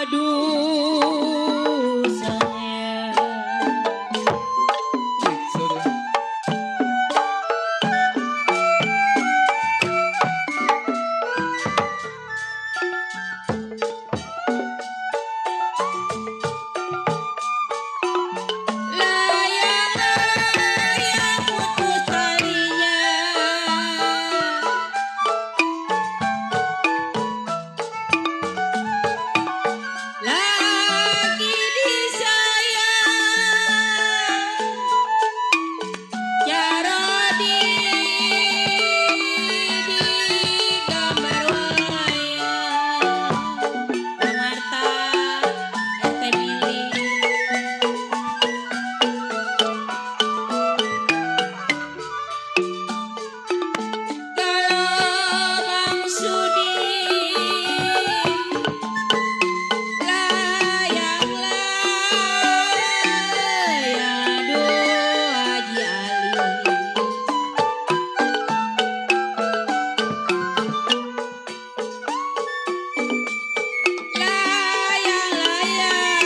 Aduh sayang. Layang-layang putus talinya, lagi disayang Jarodi di gambar wayang Bang Marta RT Mili. Kalau Bang Sudi layang-layang, aduh Haji Ali. Layang-layang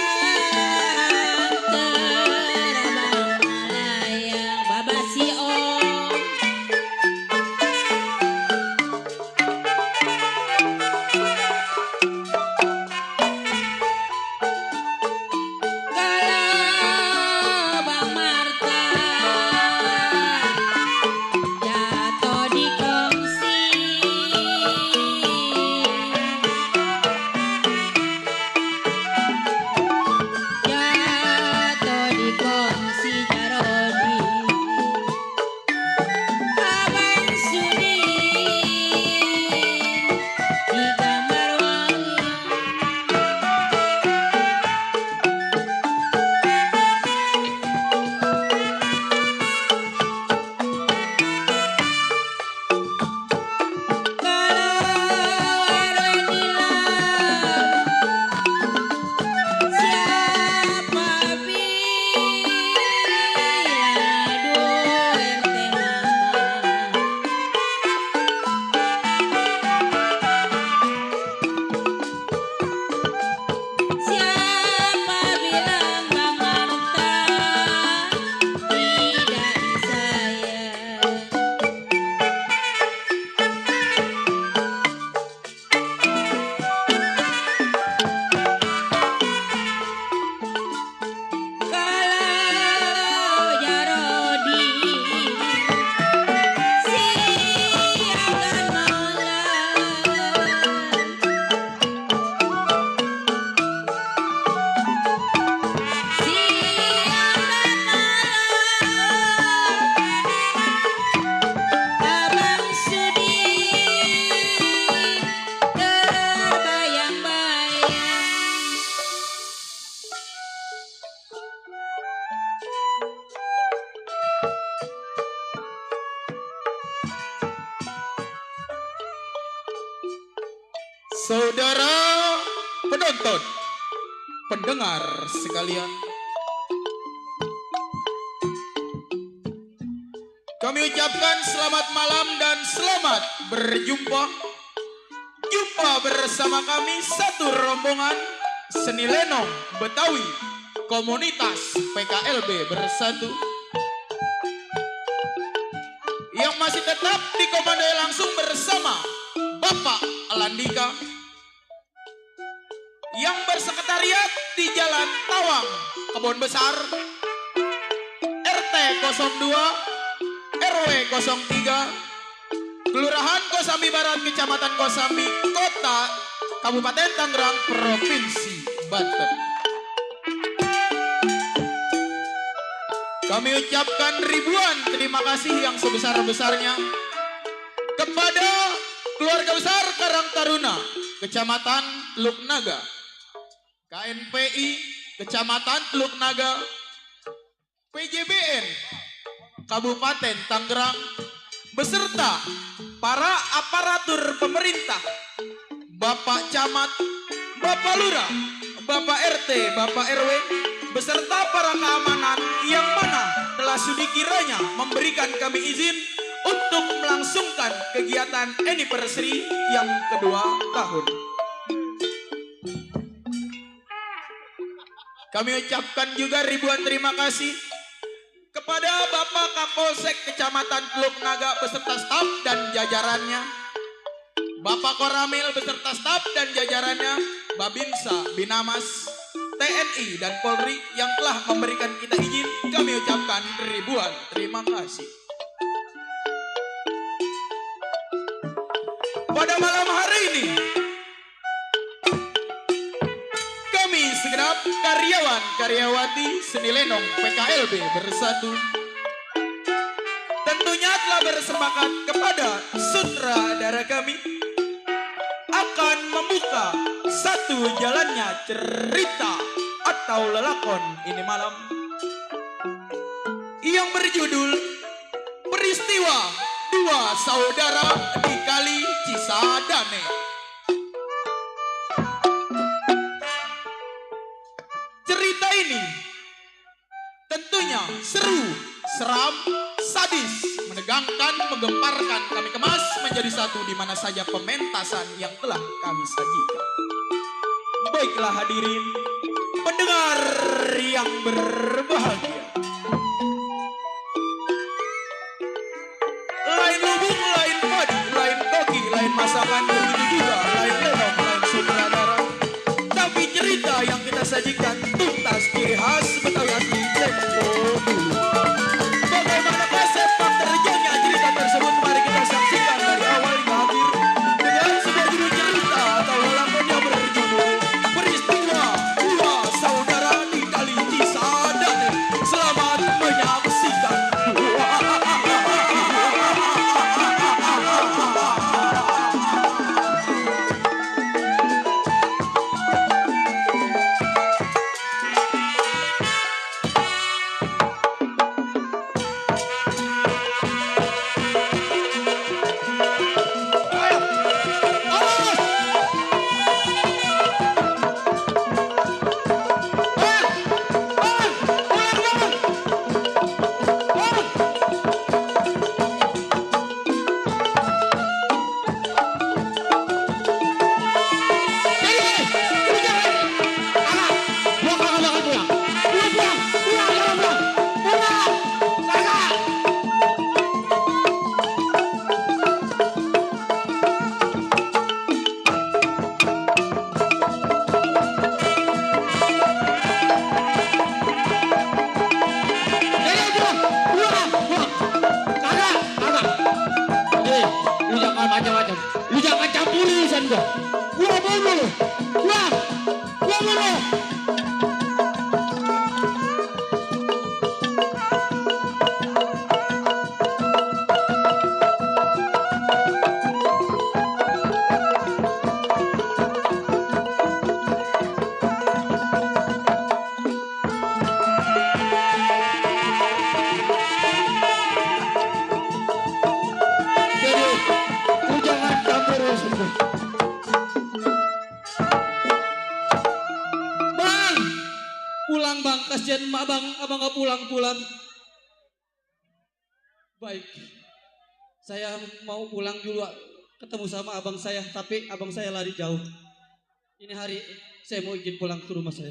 terbang melayang, Baba Sion. Kalau Bang Marta jatuh di kongsi, jatuh di kongsi Jarodi. Abang Sudi di gambar wayang. Kalau Erwin hilang, siapa bilang? Aduh RT Mama. Siapa bilang Bang Marta tidak disayang? Kalau Jarodi siang dan malam, siang dan malam, Abang Sudi terbayang-bayang. Saudara penonton, pendengar sekalian, kami ucapkan selamat malam dan selamat berjumpa. Jumpa bersama kami satu rombongan seni lenong Betawi komunitas PKLB Bersatu yang masih tetap dikomandoi langsung bersama Bapak Alandika, yang bersekretariat di Jalan Tawang, Kebon Besar, RT 02, RW 03, Kelurahan Kosambi Barat, Kecamatan Kosambi, Kota Kabupaten Tangerang, Provinsi Banten. Kami ucapkan ribuan terima kasih yang sebesar-besarnya kepada keluarga besar Karang Taruna, Kecamatan Teluk Naga, KNPI Kecamatan Teluk Naga, PJBN Kabupaten Tangerang, beserta para aparatur pemerintah, Bapak Camat, Bapak Lurah, Bapak RT, Bapak RW, beserta para keamanan yang mana telah sudi kiranya memberikan kami izin untuk melangsungkan kegiatan anniversary yang kedua tahun. Kami ucapkan juga ribuan terima kasih kepada Bapak Kapolsek Kecamatan Teluk Naga beserta staf dan jajarannya, Bapak Koramil beserta staf dan jajarannya, Babinsa, Binamas, TNI dan Polri yang telah memberikan kita izin. Kami ucapkan ribuan terima kasih. Pada malam hari ini, kami segenap karyawan-karyawati Seni Lenong PKLB Bersatu tentunya telah bersepakat kepada sutradara kami akan membuka satu jalannya cerita atau lelakon ini malam yang berjudul Peristiwa Dua Saudara di Kali Cisadane. Cerita ini tentunya seru, seram, sadis, menegangkan, menggemparkan. Kami kemas menjadi satu di mana saja pementasan yang telah kami sajikan. Baiklah hadirin pendengar yang berbahagia. Lain lubung, lain padi, lain koki, lain masakan, begitu juga lain lenong, lain sutradara. Tapi cerita yang kita sajikan tuntas ciri khas Betawi asli tempo dulu. Bagaimanakah sepak terjangnya cerita tersebut? Mari kita saksikan dari awal hingga akhir dengan sebuah judul cerita atau lelakon yang berjudul Peristiwa Dua Saudara di Kali Cisadane. Selamat menyaksikan. Macam-macam. Lu jangan campur urusan gua. Gua bunuh. Gua bunuh. Pulang bang, kasihan emak bang, abang gak pulang-pulang. Baik, saya mau pulang dulu ketemu sama abang saya, tapi abang saya lari jauh. Ini hari saya mau izin pulang ke rumah saya.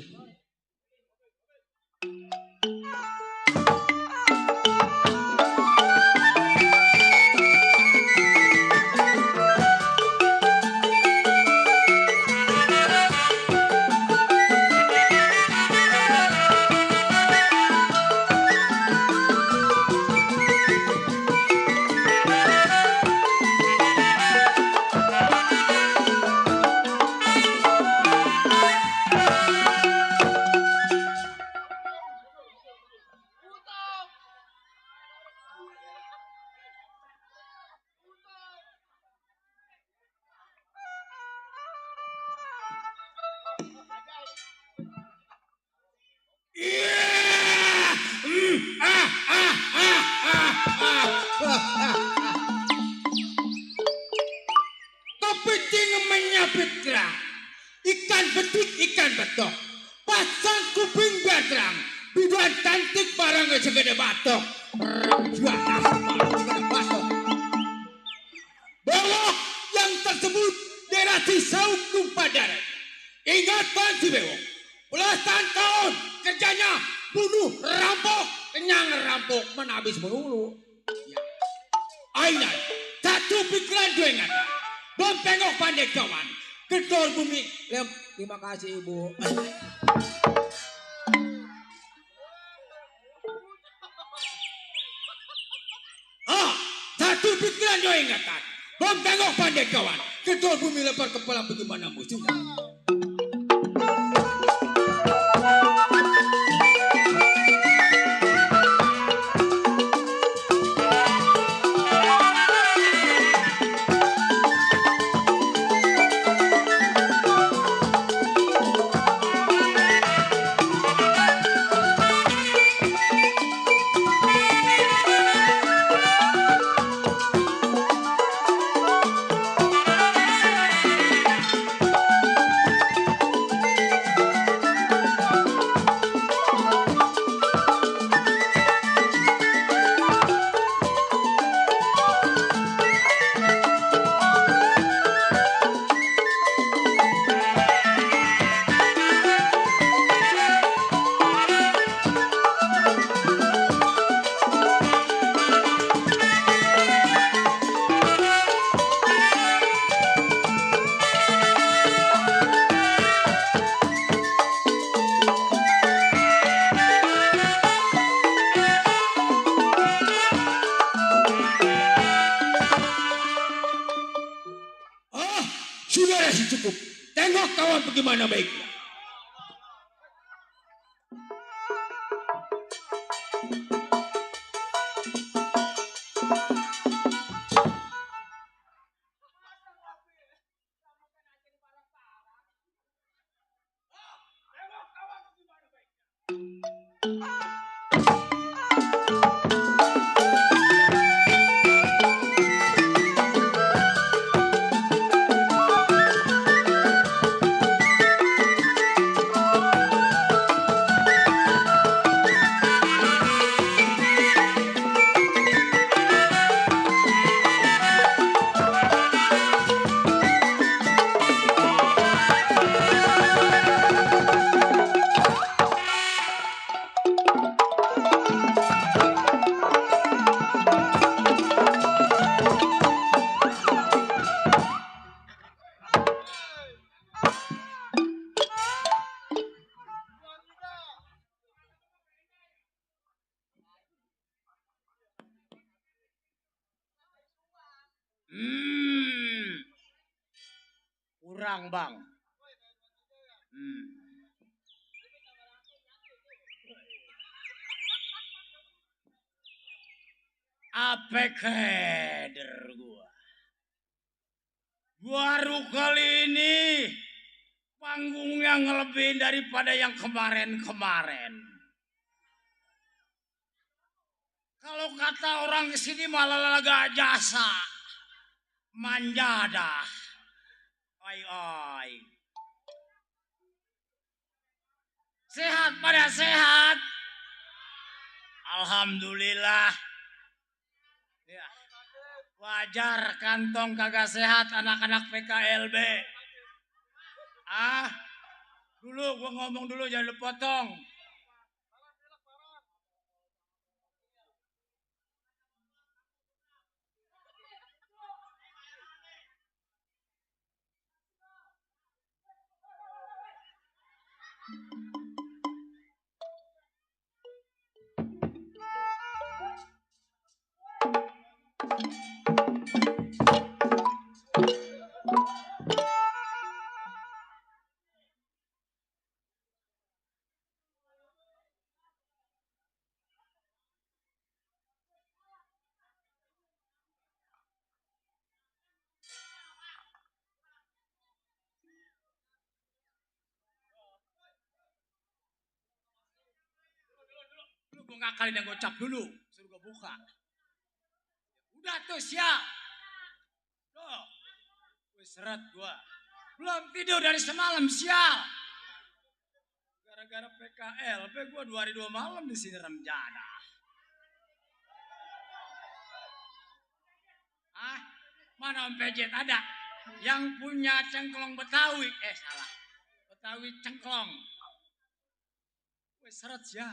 Kepiting menyabit kerang, ikan betik, ikan betok, pasang kuping badrang, biduan cantik barangnya segede batok, jual nasi malam segede batok. Bewok yang tersebut daerah Cisauk Kumpadara. Ingatan si Bewok, belasan tahun kerjanya bunuh, rampok, kenyang rampok, menabis melulu. Ya. Aina, satu pikiran dua ingatan. Bom tengok pandai kawan. Gedor bumi. Terima kasih ibu. Satu pikiran dua ingatan. Bom tengok pandai kawan. Gedor bumi lempar kepala bagaimana musuhnya. Sudah cukup. Tengok kawan bagaimana baiknya. Kurang bang. Apa keder gua? Baru kali ini panggung yang lebih daripada yang kemarin-kemarin. Kalau kata orang di sini malah laga jasa, manjada, oi. Sehat pada sehat, alhamdulillah. Ya. Wajar kantong kagak sehat anak-anak PKLB. Dulu gua ngomong dulu jangan lu potong. Gue ngakalin yang gocap dulu, suruh gue buka. Udah tuh siap. Tuh, gue seret gue. Belum tidur dari semalam sial. Gara-gara PKLB gue 2 hari 2 malam di sini remjana. Mana Om Pejet ada? Yang punya cengklong Betawi. Salah. Betawi cengklong. Wes seret ya.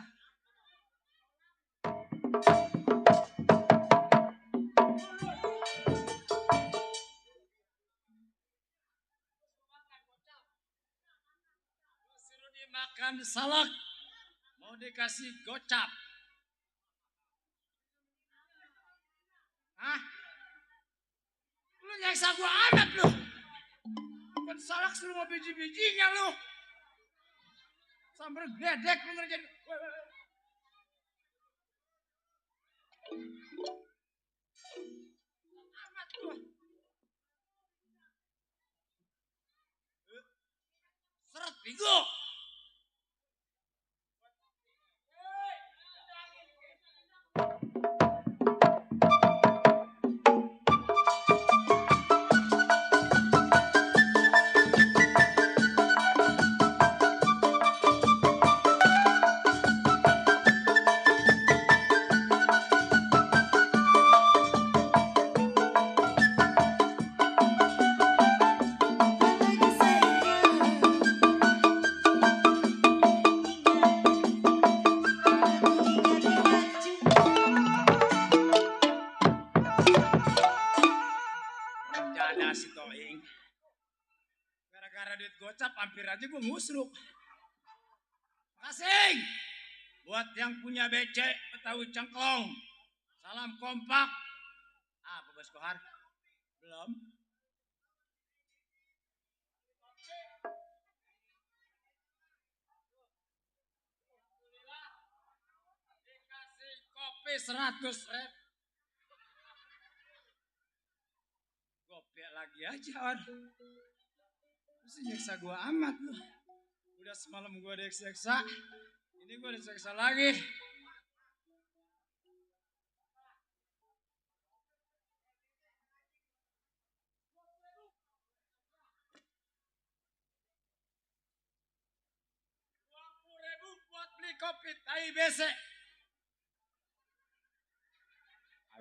Suruh dimakan salak. Mau dikasih gocap. Hah? Lu nyeksa gua amat lu. Bukan salak suruh mau biji-bijinya lu. Sambil gledek lu ngerjain. Amat lu. Seret bigo. Rencana si Toing. Gara-gara duit gocap hampir aja gue ngusruk. Makasih buat yang punya BC Betawi Cengklong. Salam kompak. Apa Bos Kohar? Belum. Dikasih kopi 100.000. Kopi lagi aja orang. Terus nyeksa gua amat lu. Udah semalam gua diseksa. Ini gua diseksa lagi. Rp20.000 buat beli kopi ABC.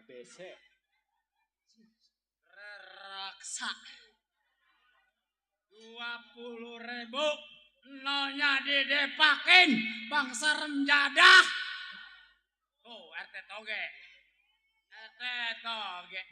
ABC. Reraksa. 20.000. Nolnya didepakin. Bang Serem Jadah. Tuh RT Toge. RT Toge.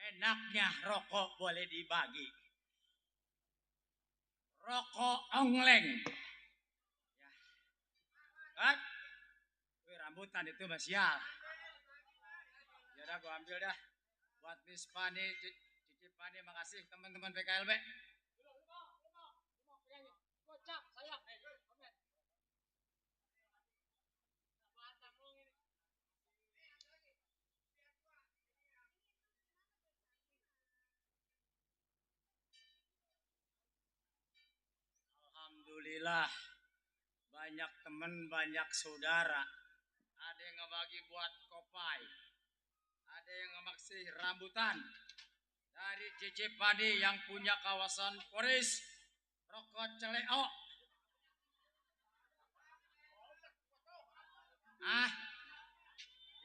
Enaknya rokok boleh dibagi. Rokok ongleng. Ya. Kan? Wih, rambutan itu Mas Sial. Ya udah gua ambil dah. Buat Miss Pani, Cici Pani, makasih teman-teman PKLB. Gocap sayang. Alhamdulillah banyak teman, banyak saudara. Ada yang ngebagi buat kopai, ada yang ngemaksa rambutan. Dari Cici Padi yang punya kawasan Poris, rokok Celeo.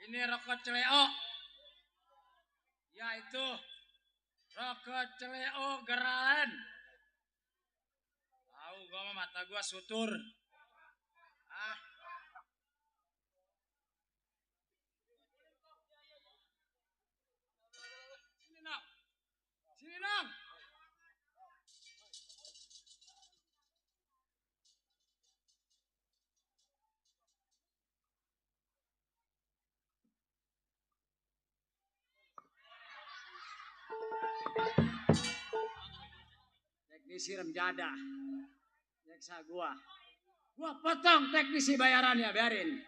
Ini rokok Celeo. Yaitu rokok Celeo Gerahan. Tahu gua mah mata gua sutur. Sini dong. teknisi remjada. Nyeksa gua. Gua potong teknisi bayarannya, biarin.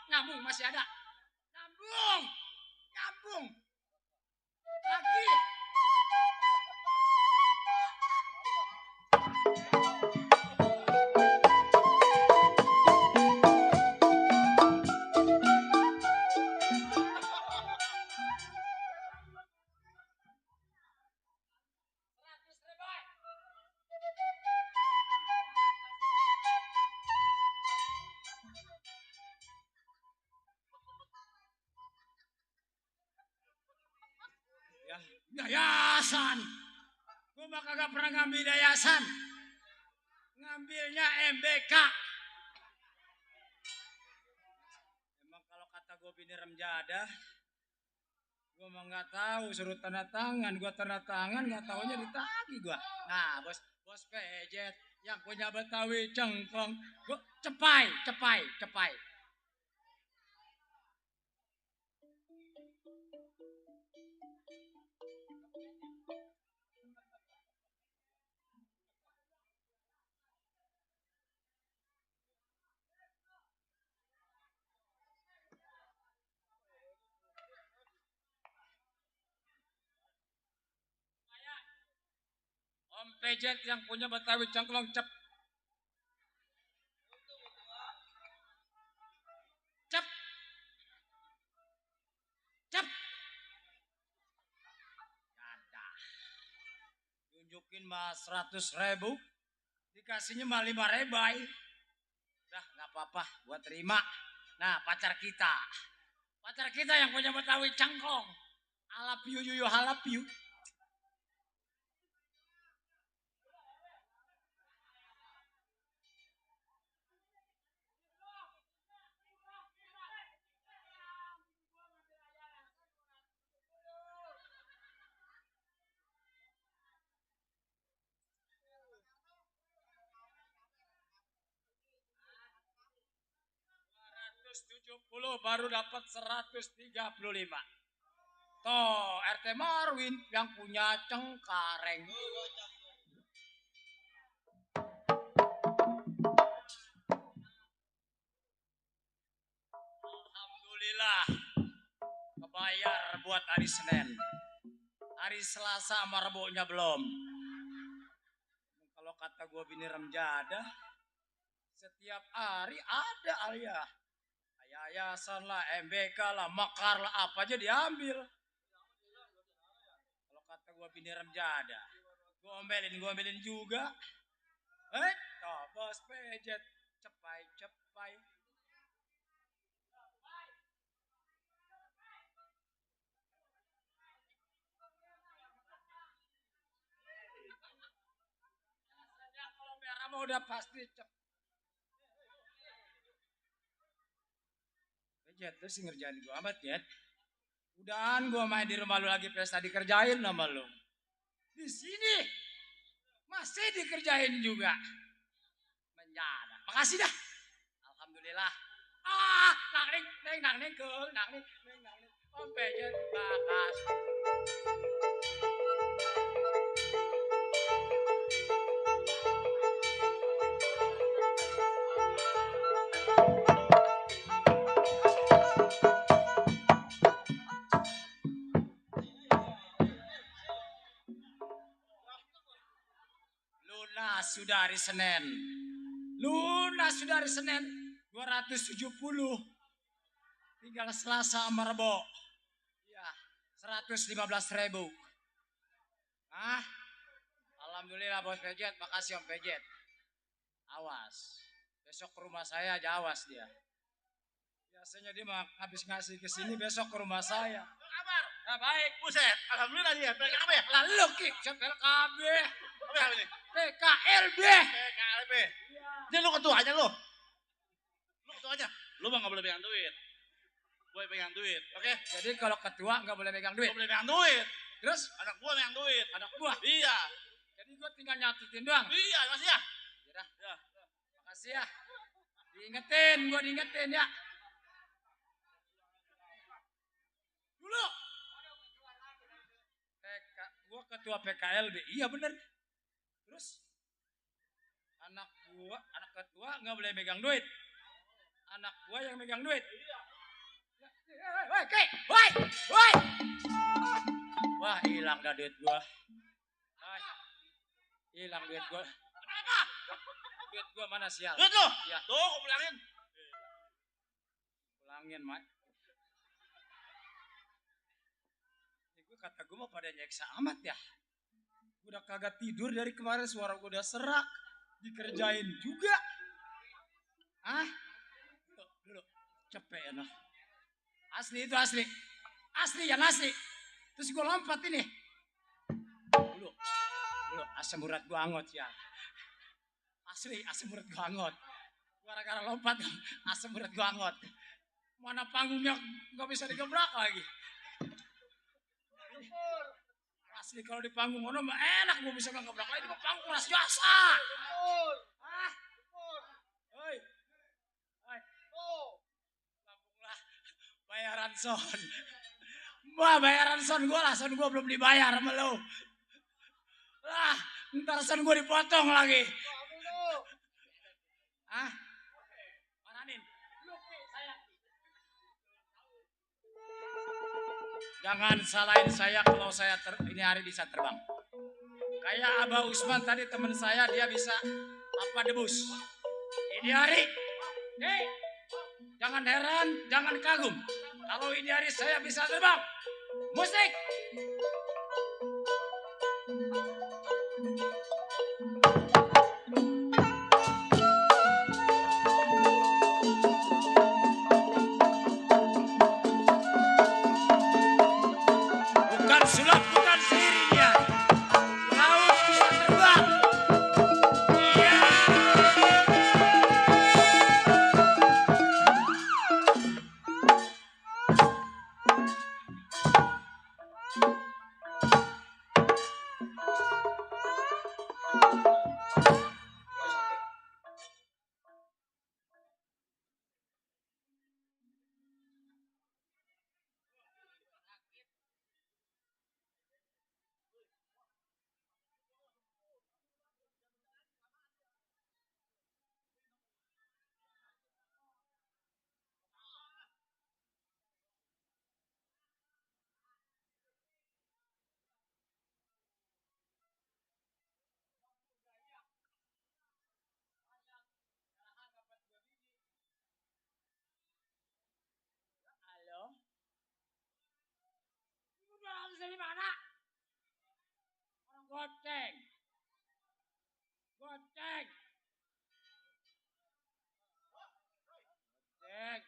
Nyambung masih ada. Nyambung. Lagi. Yayasan. Gue mah kagak pernah ngambil yayasan. Ngambilnya MBK. Emang kalau kata gue bini remjada, gue mah nggak tahu, suruh tanda tangan, gue tanda tangan nggak taunya ditagih gue. Nah bos pejet yang punya Betawi cengkong, gue cepai. Om pejet yang punya Betawi cengkong cep. Tunjukin mah 100.000, dikasihnya mah 5 rebai. Dah nggak apa-apa, gua terima. Nah pacar kita yang punya Betawi cengkong, halapiu yuyu halapiu. Baru dapat 135. Toh RT Marwin yang punya Cengkareng. Alhamdulillah kebayar buat hari Senin. Hari Selasa sama Rebonya belum. Kalau kata gue bini remjada, setiap hari ada alia. Yayasan lah, MBK lah, Mekar lah, apa aja diambil. Kalau kata gue bini remjada, gue omelin juga. Toh bos pejet, cepai. Kalau merah mah udah pasti cep. Jet, lu sih ngerjain gue amat, Jet. Udahan gue main di rumah lu lagi pesta dikerjain sama lu. Di sini masih dikerjain juga. Menjada. Makasih dah. Alhamdulillah. Nang ning. Om pejet bakas. Sudah hari Senin. Lunas sudah hari Senin 270. Tinggal Selasa sama Rebo. Ya, 115.000. Ah, alhamdulillah bos Pejet, makasih Om Pejet. Awas, besok ke rumah saya aja awas dia. Biasanya dia mah habis ngasih ke sini besok ke rumah saya. Kabar? Nah, baik, buset. Alhamdulillah dia. PKB. Lalu Ki, siapa LKB? Apa ini? PKLB. PKLB. Ini lu ketuanya lu. Lu ketuanya. Lu mah nggak boleh pegang duit. Gue pegang duit, oke? Jadi kalau ketua nggak boleh megang duit. Gue boleh pegang duit. Terus Anak gua pegang duit. anak gua. Iya. Jadi gua tinggal nyatetin doang. Iya, masih ya. Yaudah, Ya. makasih ya. Diingetin, gua diingetin ya. Dulu. Gua ketua PKLB. Iya bener. Terus anak ketua nggak boleh megang duit. Anak gua yang megang duit. Woi, woi, woi. Wah, hilang dah duit gua. Hai. Hilang duit gua. Kenapa? Duit gua mana sial? Duit lu? Iya. Tuh, gua bilangin. Pulangin, Mak. Gue kata gue mah pada nyeksa amat ya. Gue udah kagak tidur dari kemarin, suara gue udah serak. Dikerjain juga. Ah? Dulu. Cepet ya noh. Asli itu asli. Asli yang asli. Terus gue lompat ini. Dulu. Asam urat gue angot ya. Asli asam urat gue angot. Gara-gara lompat asam urat gue angot. Mana panggungnya gak bisa digebrak lagi. Asli kalau di panggung mana mah enak gue bisa ngebrak lagi. Ini mah panggung kelas jasa. Ah. Hoi. Hoi. Lampung lah. Bayaran son. Wah bayaran son gue lah. Son gue belum dibayar sama lo. Lah ntar son gue dipotong lagi. Ah. Mananin. Jangan salahin saya kalau saya ini hari bisa terbang. Kayak Abah Usman tadi teman saya dia bisa apa debus. Ini hari, nih jangan heran, jangan kagum. Kalau ini hari saya bisa terbang. Musik. Bukan sulap, bukan sihir dia. Laut bisa terbang. Iya. Halo. Lu udah dari mana? Orang goceng. Goceng. Goceng.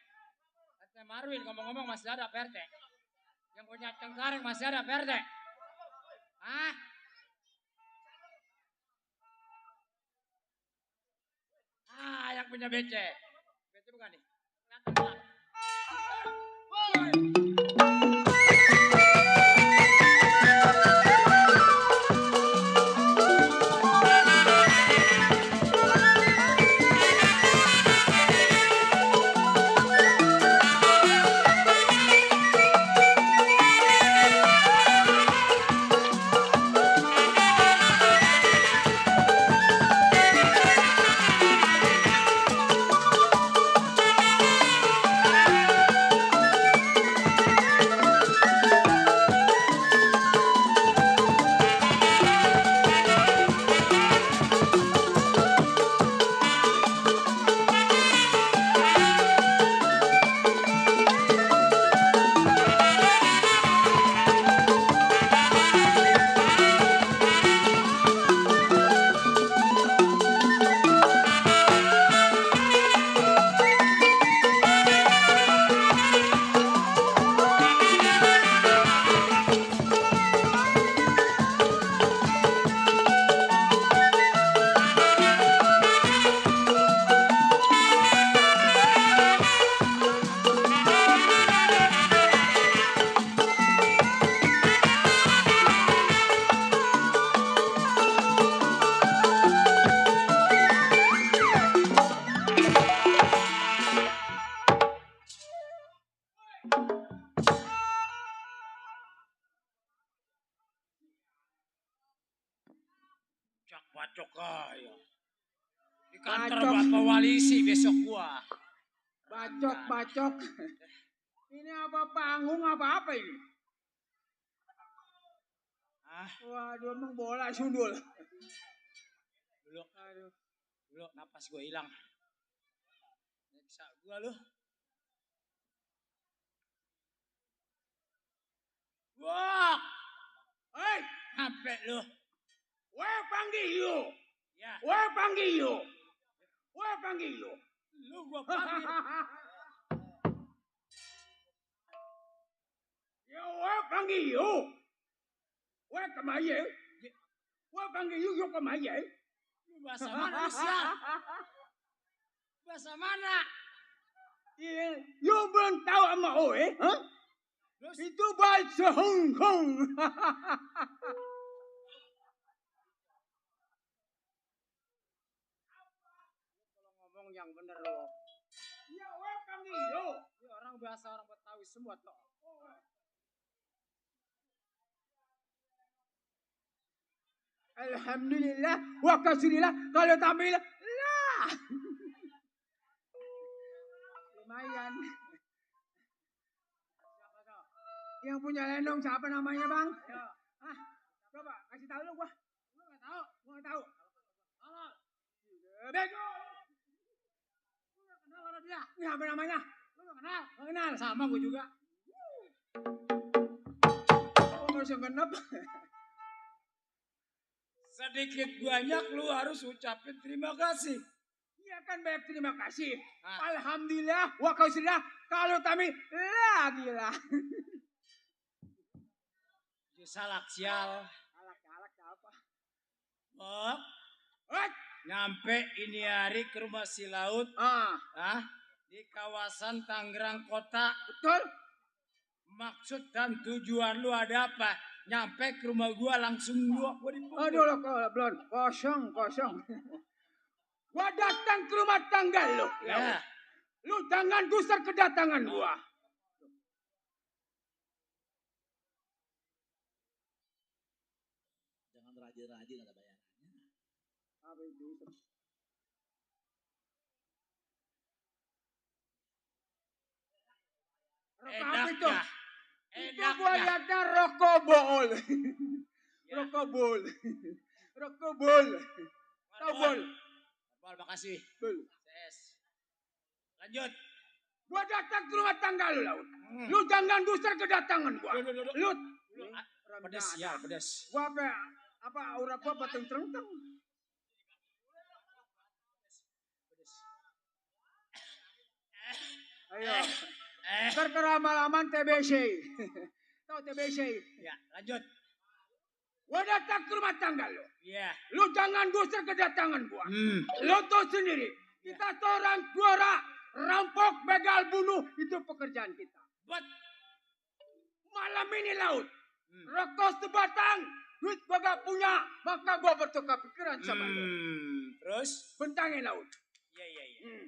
RT Marwin ngomong-ngomong masih ada PRT. Yang punya Cengkareng masih ada PRT. Hah? Ah, yang punya BC. BC bukan nih. Kelihatan gelap. Cak bacok aja. Di kantor Bapak Walisi besok gua. Bacok. Ini apa panggung apa ini? Ah, Waduh, emang bola sundul. dulu. Dulu napas gua hilang. Nyeksa gua lu. Wah, Hei, sampai lu. gue panggil you. Ya, Gue panggil you. lu gua panggil. Ya, gue panggil you. Gue kemana? Gue panggil you kemana? Lu bahasa mana lu sial? Bahasa mana? Iya, you belum tahu sama gue, huh? Terus Itu bahasa Hong Kong. kalau ngomong yang bener lu. Ya, gue panggil you. Ini orang bahasa orang Betawi semua toh. Alhamdulillah, wa kasrillah, kalau tampil lah. Lumayan. Yang punya lenong siapa namanya, Bang? Ah, coba kasih tahu lu gua. Gua enggak tahu. Halo. Bego. Gua enggak kenal sama dia. Ini apa namanya? Lu enggak kenal? Enggak kenal. Sama gua juga. Oh, harus yang genep. Sedikit banyak lu harus ucapin terima kasih. Iya kan banyak terima kasih. Ah. Alhamdulillah, wa kasrillah, kalau tampil lagi lah. Salak sial. Alak apa? Bob, Hei. nyampe ini hari ke rumah si Laut. Di kawasan Tangerang Kota. Betul? Maksud dan tujuan lu ada apa? Nyampe ke rumah gua langsung gua dipukul. Aduh lo belum kosong. Gua datang ke rumah tangga lo. Ya. Lu jangan gusar kedatangan gua. Jangan rajin-rajin ada bayarannya. Apa itu? Rokok apa itu? Enaknya. Itu gua Enaknya. lihatnya rokok bol. Ya. Rokok bol. Tahu bol? Bol, makasih. Bol. Ses. Lanjut. Gua datang ke rumah tangga lu, Laut. Hmm. Lu jangan gusar kedatangan gua. Lu. Lu Pedes ya, pedes. gua apa aura gua bateng terentang. Ayo. Terkerama-laman TBC. Tahu TBC? Ya, lanjut. Gua datang ke rumah tangga lu. Iya. Lu jangan gusar kedatangan gua. Hmm. Lu tahu sendiri. Kita seorang juara rampok, begal, bunuh itu pekerjaan kita. Buat. Malam ini Laut. Hmm. Rokok sebatang. Duit gua gak punya. Maka gua bertukar pikiran sama lu. Terus? Bentangin Laut. Iya. Hmm.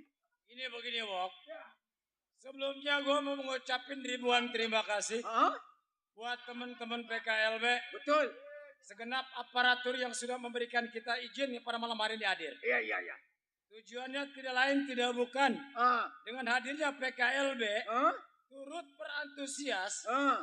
Ini begini, Wok. Ya. Sebelumnya gue mau mengucapin ribuan terima kasih Hah? buat teman-teman PKLB, Betul. segenap aparatur yang sudah memberikan kita izin pada malam hari ini hadir. Iya. Tujuannya tidak lain tidak bukan Ah. dengan hadirnya PKLB Ah. turut berantusias Ah.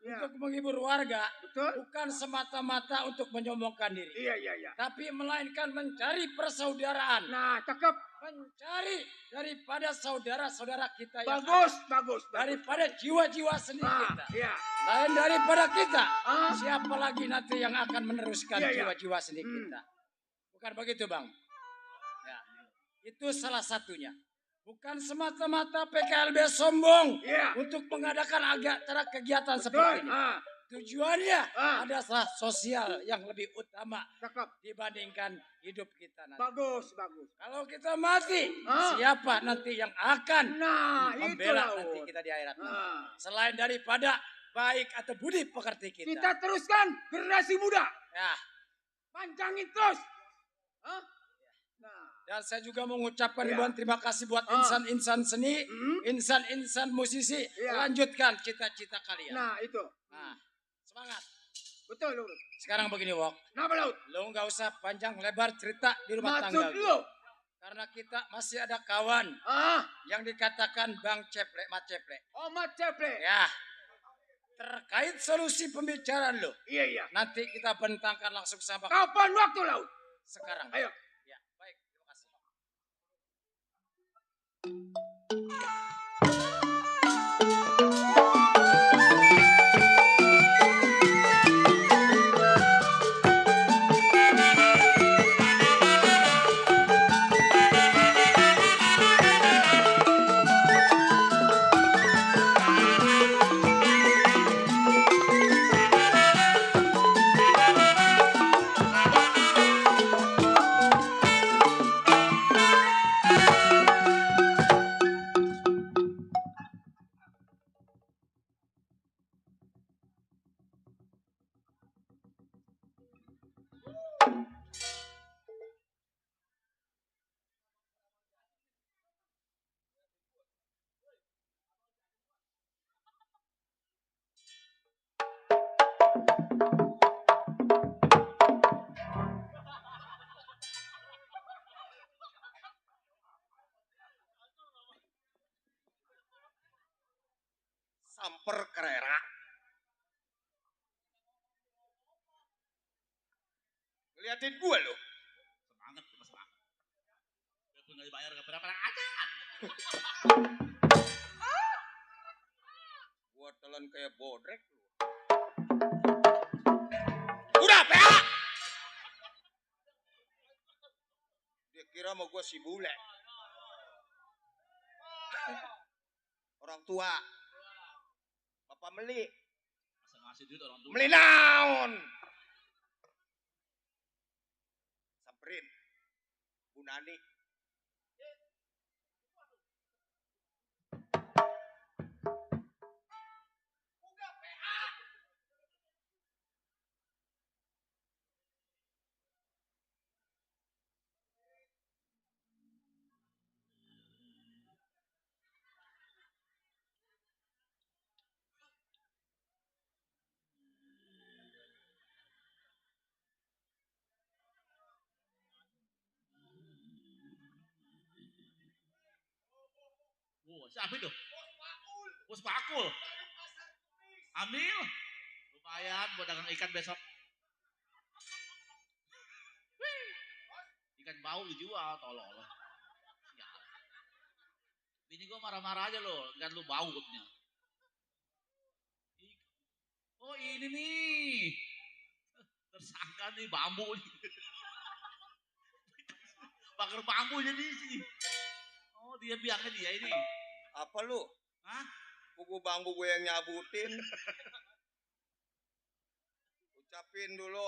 Ya. untuk menghibur warga, Betul. bukan semata-mata untuk menyombongkan diri, Iya. tapi melainkan mencari persaudaraan, Nah, cakep. mencari daripada saudara-saudara kita yang Bagus. ada, daripada jiwa-jiwa seni Ah, kita. iya. Lain daripada kita, Ah. siapa lagi nanti yang akan meneruskan Iya. jiwa-jiwa seni Hmm. kita? Bukan begitu, Bang? Ya, itu salah satunya. Bukan semata-mata PKLB sombong Iya. untuk mengadakan acara kegiatan Betul. seperti ini. Ah. Tujuannya Ah. adalah sosial yang lebih utama Cakep. dibandingkan hidup kita nanti. Bagus. Kalau kita mati, Ah. siapa nanti yang akan Nah, itu membela Laut. nanti kita di akhirat? Ah. Selain daripada baik atau budi pekerti kita. Kita teruskan generasi muda. Ya, Pancangin terus. Hah? Nah. Dan saya juga mengucapkan Iya. ribuan terima kasih buat Ah. insan-insan seni, Hmm? insan-insan musisi. Iya. Lanjutkan cita-cita kalian. Nah itu. Nah, semangat. Betul lu. Sekarang begini, Wok. Kenapa Laut? Lo nggak usah panjang lebar cerita di rumah Maksud tangga. lu? Karena kita masih ada kawan Ah, yang dikatakan Bang Ceplek, Mat Ceplek. Omat Ceple. Ya, terkait solusi pembicaraan lo. Iya. Nanti kita bentangkan langsung sama Kapan waktu Laut? sekarang. Ayo. Ya, baik. Terima kasih. Samper kerera. Ngeliatin gue lo. Semangat, semangat. Biarpun nggak dibayar nggak berapa aja. Gue telan kayak bodrek lu. Udah, PA! Dia kira mau gue si bule. Orang tua. Bapak Meli. Masa ngasih duit orang tua. Meli naon? Samperin. Bu Nani. Wah, siapa itu? Bos Pakul. Ambil. Lumayan buat dagang ikan besok. Wih. Ikan bau dijual, tolol. Ya. Bini gua marah-marah aja loh, ikan lu bau katanya. Oh ini nih. Tersangka nih bambu nih. Bakar bambu jadi sih. Oh dia biangnya dia ini. Apa lu? Hah? Buku bambu gue yang nyabutin. Ucapin dulu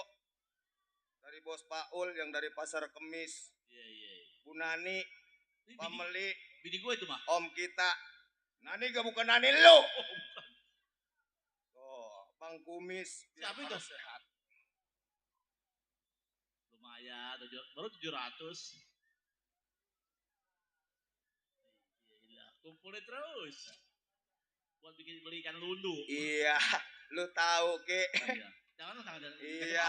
dari Bos Paul yang dari Pasar Kemis. Iya. Bu Nani, Ini Pak bini, Meli, bini gue itu mah. Om kita. Nani gak bukan Nani lu. Tuh, Bang Kumis. biar Siapa pada itu? sehat. Lumayan, baru 700. Gila, kumpulin terus. Buat bikin beli ikan lundu. Iya, lu tahu Ki. Iya. Jangan. Iya,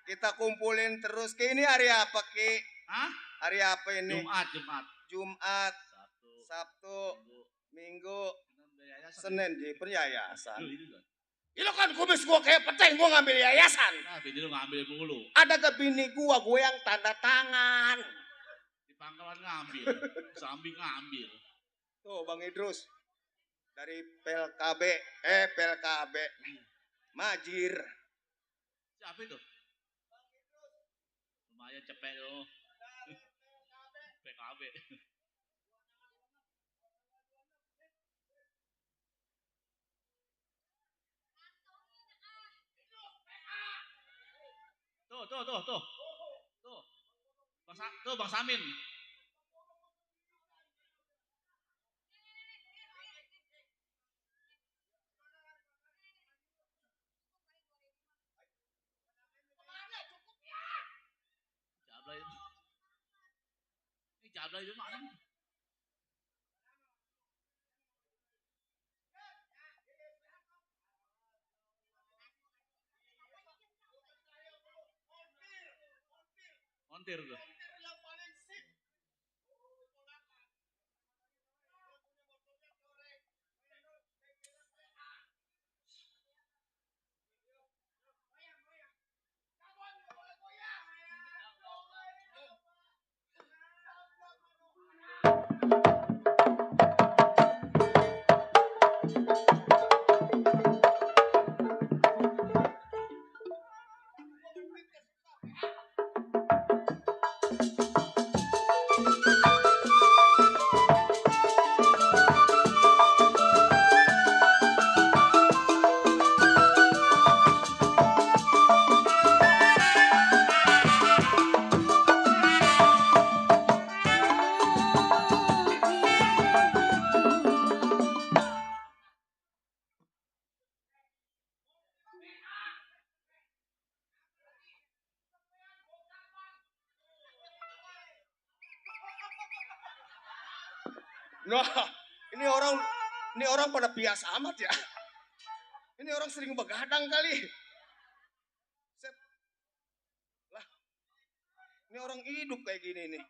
kita kumpulin terus. Ki ini hari apa Ki? Hah? Hari apa ini? Jumat. Jumat, Sabtu. Sabtu, Minggu, Senin. Senin di peryayasan. Lu itu kan. Itu kan kumis gua kayak pecah, gua ngambil yayasan. Nah, bini lu ngambil mulu. Ada ke bini gua yang tanda tangan. Di pangkalan ngambil. Samping ngambil. Tuh Bang Idrus. Dari PLKB, Majir. Siapa itu? Lumayan cepet loh. PKB. Tuh. Bang Samin. Siapa itu? ada itu mah. Montir tuh. Nah, ini orang pada biasa amat ya. Ini orang sering begadang kali. Sep. Lah, ini orang hidup kayak gini nih.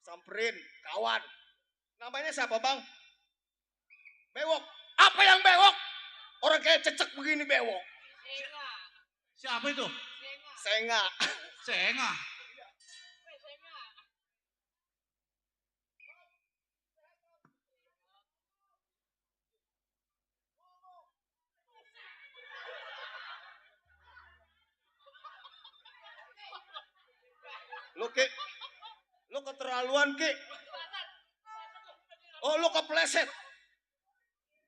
Samperin, kawan. Namanya siapa bang? Bewok. Apa yang bewok? Orang kayak cecek begini bewok. Siapa itu? Senga. Senga. Lu Ki, lu keterlaluan Ki. Oh lu kepleset.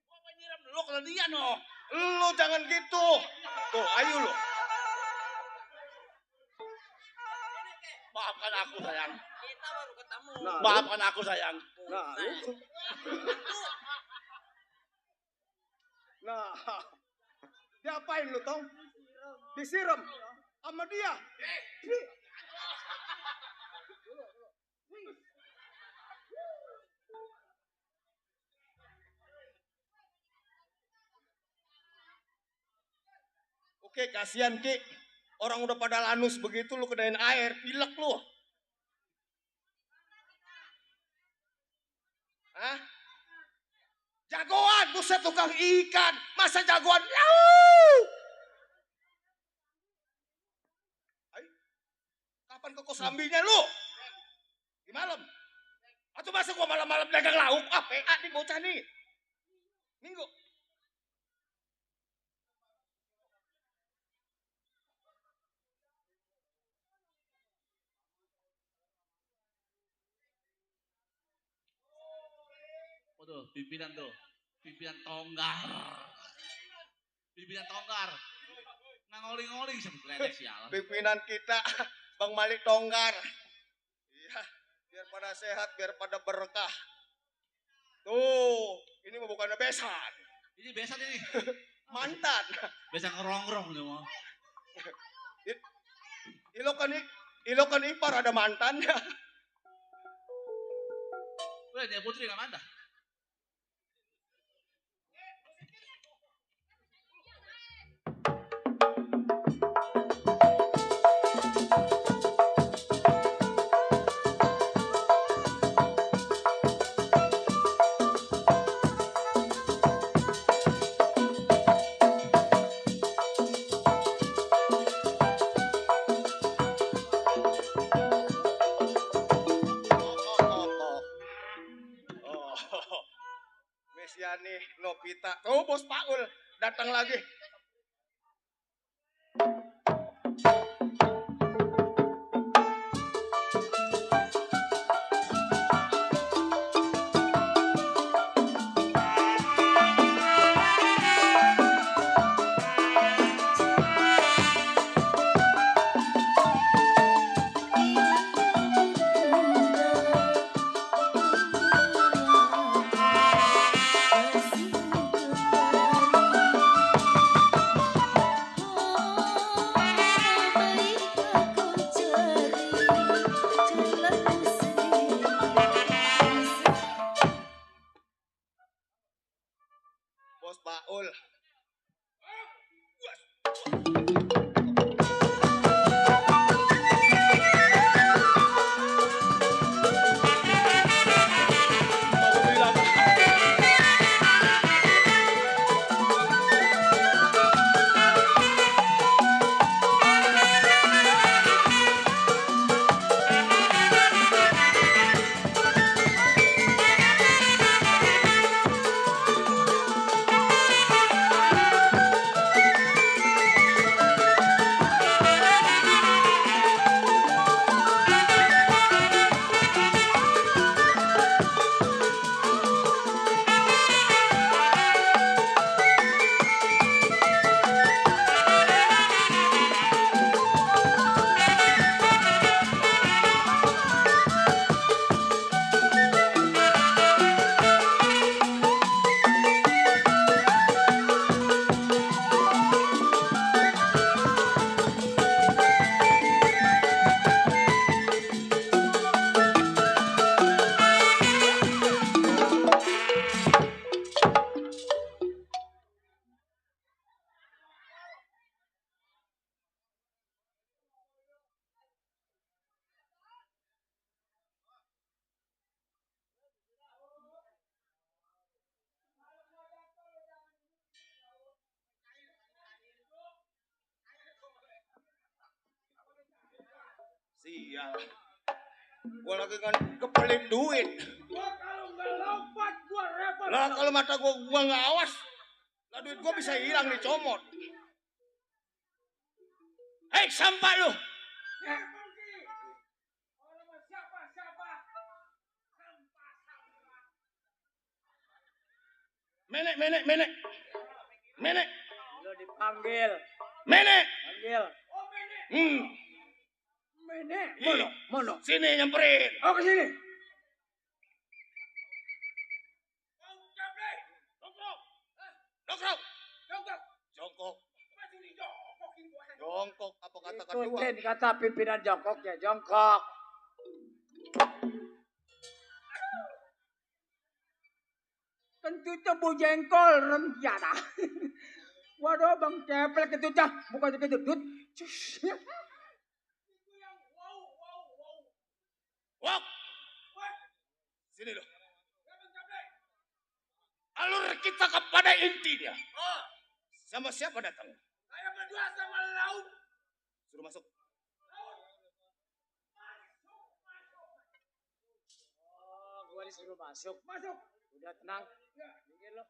Gua penyiram dulu kalau dia no. Lu jangan gitu. Tuh ayo lu. Maafkan aku sayang. Kita baru ketemu. Nah, Maafkan aku sayang. Nah, lu. Nah, diapain lu Tong? Disiram sama dia. Oke, kasihan Ki. Orang udah pada lanus begitu lu kedain air, pilek lu. Hah? Jagoan, buset tukang ikan. Masa jagoan? Yau! Ayo. Kapan ke Kosambinya lu? Di malam. Atau masa gua malam-malam dagang lauk? Ah, PA nih bocah nih. Minggu. Tuh, pimpinan tuh. Pimpinan tonggar. Pimpinan tonggar. Ngoling-ngoling sebetulnya sialan. Pimpinan kita, Bang Malik Tonggar. Iya, biar pada sehat, biar pada berkah. Tuh, ini mah bukannya besan. Ini besan ini. Mantan. Besan ngerongrong nih mau. Ilokan ipar ada mantannya. Udah, dia putri nggak mantah. Mesiani, Novita. Oh, Bos Paul datang lagi. Bos Baul. Sial. Gua lagi kan kepelin duit. Gua kalau nggak lompat gua repot. Lah kalau mata gua nggak awas, lah duit gua bisa hilang dicomot. Hei, sampah lu. Menek. Lo dipanggil. Menek. Panggil. Menek. Mono. Sini nyamperin. Oh ke sini. Dongkrok. Jongkok. Jongkok apa kata kedua? Ikutin kata pimpinan jongkok ya, jongkok. Tentu tebu jengkol remjana. Waduh bang ceplek itu cah, bukan itu dut. Wok. Sini loh. Alur kita kepada intinya. Sama siapa datang? Saya berdua sama laut. Suruh masuk. Oh, gua disuruh masuk. Masuk. Udah tenang. Minggir lo.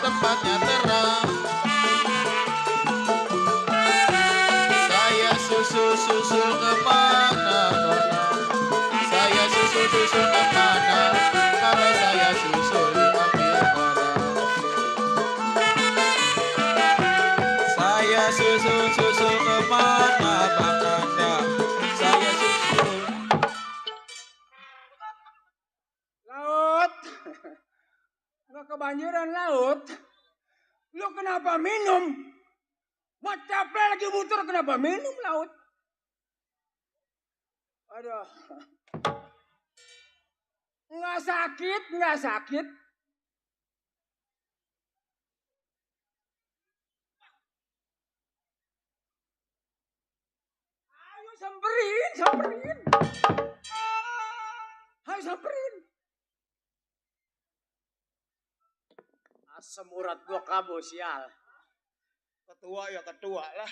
tempatnya terang. Saya susul kemana nona? Saya susul kemana? Kalau saya susul diambil orang. Saya susul kemana Bang Nanda? Saya susul. Laut. Nggak kebanjiran laut. Lu kenapa minum? Macaple lagi muter kenapa minum laut? Aduh. Nggak sakit, nggak sakit. Ayo samperin, samperin. Ayo samperin. Asam urat gua kabo sial. Ketua ya ketua lah.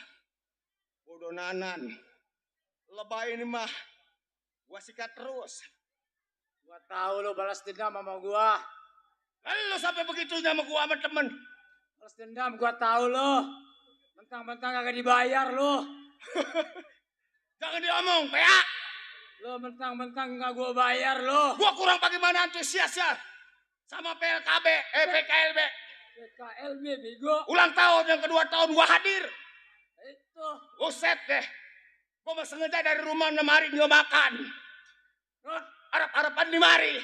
Bodoh nanan. Lebay ini mah. Gua sikat terus. Gua tahu lo balas dendam sama gua. Lalu sampai begitunya sama gua sama temen. Balas dendam gua tahu lo. Mentang-mentang kagak dibayar lo. Jangan diomong, PA. Lo mentang-mentang gak gua bayar lo. Gua kurang bagaimana antusias ya. Sama PLKB, PKLB. PKLB bego. Ulang tahun yang kedua tahun gua hadir. Itu. Buset deh. Gua mah sengaja dari rumah 6 hari nggak makan. Harap-harapan di mari.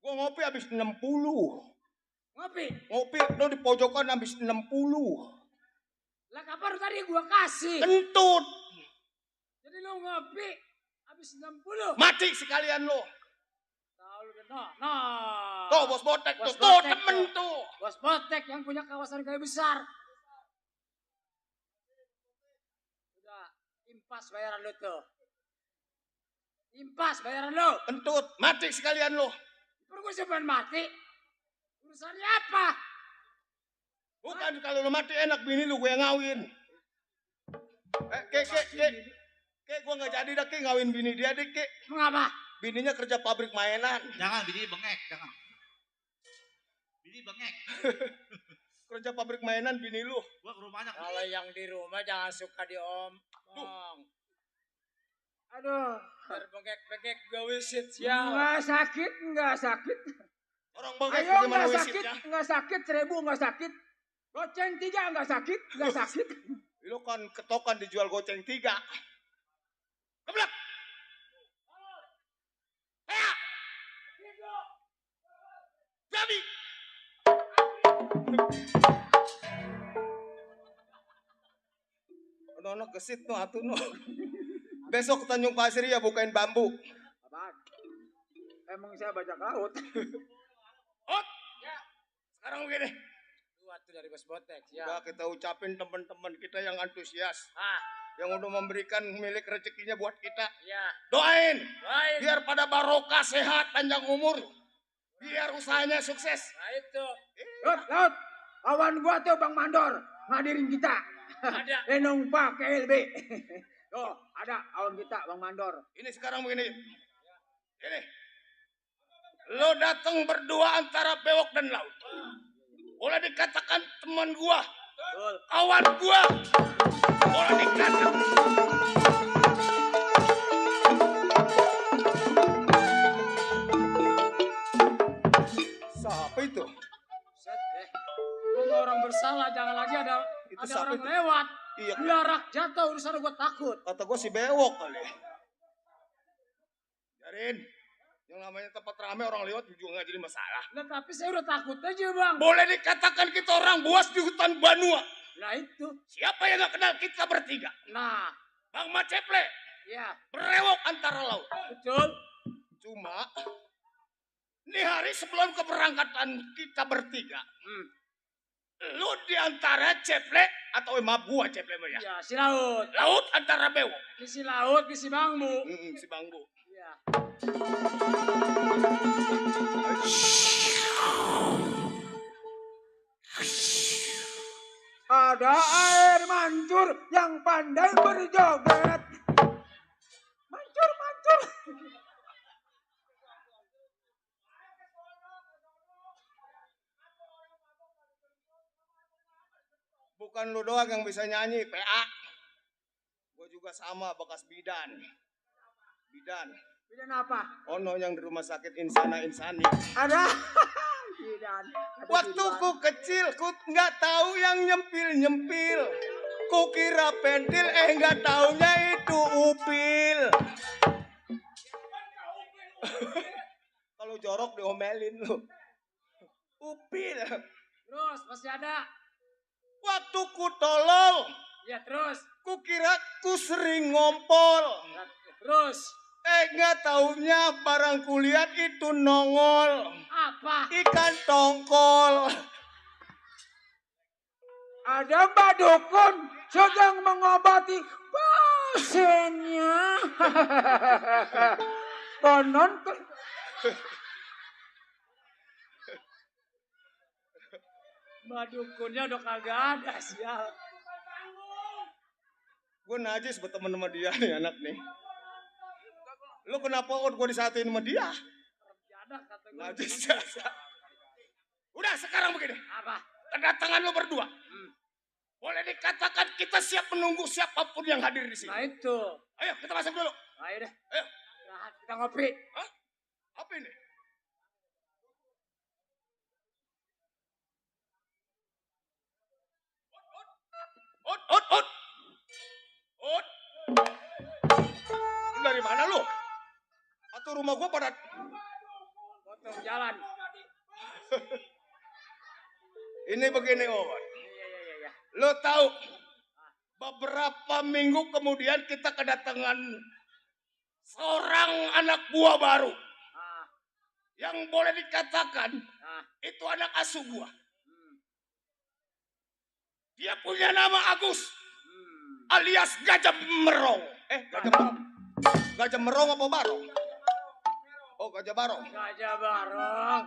Gua ngopi habis 60. Ngopi. Ngopi lo di pojokan habis 60. Lah kapan tadi gua kasih? Kentut. Jadi lo ngopi habis 60. Mati sekalian lo. Tahu lu nah. Tuh bos botek Bos tuh. Tuh botek temen tuh. tuh. Bos Botek yang punya kawasan kayu besar. Udah, impas bayaran lo tuh. Impas bayaran lo. Kentut. Mati sekalian lo. Perlu gue sebenarnya mati. Urusannya apa? Bukan kalau lo mati enak bini lu gue yang ngawin. Kek gue gak jadi dah Kek ngawin bini dia deh Kek. Mengapa? Bininya kerja pabrik mainan. Jangan, bini bengek, jangan. Bini bengek. Kerja pabrik mainan bini lu. Gua ke rumahnya. Kalau yang di rumah jangan suka diomong. Aduh, berbengek-bengek gue wisit sial. Nggak sakit, nggak sakit. Orang bengek Ayo bagaimana nggak wisitnya? sakit, nggak sakit. 1000 nggak sakit. Goceng 3 nggak sakit, nggak sakit. Lu kan ketokan dijual goceng 3. Keblak. Hea. Jadi. Anak gesit no atuh no. Besok ke Tanjung Pasir ya bukain bambu. Apaan? Emang saya bajak laut. Ot. Ya. Sekarang begini. Dua tuh dari Bos Botek ya. Udah kita ucapin teman-teman kita yang antusias. Ah, Yang udah memberikan milik rezekinya buat kita. ya. Doain. Baik. Biar pada barokah, sehat, panjang umur. Biar usahanya sukses. Nah itu. Laut. Kawan gua tuh Bang Mandor ngadirin kita. Ada. Enong Pak KLB. Tuh, ada kawan kita Bang Mandor. Ini sekarang begini. Ini. Lo datang berdua antara bewok dan laut. Boleh dikatakan teman gua. Betul. Kawan gua. Boleh dikatakan. Siapa itu? Set deh. Lu mau orang bersalah, jangan lagi ada Itu siapa orang itu? lewat. Iya. Biarak jatuh urusan gua takut. Kata gua si bewok kali. Jarin. Yang namanya tempat ramai orang lewat juga nggak jadi masalah. Nah, tapi saya udah takut aja bang. Boleh dikatakan kita orang buas di hutan Banua. Nah itu. Siapa yang nggak kenal kita bertiga? Nah, Bang Maceple, ya berewok antara laut. betul. Cuma, ini hari sebelum keberangkatan kita bertiga, lu di antara Ceple atau maaf gua Ceple mah ya. Ya si laut. Laut antara bewok. Di si laut, di si bangmu. Si Bangbu. Ya. Ada air mancur yang pandai berjoget. Mancur, mancur. Bukan lu doang yang bisa nyanyi, PA. Gua juga sama bekas bidan. Bidan. Bidan apa? Ono yang di rumah sakit Insana Insani. Ada. Bidan. Ada Waktu bidan. ku kecil, ku nggak tahu yang nyempil-nyempil. Ku kira pentil, nggak taunya itu upil. Kalau jorok diomelin lu. Upil. Terus masih ada. Waktu ku tolol, Ya terus. ku kira ku sering ngompol. Ya, terus. nggak taunya barang kulihat itu nongol. Apa? Ikan tongkol. Ada Mbak Dukun sedang mengobati pasiennya. Konon Mbak Dukunnya udah kagak ada sial. Gue najis berteman sama dia nih anak nih. Lu kenapa gue disatain sama dia? Ada kata gue. Najis. Udah sekarang begini. Apa? Kedatangan lu berdua. Boleh dikatakan kita siap menunggu siapapun yang hadir di sini. Nah itu. Ayo kita masuk dulu. Ayo deh. Ayo. Istirahat, kita ngopi. Hah? Apa ini? Ut. Lu dari mana lu? Atau rumah gua pada Potong jalan. ini begini, Ot. Iya. Lu tahu beberapa minggu kemudian kita kedatangan seorang anak buah baru Ah, yang boleh dikatakan ah. itu anak asuh gua. Dia punya nama Agus alias Gajah Merong. Gajah Merong. Gajah Merong apa Barong? Oh, Gajah Barong. Gajah Barong.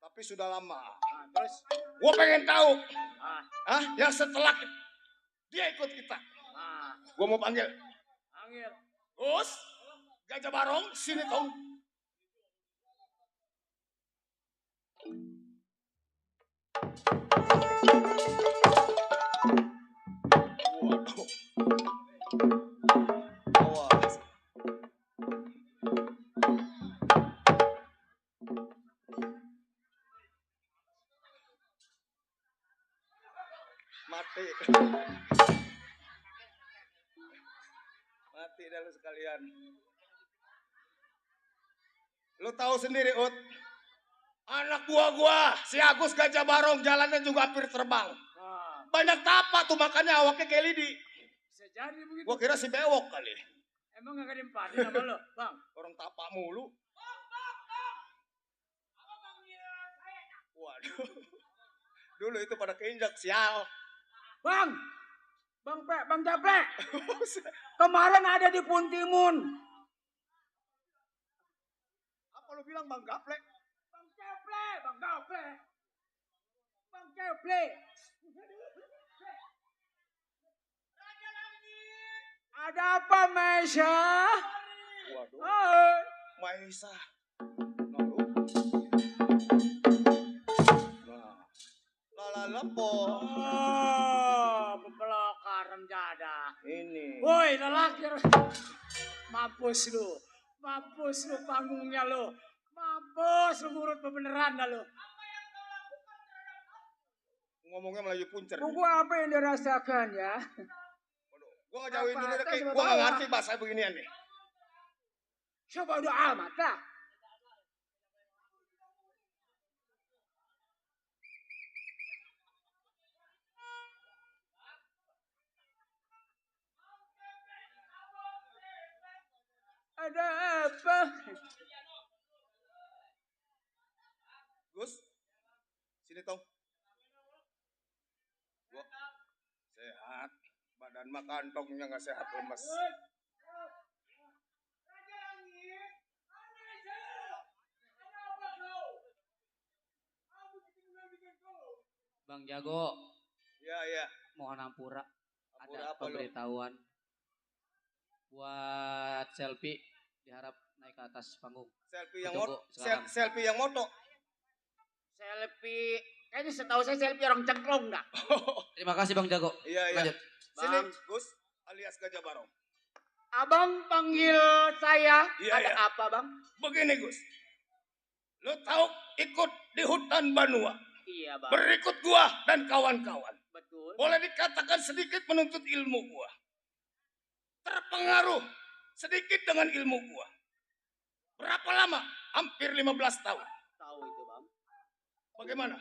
Tapi sudah lama. Nah, terus Gua pengen tahu, ah, yang setelah dia ikut kita. Gua mau panggil, panggil. Gus, Gajah Barong, sini tong. Waduh. Awas. Mati. Mati dah lu sekalian. Lu tahu sendiri, Ut. Anak buah gua, si Agus Gajah Barong, jalannya juga hampir terbang. Nah, Banyak tapak tuh, makanya awaknya kayak lidi. bisa jadi begitu. Gua kira si bewok kali. Emang gak dimpanin sama lo, Bang? Orang tapak mulu. Waduh. Dulu itu pada keinjak, sial. Bang! Bang Japle! Kemarin ada di Puntimun. Apa lu bilang Bang Gaplek? Bang Japle! Bang Japle! Ada apa, Mesya? Waduh, Hai. Maisa. Lalu. Nah. Lala lepo. Oh, bepelokan remjada. Ini. Woi, lelaki. Mampus lu panggungnya lu. Mampus lu ngurut beneran dah lu. Ngomongnya Melayu puncer. Gua apa yang dirasakan ya? Waduh, gua ngejauhin dulu deh, Apa-apa, Ki. sama Gua nggak bawah. ngerti bahasa beginian nih. Coba udah amat dah. Ada apa? Gus, sini tong. Gua sehat, badan mah kantongnya nggak sehat, lemes. Bang Jago, Iya. mohon ampura. Ampura Ada apa lu? pemberitahuan buat selfie diharap naik ke atas panggung. Selfie yang Tunggu moto, sekarang. selfie yang moto. Selfie. Kayaknya setahu saya selfie orang cengklong dah. Terima kasih Bang Jago. Iya. Lanjut. Sini, Bang. Gus, alias Gajah Barong. Abang panggil saya. Iya, Ada iya. apa, Bang? Begini, Gus. Lu tahu ikut di hutan Banua. Iya, Bang. Berikut gua dan kawan-kawan. Betul. Boleh dikatakan sedikit menuntut ilmu gua. Terpengaruh sedikit dengan ilmu gua. Berapa lama? Hampir 15 tahun. Tahu itu, Bang. Bagaimana?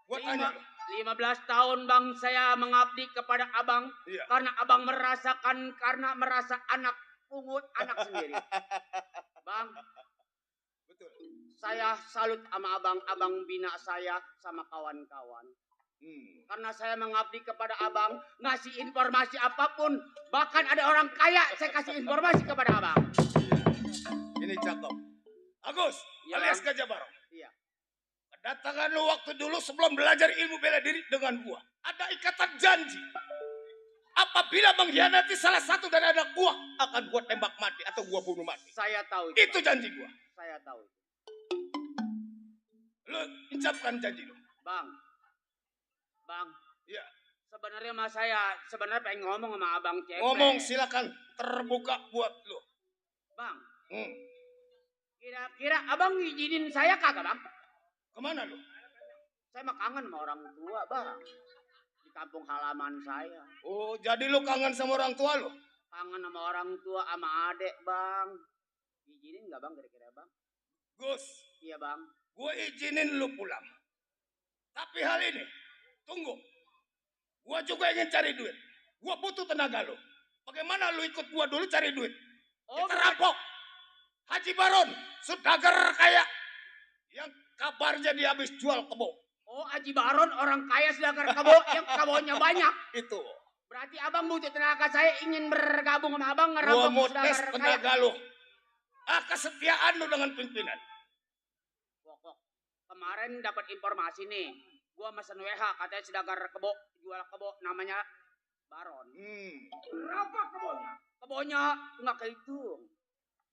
Gua tanya. 15 tahun, Bang, saya mengabdi kepada Abang. Iya. Karena Abang merasakan, karena merasa anak pungut anak sendiri. Bang, Betul. saya salut sama abang bina saya sama kawan-kawan. Karena saya mengabdi kepada abang, ngasih informasi apapun, bahkan ada orang kaya saya kasih informasi kepada abang. Ini cakep. Agus, Iya, alias Bang. Gajah Barong. Iya. Kedatangan lu waktu dulu sebelum belajar ilmu bela diri dengan gua. Ada ikatan janji. Apabila mengkhianati salah satu dari anak gua, akan gua tembak mati atau gua bunuh mati. Saya tahu Itu Bang. janji gua. Saya tahu. Lu ucapkan janji lu. Bang. Iya. Sebenarnya mas saya pengen ngomong sama abang Cepet. Ngomong silakan, terbuka buat lu. Bang, Hmm. kira-kira abang ngizinin saya kagak bang? Kemana lu? Saya mah kangen sama orang tua bang. Di kampung halaman saya. Oh, jadi lu kangen sama orang tua lu? Kangen sama orang tua sama adek bang. Izinin nggak bang kira-kira bang? Gus, Iya bang. gua izinin lu pulang. Tapi hal ini, tunggu. Gua juga ingin cari duit. Gua butuh tenaga lu. Bagaimana lu ikut gua dulu cari duit? Oh, Kita rampok. Haji Baron, saudagar kaya. Yang kabarnya dia habis jual kebo. Oh, Haji Baron orang kaya sedangkan kebo yang kebonya banyak. Itu. Berarti abang butuh tenaga, saya ingin bergabung sama abang Gua ngerampok mau tes saudagar kaya. tenaga lu. Kesetiaan lu dengan pimpinan. Pokok kemarin dapat informasi nih. Gua mesen WH katanya saudagar kebo, jual kebo namanya Baron. Berapa kebonya? Kebonya nggak kehitung.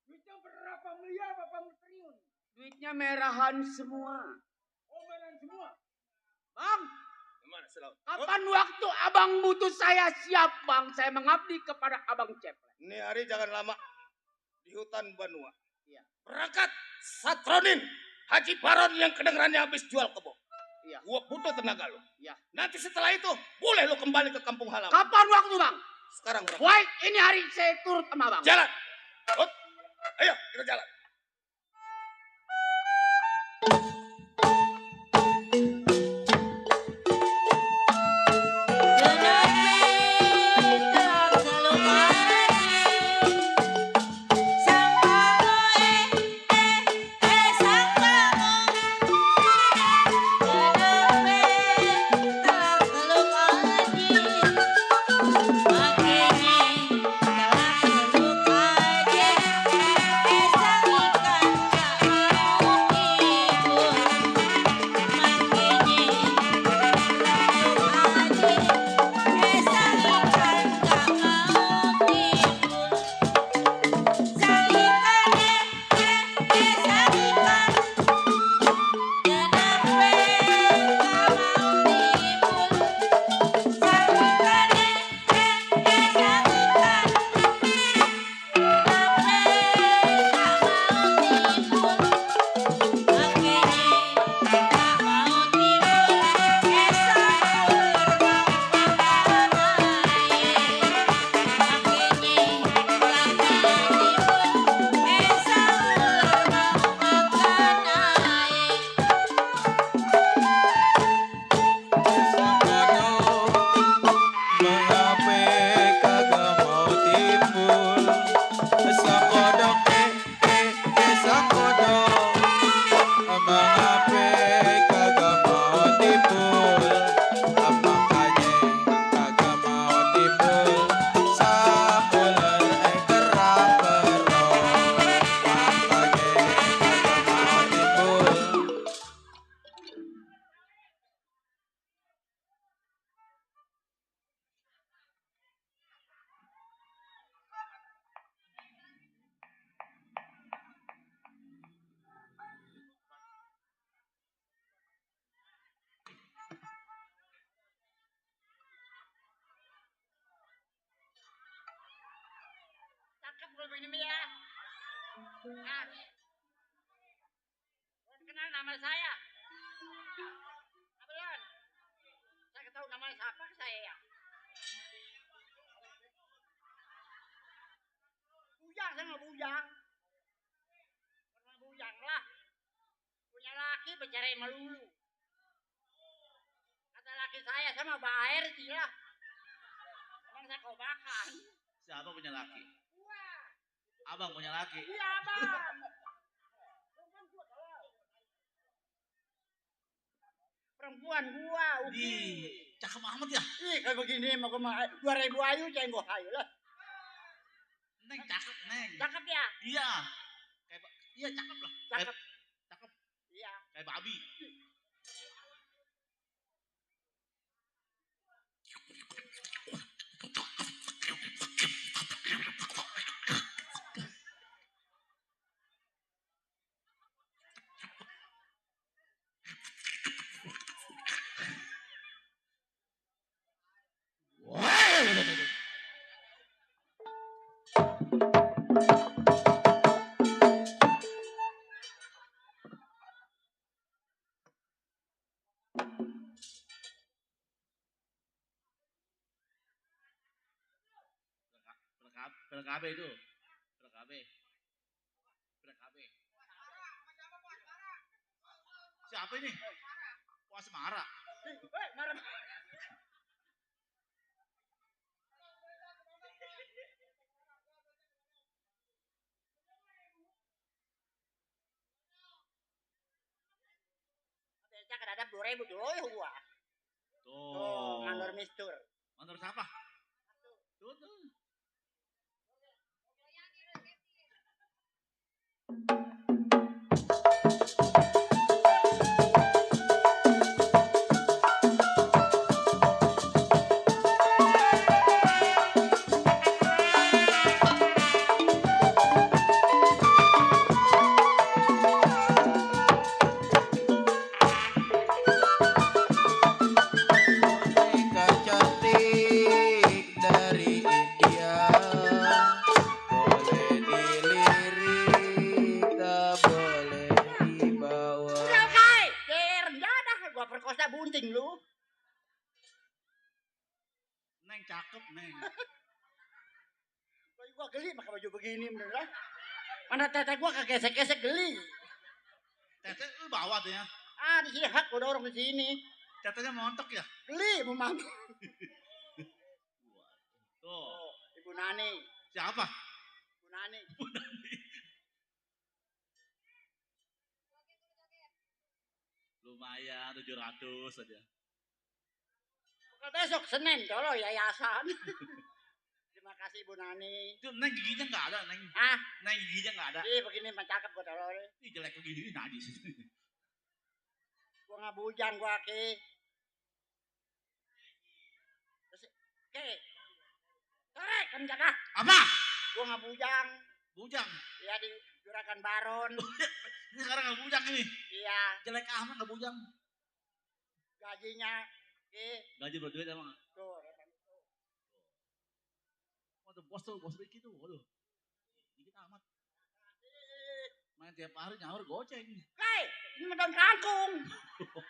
Duitnya berapa miliar Bapak triliun? Duitnya merahan semua. Oh, benar semua. Bang, Gimana selalu? kapan waktu abang butuh saya siap bang. Saya mengabdi kepada abang Cepet. Ini hari jangan lama di hutan Banua. Iya. Berangkat Satronin Haji Baron yang kedengarannya habis jual kebo. Iya. Gua butuh tenaga lu. Iya. Nanti setelah itu boleh lu kembali ke kampung halaman. Kapan waktu bang? Sekarang berangkat. Baik, ini hari saya turut sama bang. Jalan. Hut. Ayo kita jalan. Cakep kalau begini ya. Nah, kenal nama saya. Abelon. Saya tahu nama siapa saya ya. Bujang, saya nggak bujang. Pernah bujang lah. Punya laki bercerai melulu. Kata laki saya sama Baer sih lah. Emang saya kau makan. Siapa punya laki? Wah, Abang punya laki. iya bang. Perempuan gua, Uki. Ih, cakep amat ya. Ih, kayak begini mau ke 2000 ayu cenggo ayu lah. Neng cakep, Neng. Cakep ya? Iya. Iya cakep lah. Cakep. Cakep. Iya. Kayak babi. PKB itu. PKB. PKB. Siapa ini? Wah, Semara. Marah. Becak ada 2000 dulu gua. Tuh, mandor mistur. Mandor siapa? Tuh. Boneka cantik dari India, boleh dilirik, tak boleh dibawa. Udah, Kai. Rendah dah gua perkosa bunting lu. Neng cakep, Neng. Gua geli pakai baju begini bener lah. Mana tete gua kegesek-gesek geli. Tete lu bawa tuh ya. Ah, di sini hak gua dorong di sini. Tetenya montok ya. Geli mau mampu. Tuh. Oh, Ibu Nani. Siapa? Ibu Nani. Lumayan 700 aja. Bukan besok Senin dolo yayasan. Terima kasih Ibu Nani. Itu Neng giginya nggak ada, Neng. Ah, Neng giginya nggak ada. ih begini mah cakep gua dolo. Ih jelek begini najis. Gua nggak bujang gua ke. Oke. Sore kan jaga. Apa? Gua nggak bujang. Bujang. Ya di Juragan Baron. Ini sekarang nggak bujang ini. Iya, Jelek amat nggak bujang. gajinya Gaji berduit emang. tuh. Waduh bos Ricky tuh, waduh. Dikit amat. Main tiap hari nyaur goceng. Kai, ini mah daun kangkung.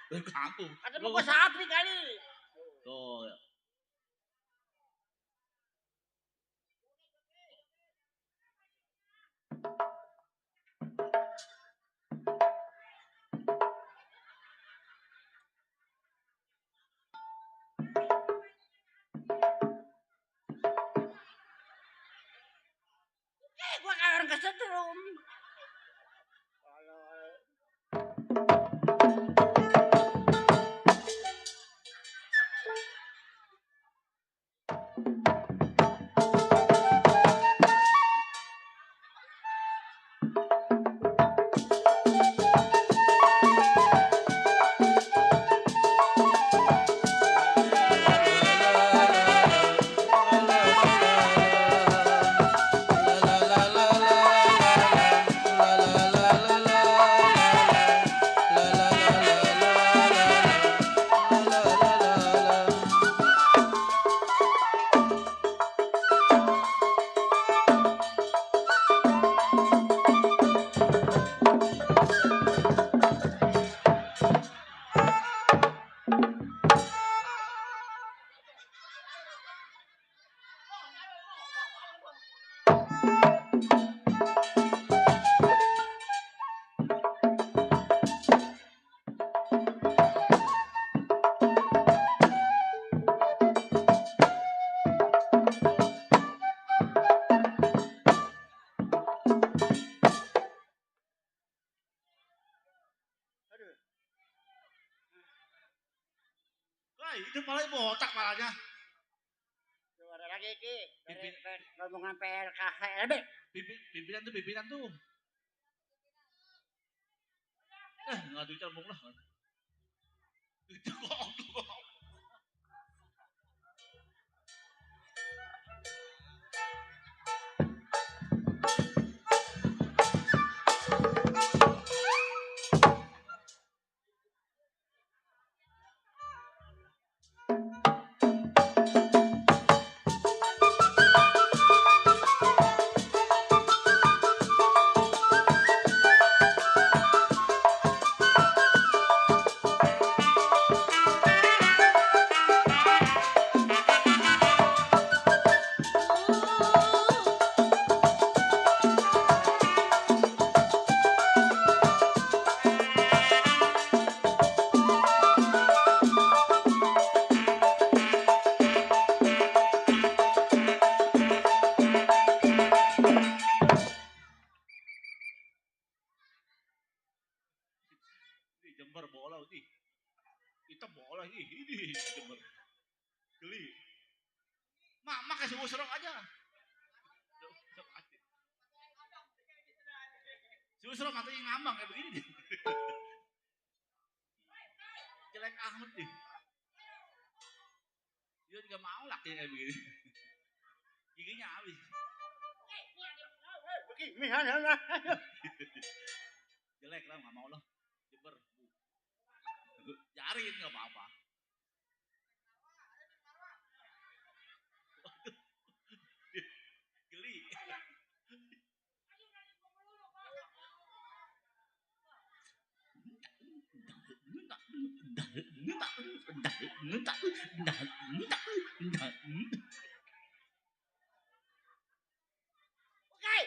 Dari kampung. Ada mau sapi kali. Tuh. Ya. Gua kayak orang kesetrum. La itu palanya botak palanya. Tuh ada lagi Ki. Dari Pimpin. rombongan PLKHLB. Pimpinan tuh. Nggak dicambung lah. Itu kok. Ini Jember bola ini. Kita bola ini Jember. Geli. Mama kasih gue serong aja. Si serong matanya ngambang kayak begini. Jelek amat nih. Dia juga mau laki kayak begini. Giginya habis. Begini hanya. Jelek lah, nggak mau lah. Jember. Jarin nggak apa-apa. Geli. Oke.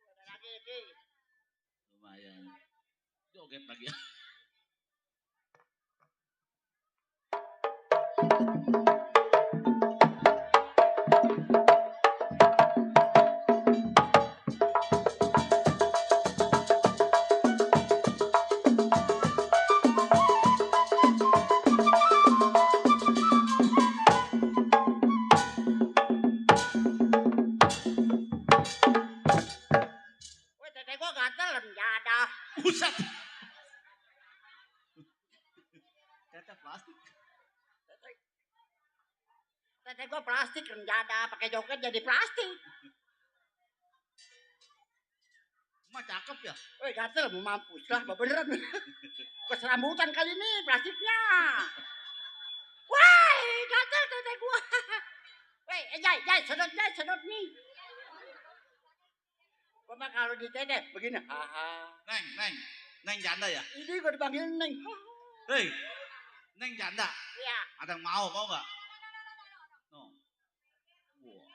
Ada lagi Ki. Lumayan. Joget lagi ya. Woi, tete gua gatel mendadak. Pusat. Cacat plastik. Tete gua plastik mendadak, pakai joget jadi plastik. Mah cakep ya. Woi, gatel mau mampus lah, beneran. Gua serambutan kali ini plastiknya. Woi, gatel tete gua. Woi, Jai, sedot nih. Gua mah kalau di tete begini, haha. Neng janda ya. Ini gua dipanggil Neng. Hei, Neng janda. Iya. Ada yang mau nggak? No. Wah.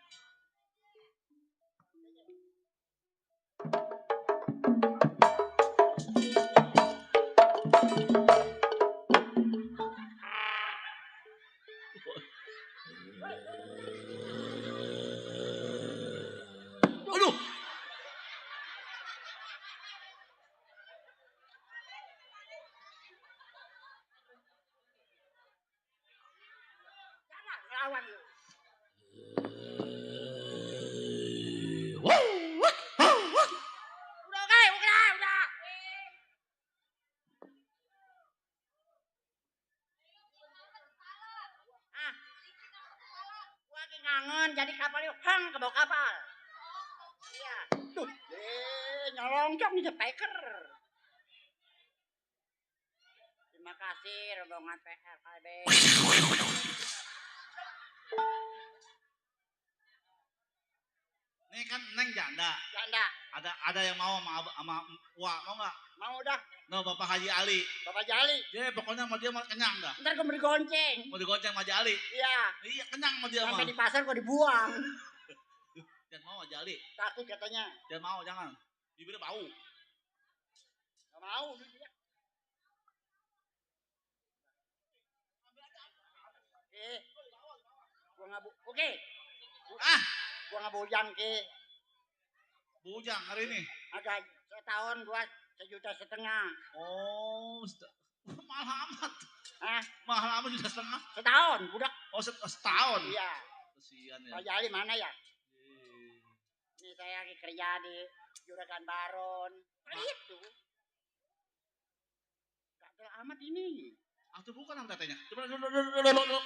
Aduh. Jangan ngelawan lu. Udah, guys, udah. Ah. Gua lagi ngangen jadi kapal yuk, hang ke bawah kapal. Iya. Tuh, nyolongcong nih speaker. Terima kasih rombongan PLKB. Ini kan Neng janda. Janda. Ada yang mau sama Wak, mau nggak? Mau dah. No, Bapak Haji Ali. Bapak Jali. Dia pokoknya sama dia mau kenyang dah. Ntar gue beli gonceng. Mau digonceng sama Haji Ali. Iya. Iya, kenyang sama dia mah. Sampai di pasar gue dibuang. Jangan mau Haji Ali. Takut katanya. Jangan mau, jangan. Bibirnya bau. Gak mau. Gua nggak oke. Ah, Gua nggak bujang ke. bujang hari ini. Agak setahun gua 1,5 juta. Oh, mahal amat. Hah? Mahal amat juga setengah. Setahun, budak. Oh, setahun. Iya. Kesian ya. Pak Jali mana ya? Eh, Ini saya lagi kerja di Juragan Baron. Pelit tuh. Gatel amat ini. Ah, itu bukan yang tetenya. Coba dulu. Udah, malah.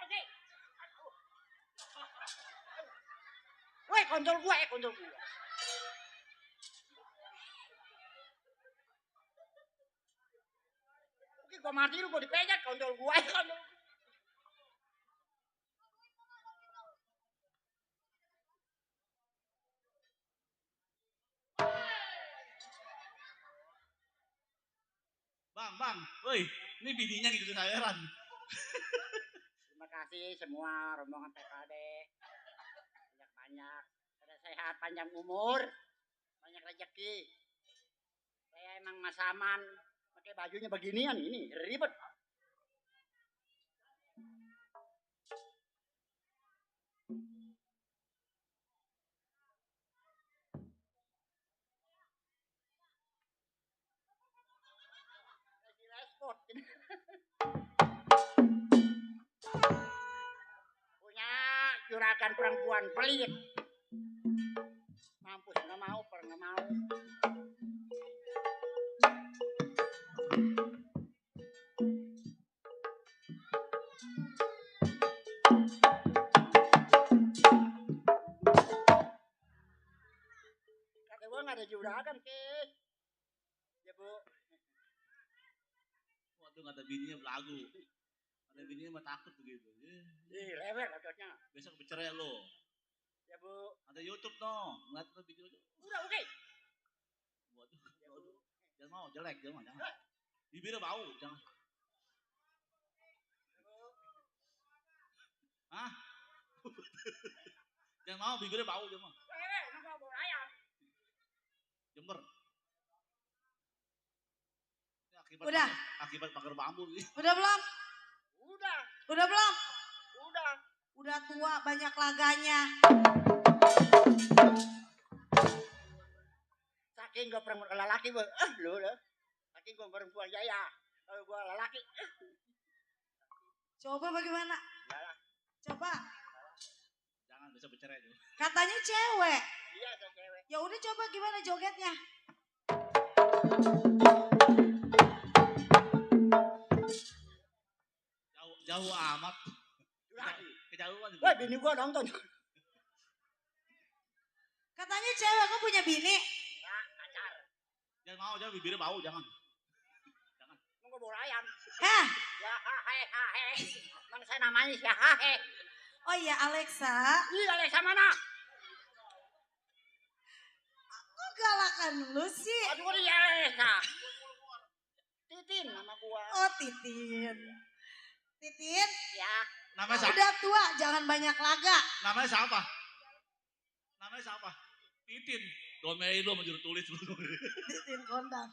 Oke. Woi, kontrol gua. Oke, gua mati lu, gua dipencet kontrol gua. Bang, woi, ini bininya gitu heran. Terima kasih semua rombongan PKD. Banyak-banyak. Pada sehat, panjang umur. Banyak rezeki. Saya emang Mas Aman. Pakai bajunya beginian ini. Ribet. Lagi respot. Punya juragan perempuan pelit. Mampus, nggak mau. Kata gua nggak ada juragan ke. Ya bu. Waduh, nggak ada bininya belagu. Ada bininya mah takut begitu. Level ototnya. Besok bercerai lo. Ya bu. Ada YouTube no, ngeliat tuh video itu. Udah oke. Waduh. Jangan mau, jelek, jangan. Bibirnya bau, jangan. Hah? Jangan mau, bibirnya bau, jangan. Nggak mau ayam. Jember. Ini Udah. Akibat pagar bambu. Udah belum? Udah. Udah belum? Udah. Udah tua banyak laganya. Saking gue perempuan lelaki gue, lu. Saking gue perempuan jaya. Kalau gue lelaki, Coba bagaimana? Coba. Jangan bisa bercerai tuh. Katanya cewek. Iya saya cewek. Ya udah coba gimana jogetnya? Jauh amat. Kejauhan juga. Wah bini gue nonton. Katanya cewek, kok punya bini? Nah, pacar. Jangan bibirnya bau, jangan. Mau gue bawa ayam. Heh. Ya hahe. Emang saya namanya si hahe. Oh iya Alexa. Iya Alexa mana? Kok galakan lu sih? Aduh ini Alexa. Titin nama gua. Oh Titin. Titin, Ya. Namanya siapa? udah tua, jangan banyak laga. Namanya siapa? Titin. Domei lu menjuru tulis lu. Titin kondang.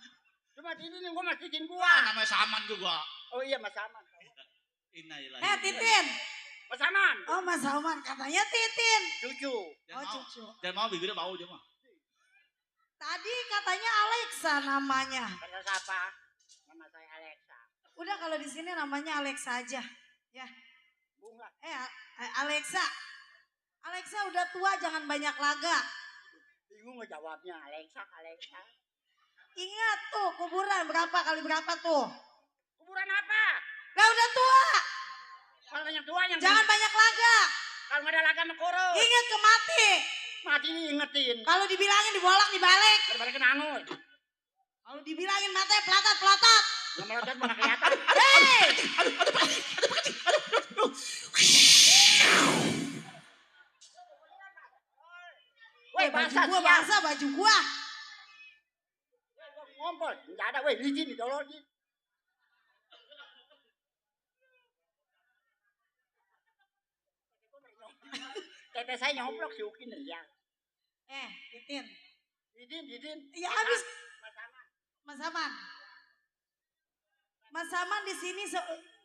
Cuma Titin yang gua masih Titin gua. Namanya Saman juga. Oh iya Mas Aman. Eh Titin. Mas Aman. Oh Mas Salman, katanya Titin. Cucu. Oh cucu. Jangan mau bibirnya bau aja mah. Tadi katanya Alexa namanya. Kata siapa? Nama saya Alexa. Udah kalau di sini namanya Alexa aja. Ya. Bunga. Alexa. Alexa udah tua, jangan banyak laga. Bingung ngejawabnya Alexa. Ingat tuh kuburan berapa kali berapa tuh? Kuburan apa? Lah udah tua, Kalau banyak tua yang jangan banyak laga. kalau nggak ada laga sama kurus. Ingat ke mati. Mati nih ingetin. Kalau dibilangin dibolak dibalik. Balik angus. Kalau dibilangin matanya pelotot. Nggak melotot mana kelihatan. Hei! Weh, Baju basah gua siap. basah baju gua. Ngompol. Nggak ada, weh. Licin di tolong. Tete saya nyoplok si Ukin ya. Titin. Didin. Ya habis Mas Saman. Mas Saman di sini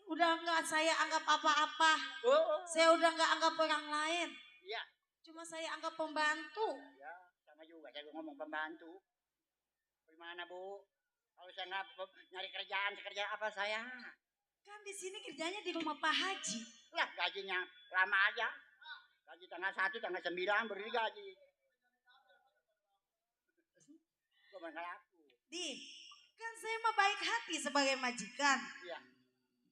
udah nggak saya anggap apa-apa. Oh. Saya udah nggak anggap orang lain. Iya. Cuma saya anggap pembantu. Ya, sama juga saya ngomong pembantu. Gimana Bu? Kalau saya nggak nyari kerjaan, kerja apa saya? Kan di sini kerjanya di rumah Pak Haji. Lah gajinya lama aja. Gaji tanggal 1, tanggal 9 beri gaji. Gue bakal laku. Kan saya mah baik hati sebagai majikan. Iya.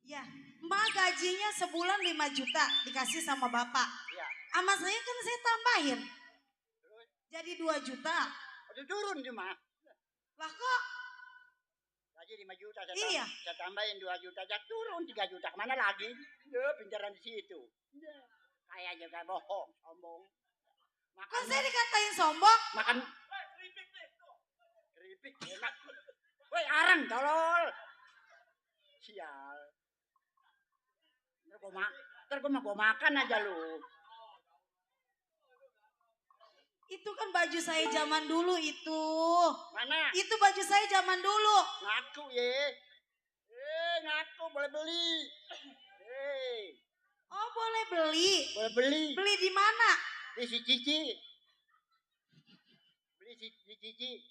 Ya, Mbak gajinya sebulan 5 juta dikasih sama Bapak. Iya. Sama saya kan saya tambahin. Jadi 2 juta. Udah turun cuma. Lah kok? Gaji 5 juta Iya. saya tambahin 2 juta aja turun 3 juta. Kemana lagi? Ya pinjaran di situ. Kayak juga bohong, sombong. Kan saya dikatain sombong. Makan keripik enak. Woi arang tolol. Sial. Ntar gua makan aja lu. Itu kan baju saya zaman dulu itu. Mana? Itu baju saya zaman dulu. Ngaku ye. Ngaku boleh beli. Oh boleh beli. Boleh beli. Beli di mana? Di si Cici. Beli si Cici.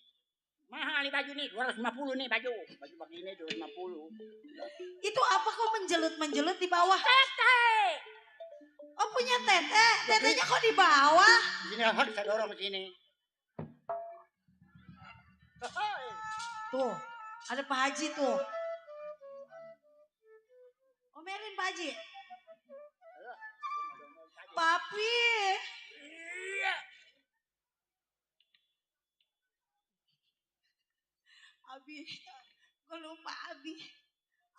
Mahal nih baju nih, 250 nih baju. Baju begini 250. Itu apa kok menjelut di bawah? Tete. Oh punya tete. Tetenya kok di bawah? Di sini harus saya dorong ke sini. Tuh, ada Pak Haji tuh. Omelin Pak Haji. Papi. Abi, gue lupa Abi.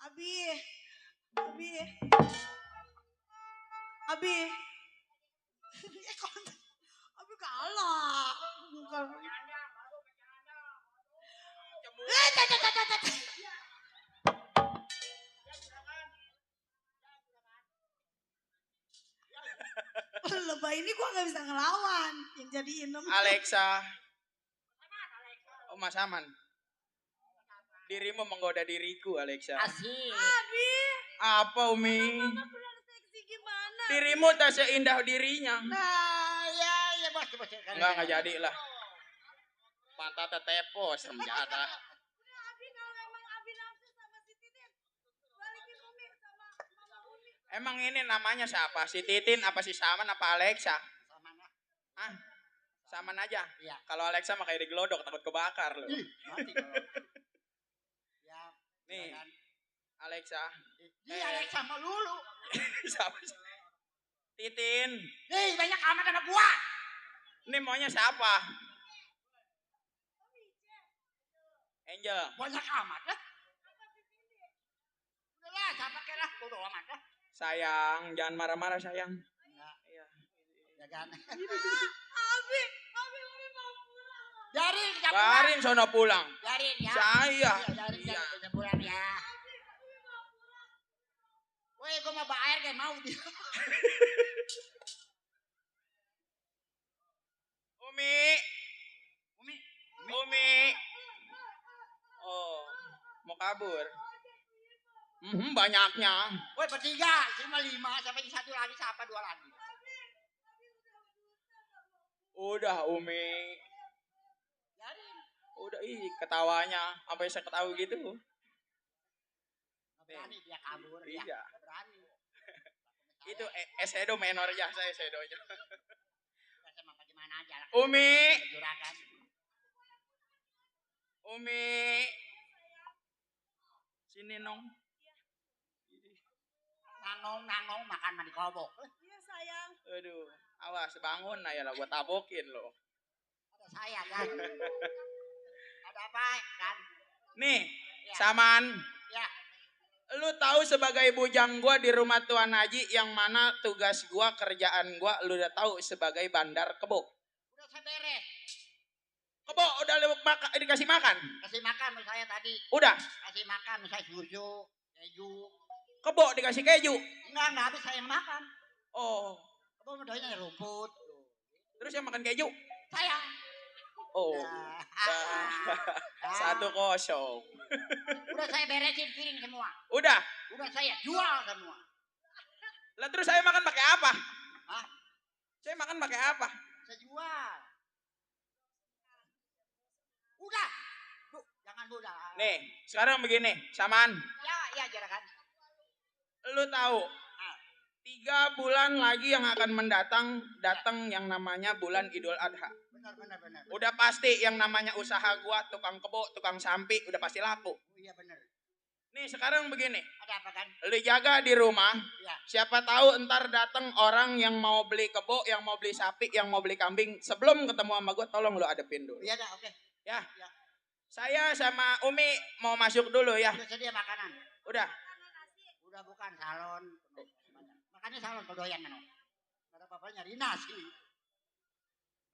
Abi kalah. Lebay ini gua nggak bisa ngelawan yang jadi inem. Alexa. Oh Mas Aman. Dirimu menggoda diriku, Alexa. Asik. Abi, Apa, Umi? kurang seksi gimana? Dirimu tak seindah dirinya. Nah, ya bos. Enggak jadi lah. Pantatnya tepos, remjada. Udah Abi kalau emang Abi nafsu sama si Titin, balikin Umi sama Mama Umi. Emang ini namanya siapa? Si Titin apa si Saman apa Alexa? Samana. Hah? Saman aja? Iya. Kalau Alexa mah kayak digelodok, takut kebakar loh. Mati kalau. Ya. Nih, silakan. Alexa. Iya Alexa sama lulu. Siapa? Titin. Nih banyak amat sama gua. Ini maunya siapa? Angel. Banyak amat lah. Udah lah, siapa kira lah. Bodo amat lah. Sayang, jangan marah-marah sayang. Iya. Ya kan. Abi mau pulang. Jarin, kita pulang. Barin sono pulang. Jarin ya. Saya. Jarin, Iya. kita pulang ya. Woi, gua mau bayar kayak mau dia. Umi. Oh, mau kabur. Banyaknya. Woi, bertiga, cuma 5, sampai 1 lagi, siapa 2 lagi. Udah, Umi. Jarin. Udah, ketawanya. Sampai saya ketawa gitu. Nggak berani dia kabur ya. Iya. Nggak berani. Itu shadow menor ya, saya shadownya. Kita sama bagaimana aja lah. Umi. Juragan. Umi. Sini nong. Nangong makan mah di kobok. Iya sayang. Aduh. Awas bangun nah ya lah gua tabokin lo. Ada saya kan. Ada apa kan? Nih, Ya. Saman. Ya. Lu tahu sebagai bujang gua di rumah Tuan Haji yang mana tugas gua, kerjaan gua, lu udah tahu sebagai bandar kebo. Udah saya beres. Kebo udah lu dikasih makan? Kasih makan sama saya tadi. Udah. Kasih makan saya susu, keju. Kebo dikasih keju. Enggak habis saya yang makan. Oh, Kamu doanya rumput. terus yang makan keju? Saya. Oh. Ya. 1-0. Udah saya beresin piring semua. Udah. Udah saya jual semua. Lah terus saya makan pakai apa? Hah? Saya makan pakai apa? Saya jual. Udah. Bu, jangan udah. Nih, sekarang begini, Saman. Ya, jarakan. Lu tahu 3 bulan lagi yang akan mendatang datang yang namanya bulan Idul Adha. Benar. Udah pasti yang namanya usaha gua tukang kebo, tukang sampi udah pasti laku. Oh, iya benar. Nih sekarang begini, Ada apa kan? lu jaga di rumah. Ya. Siapa tahu ntar datang orang yang mau beli kebo, yang mau beli sapi, yang mau beli kambing. Sebelum ketemu sama gua tolong lu adepin dulu. Iya dah, oke. Ya. Ya. Saya sama Umi mau masuk dulu ya. Udah sedia makanan. Udah. Udah bukan salon. Makanya salon kedoyan kan. Ada apa-apa nyari nasi.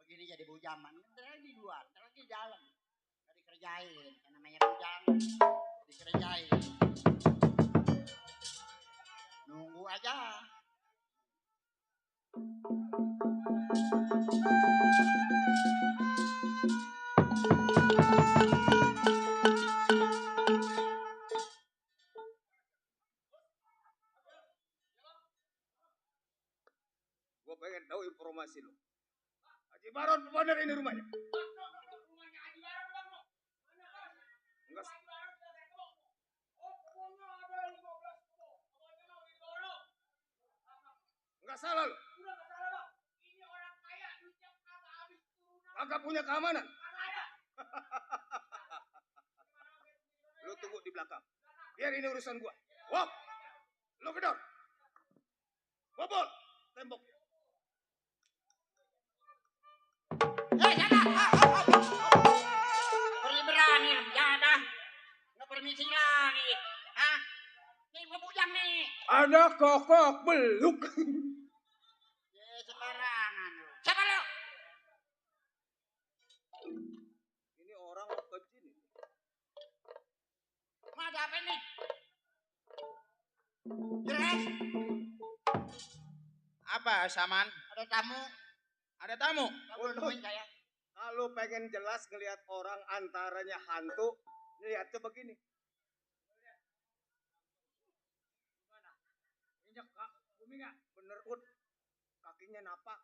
Begini jadi bujaman. Ntar lagi di luar, ntar lagi di dalam. Ntar dikerjain. Yang namanya bujang. Dikerjain. Nunggu aja. Gua pengen tahu informasi lu. Haji Baron bener ini rumahnya. Enggak. Enggak salah lu. Agak punya keamanan. Lu tunggu di belakang. Biar ini urusan gua. Wah, lu gedor. Bobol tembok. Berani berani, nggak permisi lagi. Hah? Nih gua bujang nih. Ada kokok beluk. Ya sembarangan lu. Siapa lu? Ini orang kecil. Mau ada apa nih? Jelas? Apa, Saman? Ada tamu. Ada tamu? Kamu nemuin saya. Kalau pengen jelas ngelihat orang antaranya hantu, lihatnya begini. Injak kak, bumi nggak? Bener Ud, kakinya napak.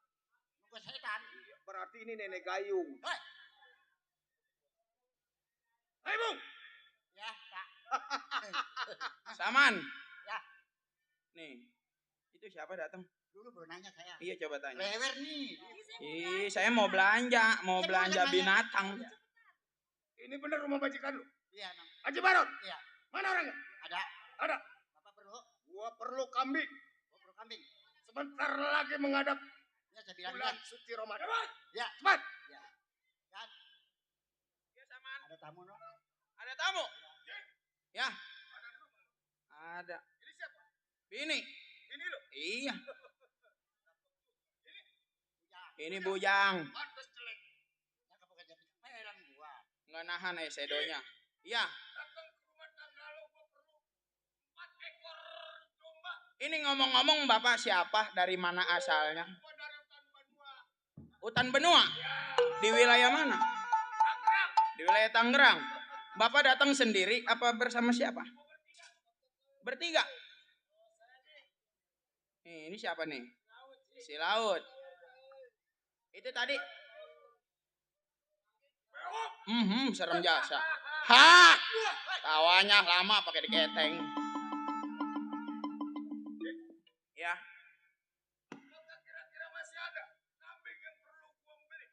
Muka setan. Berarti ini nenek gayung. Hei. Hei Bung, Ya, Kak. Saman. Ya. Nih, itu siapa datang? Dulu baru nanya saya. Iya coba tanya. Lewer nih. Ih, saya mau belanja binatang. ini bener rumah majikan lu. Iya, Nang. Haji Baron, Iya. mana orangnya? Ada. Ada. Bapak perlu? Gua perlu kambing. Gua perlu kambing. Sebentar lagi menghadap Ya, saya bilang bulan kan. suci Ramadan. Ya. Cepat. Kan. Ya, Saman. Ada tamu, no? Ada tamu? Ya. Ada. Ini siapa? Bini. Ini lu. Iya. Bujang. Ini bujang. Pantes jelek. Ya, kamu kerja pelan gua. Nggak nahan sedonya. Iya. Datang ke rumah tangga lu, gua perlu 4 ekor domba. Ini ngomong-ngomong Bapak siapa? Dari mana asalnya? Gua dari hutan Banua. Hutan Benua. Di wilayah mana? Tangerang. Di wilayah Tangerang. Bapak datang sendiri apa bersama siapa? Bertiga. Nih, ini siapa nih? Si Laut. Itu tadi. Serem jasa. Ha! Tawanya lama pakai diketeng. Ya. Kira-kira masih ada kambing yang perlu gua beli.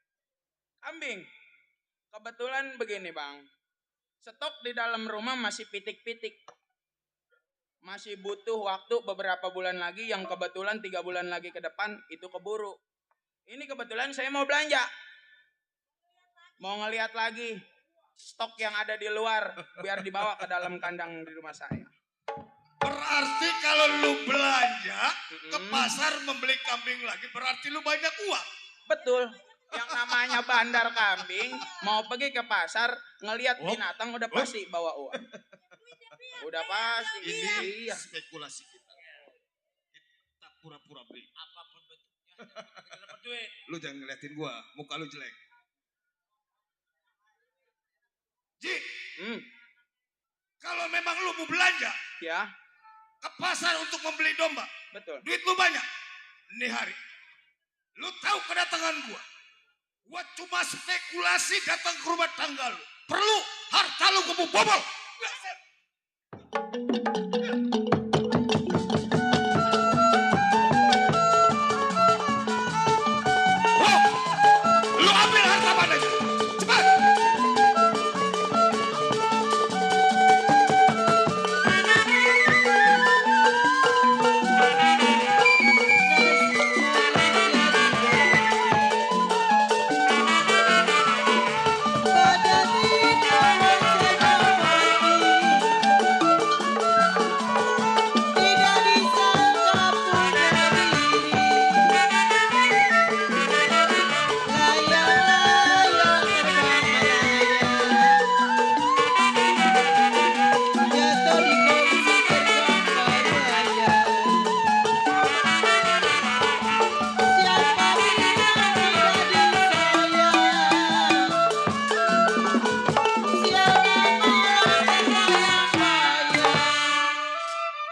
Kambing. Kebetulan begini, Bang. Stok di dalam rumah masih pitik-pitik. Masih butuh waktu beberapa bulan lagi yang kebetulan 3 bulan lagi ke depan itu keburu. Ini kebetulan saya mau belanja. Mau ngelihat lagi stok yang ada di luar biar dibawa ke dalam kandang di rumah saya. Berarti kalau lu belanja ke pasar membeli kambing lagi berarti lu banyak uang. Betul. Yang namanya bandar kambing mau pergi ke pasar ngelihat binatang udah pasti bawa uang. Udah pasti. Ini Iya. spekulasi kita. Kita pura-pura beli. Apapun bentuknya, kita dapat duit. Lu jangan ngeliatin gua, muka lu jelek. Ji, kalau memang lu mau belanja Ya, ke pasar untuk membeli domba, betul. duit lu banyak. Ini hari, lu tahu kedatangan gua. Gua cuma spekulasi datang ke rumah tangga lu. Perlu harta lu gua mau bobol. Oh, lu ambil harta padanya. Cepat.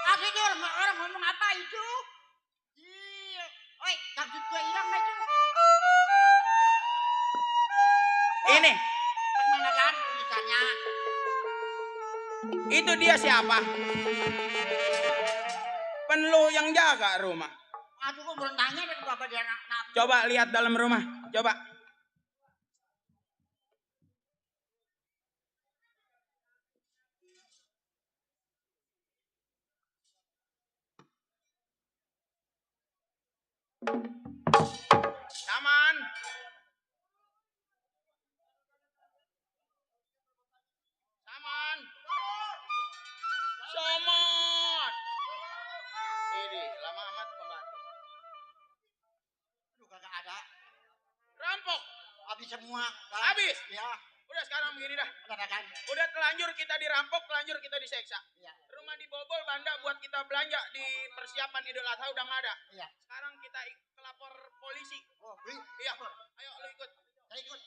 Aku itu orang ngomong apa itu? Iya. Oi, takut gue hilang itu. Ini, Kemana kan tulisannya? itu dia siapa? Penelu yang jaga rumah. Aduh, gue belum tanya dari bapak dia nak. Coba lihat dalam rumah. Coba. Saman. Saman. Saman. Ini lama amat pembantu. Aduh, kagak ada. Rampok. Habis semua. Kan? Habis? Ya, Udah sekarang begini dah. ada kan? Udah telanjur kita dirampok, telanjur kita diseksa. Iya. Rumah dibobol, banda buat kita belanja di persiapan Idul Adha udah nggak ada. Iya. Sekarang kita kelapor polisi. Oh, beli. Iya. Ayo lu ikut. Saya ikut.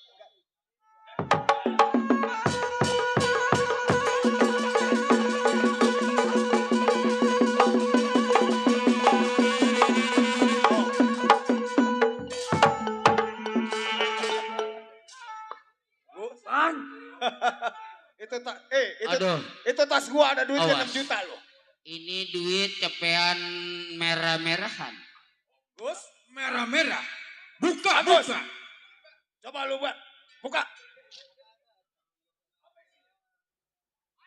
Bang. itu Aduh, itu tas gua ada duitnya Awas. 6 juta loh. ini duit cepean merah-merahan. Gus, Merah-merah. Buka, Agus. buka. coba lu buat. Buka.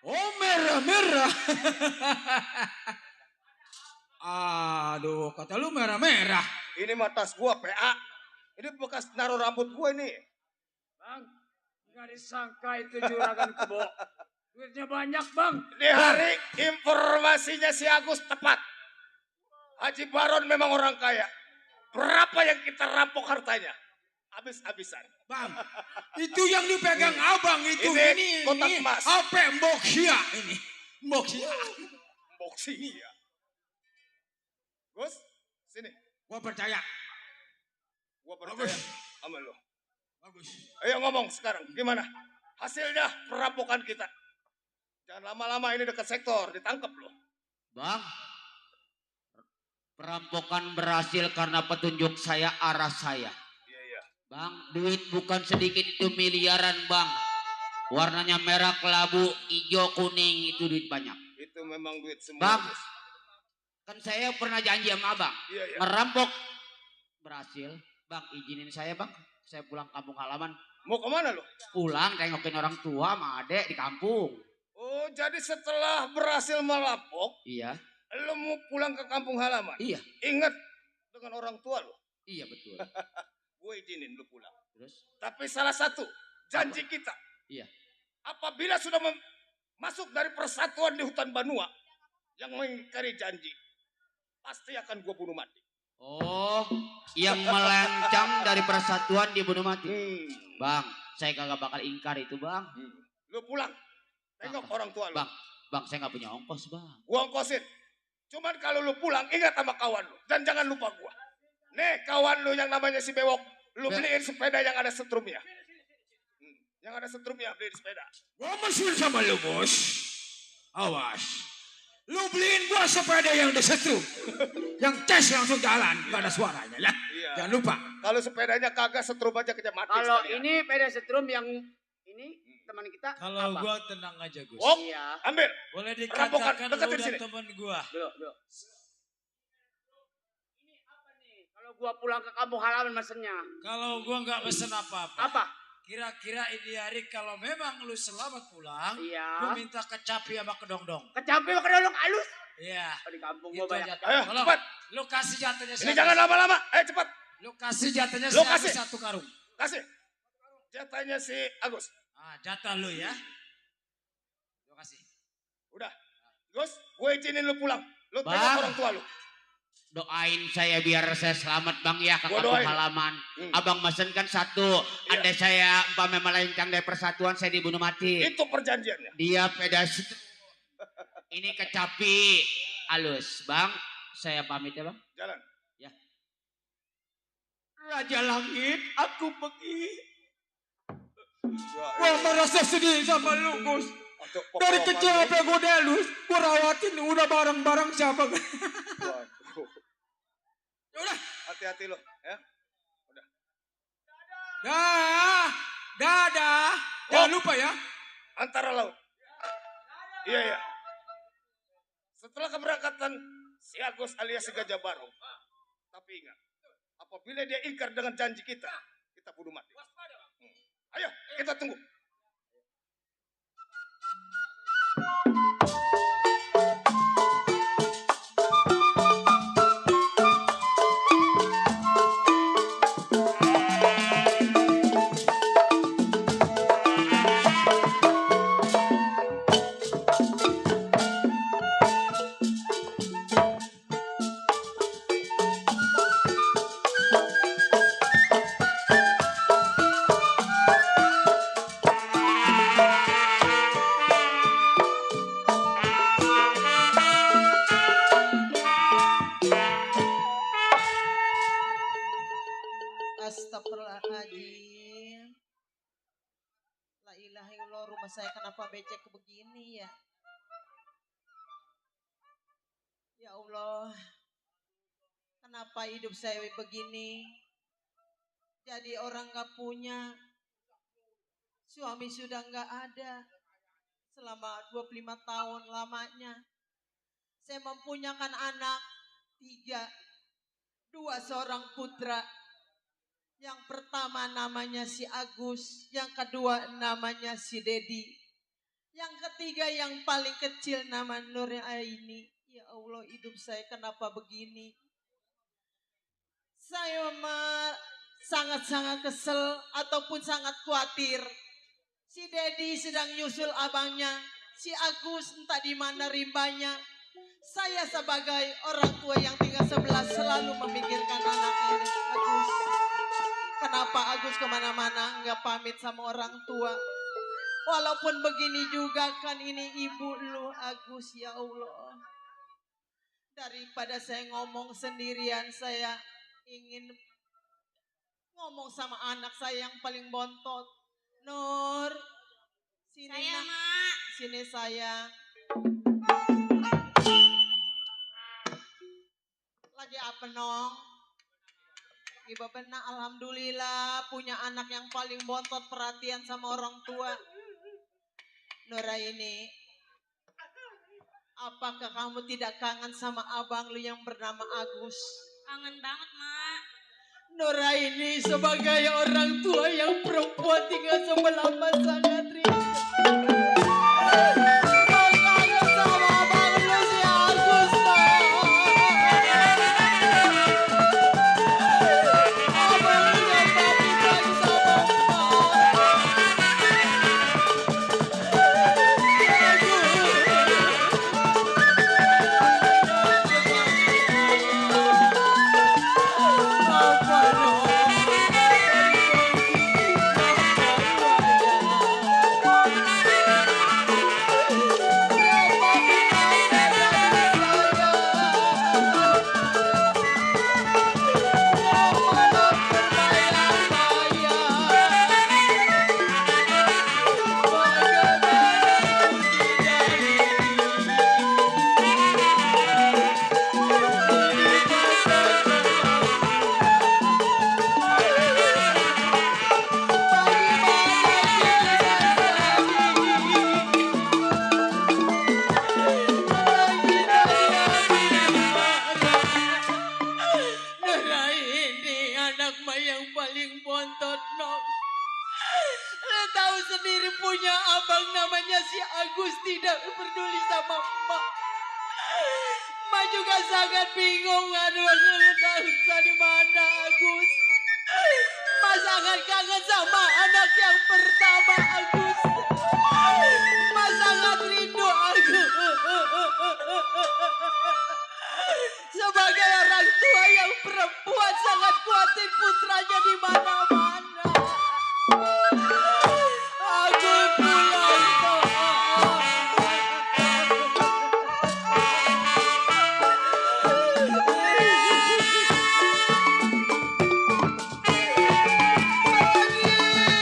Oh, merah-merah. Aduh, kata lu merah-merah. Ini mah tas gua PA. Ini bekas naruh rambut gua ini. Bang, nggak disangka itu juragan kebo. Duitnya banyak bang. Di hari informasinya si Agus tepat. Haji Baron memang orang kaya. Berapa yang kita rampok hartanya? Habis-habisan. Bang, itu yang dipegang abang itu. Ini kotak emas. Apa mboksia ini? Mboksia. Boxing ya. Gus, sini. Gua percaya. Gua percaya Bagus. sama lu. Bagus. Ayo ngomong sekarang, gimana? Hasilnya perampokan kita. Jangan lama-lama ini dekat sektor, ditangkap loh. Bang, perampokan berhasil karena petunjuk saya arah saya. Iya, iya. Bang, duit bukan sedikit itu miliaran bang. Warnanya merah kelabu, hijau kuning itu duit banyak. Itu memang duit semua. Bang. Gus. Kan saya pernah janji sama abang, Iya, iya. merampok berhasil. Bang, izinin saya bang, saya pulang kampung halaman. Mau kemana lo? Pulang tengokin orang tua sama adek di kampung. Oh, jadi setelah berhasil merampok, Iya, lo mau pulang ke kampung halaman? iya, Ingat dengan orang tua lo. iya betul. gue izinin lu pulang. Terus? Tapi salah satu janji kita. Iya. Apabila sudah masuk dari persatuan di hutan Banua yang mengingkari janji, pasti akan gue bunuh mati. Oh, yang melencang dari persatuan dibunuh mati. Bang, saya kagak bakal ingkar itu, Bang. Lu pulang. Tengok Bang, orang tua lu. Bang, saya nggak punya ongkos, Bang. Gua ongkosin. Cuman kalau lu pulang, ingat sama kawan lu. Dan jangan lupa gua. Nih, kawan lu yang namanya si Bewok. Lu beliin sepeda yang ada setrumnya. Yang ada setrumnya, beliin sepeda. Gua mesul sama lu, Bos. Awas. Lu beliin gua sepeda yang disetrum. Yang tes langsung jalan, gak ada suaranya ya. Iya. Jangan lupa. Kalau sepedanya kagak setrum aja kita mati. Kalau sekalian. ini peda setrum yang ini teman kita Kalau apa? gua tenang aja Gus. Oh, Iya. ambil. Boleh Rampokan, dikatakan deketin lu udah sini. temen gua. Dulu. Ini apa nih? Kalau gua pulang ke kampung halaman mesennya. Kalau gua nggak pesen apa-apa. Apa? Kira-kira ini hari kalau memang lu selamat pulang, Iya. gua minta kecapi sama kedongdong. Kecapi makan dolong halus. Iya. Oh, di kampung Gitu gua banyak. aja. Ayo, Tolong, cepat. lu kasih jatahnya Ini jangan lama-lama. Ayo cepat. Lu kasih jatahnya Lu si kasih. Agus 1 karung. Kasih. Jatahnya si Agus. Ah, jatah lu ya. Lu kasih. Udah. Gus, gue izinin lu pulang. Lu Bang. tengok orang tua lu. Doain saya biar saya selamat, Bang, ya, ke Gua kampung doain. halaman. Hmm. Abang mesen kan satu. Iya. Andai saya umpama melencang dari persatuan, saya dibunuh mati. Itu perjanjiannya. Dia ini kecapi halus, Bang. Saya pamit ya, Bang. Jalan. Raja Langit, aku pergi. Ya, Gua merasa sedih sama lu, Gus. Untuk Dari pokok kecil mandi. sampai gue delus, gue rawatin udah barang-barang siapa. Waduh. Udah. Hati-hati lo, ya. Dadah. Jangan lupa ya. Antara laut. Iya. Setelah keberangkatan si Agus alias si Gajah Barong. Tapi ingat, apabila dia ingkar dengan janji kita bunuh mati. Ayo, kita tunggu. Astagfirullahaladzim. La ilaha illallah, rumah saya kenapa becek begini ya? Ya Allah, kenapa hidup saya begini? Jadi orang gak punya, suami sudah gak ada selama 25 tahun lamanya. Saya mempunyakan anak 3, 2 seorang putra. Yang pertama namanya si Agus, yang kedua namanya si Dedi, yang ketiga yang paling kecil nama Nur Aini. Ya Allah, hidup saya kenapa begini? Saya sangat-sangat kesel ataupun sangat khawatir. Si Dedi sedang nyusul abangnya, si Agus entah di mana rimbanya. Saya sebagai orang tua yang tinggal sebelah selalu memikirkan anaknya Agus. Kenapa Agus kemana-mana nggak pamit sama orang tua? Walaupun begini juga kan ini ibu lu Agus, ya Allah. Daripada saya ngomong sendirian, saya ingin ngomong sama anak saya yang paling bontot. Nur, sini Saya, nak. Mak. Sini sayang. Lagi apa nong? Ibu benar, alhamdulillah punya anak yang paling bontot, perhatian sama orang tua. Nora ini, apakah kamu tidak kangen sama abang lu yang bernama Agus? Kangen banget, Mak. Nora ini sebagai orang tua yang perempuan tinggal sebelah mas sangat rindu. Kangen sama abang lu si Agus, Nong. Abang lu yang Lu tahu sendiri punya abang namanya si Agus tidak peduli sama emak. Emak juga sangat bingung. Aduh, lu tahu di mana Agus. Emak sangat kangen sama anak yang pertama Agus. Emak sangat rindu Agus. Sebagai orang tua yang perempuan sangat khawatir putranya di mana-mana. Aku pulang toh.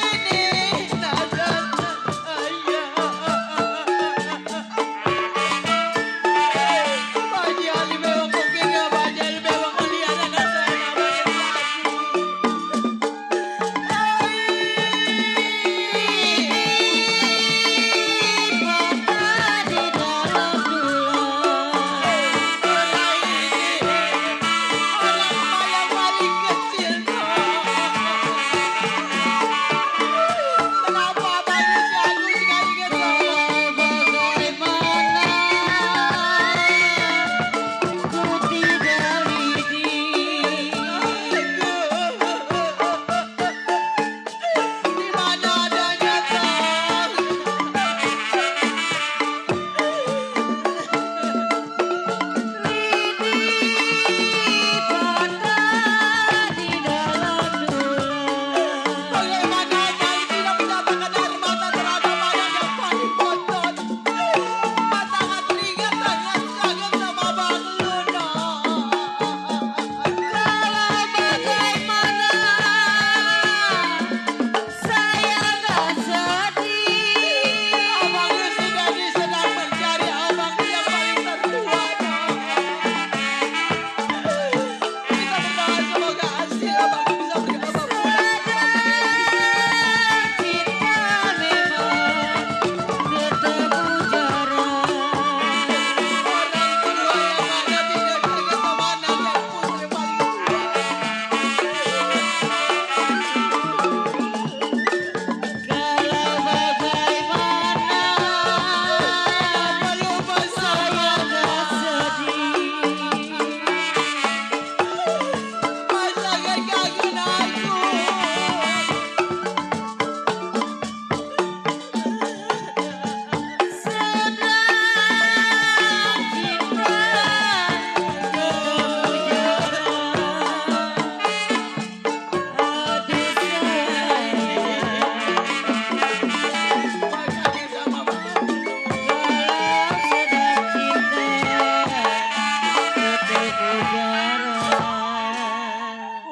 Begini nadanya ayah. Bagi Ali bewang kupingnya, bagi Ali bewang kalian anak saya namanya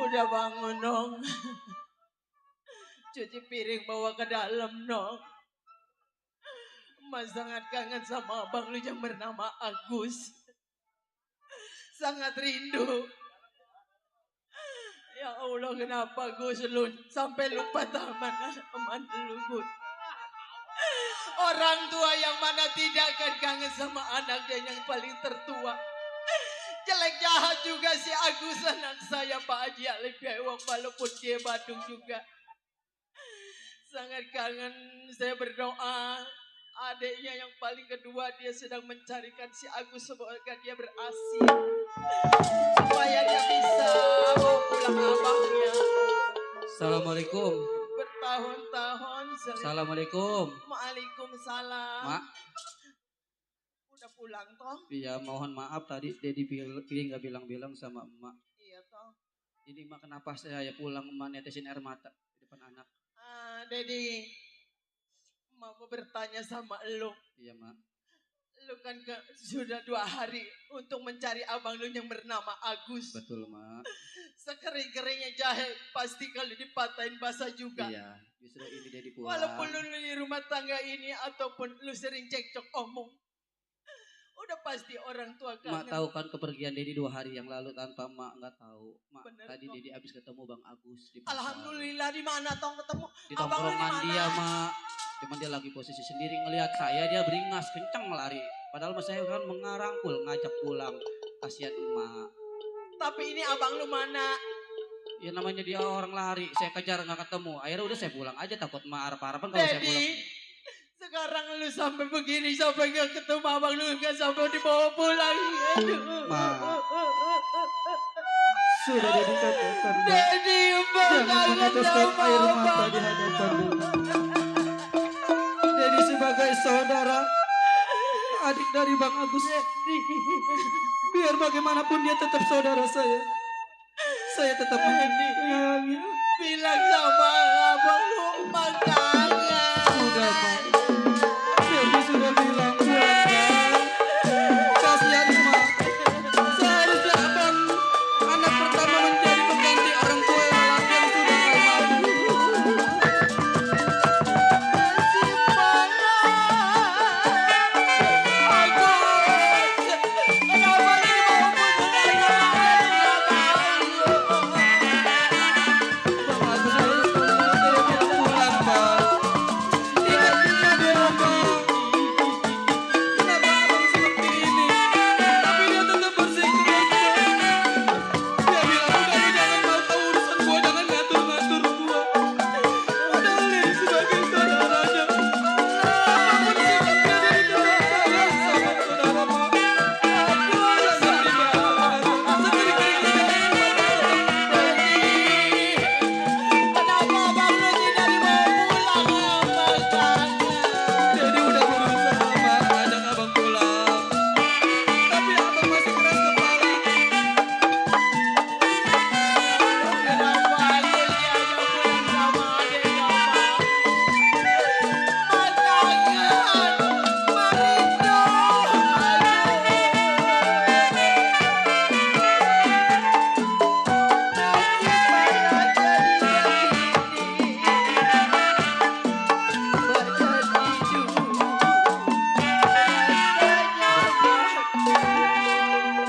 Udah bangun dong. Cuci piring bawa ke dalam dong. Mas sangat kangen sama abang lu yang bernama Agus. Sangat rindu. Ya Allah, kenapa Gus lu sampai lupa taman lu Gus. Orang tua yang mana tidak akan kangen sama anaknya yang paling tertua. Jelek jahat juga si Agus anak saya Pak Haji Ali Bewang walaupun dia Badung juga. Sangat kangen, saya berdoa adiknya yang paling kedua dia sedang mencarikan si Agus semoga dia berhasil. Supaya dia bisa bawa pulang abangnya. Assalamualaikum. Bertahun-tahun. Assalamualaikum. Waalaikumsalam. Mak. Udah pulang toh? Iya, mohon maaf tadi Dedi pilih nggak bilang-bilang sama emak. Iya toh. Ini emak kenapa saya pulang emak netesin air mata di depan anak. Dedi, mau bertanya sama lu. Iya mak. Lu kan sudah 2 hari untuk mencari abang lu yang bernama Agus. Betul mak. Sekering-keringnya jahe pasti kalau dipatahin basah juga. Iya, justru ini Dedi pulang. Walaupun lu di rumah tangga ini ataupun lu sering cekcok omong. Udah pasti orang tua kangen. Mak tahu kan kepergian Dedi 2 hari yang lalu tanpa mak nggak tahu. Mak Bener, tadi kok. Dedi habis ketemu Bang Agus di pasar. Alhamdulillah, di mana tong ketemu? Di Abang lu di tongkrongan mana? dia mak. Cuman dia lagi posisi sendiri ngelihat saya dia beringas kenceng lari. Padahal mas saya kan mengarangkul ngajak pulang. Kasihan emak. Tapi ini abang lu mana? Ya namanya dia orang lari, saya kejar nggak ketemu. Akhirnya udah saya pulang aja takut harap-harapan kalau saya pulang. Dedi, sekarang lu sampai begini, sampai gak ketemu abang lu, gak sampai dibawa pulang. Aduh. Ma. Sudah Dedi katakan. Dedi, Jangan meneteskan air mata di hadapan Dedi sebagai saudara, adik dari Bang Agus. Biar bagaimanapun dia tetap saudara saya. Saya tetap menyayangi. Bilang sama abang lu makanya. Sudah Pak. Dedi sudah bilang pulang kan. Kasihan Ma. Seharusnya abang anak pertama menjadi pengganti orang tua yang sudah almarhum. Jadi udah berusaha Ma, ajak abang pulang. Tapi abang masih keras kepala. Kenapa aku diajak pulang sama adik abang? Makanya, Marindo,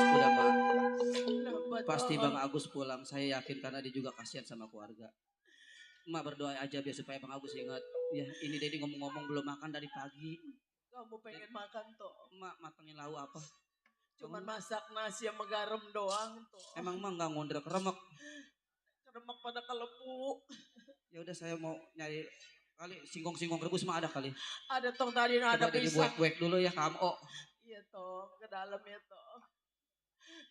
Udah Ma, pasti Bang Agus pulang. Saya yakin karena dia juga kasihan sama keluarga. Emak berdoa aja biar supaya Bang Agus ingat. Ya ini Dedi ngomong-ngomong belum makan dari pagi. Kamu pengen makan toh? Emak matengin lauk apa? Cuman masak nasi sama garam doang toh. Emang Emak nggak ngondrek remek? Remak pada kelepu. Ya udah saya mau nyari kali singkong-singkong rebus mah ada kali. Ada tong tadi ada Coba Dedi pisang. buek-buek dulu ya kamu. Oh, Iya toh, ke dalam ya toh.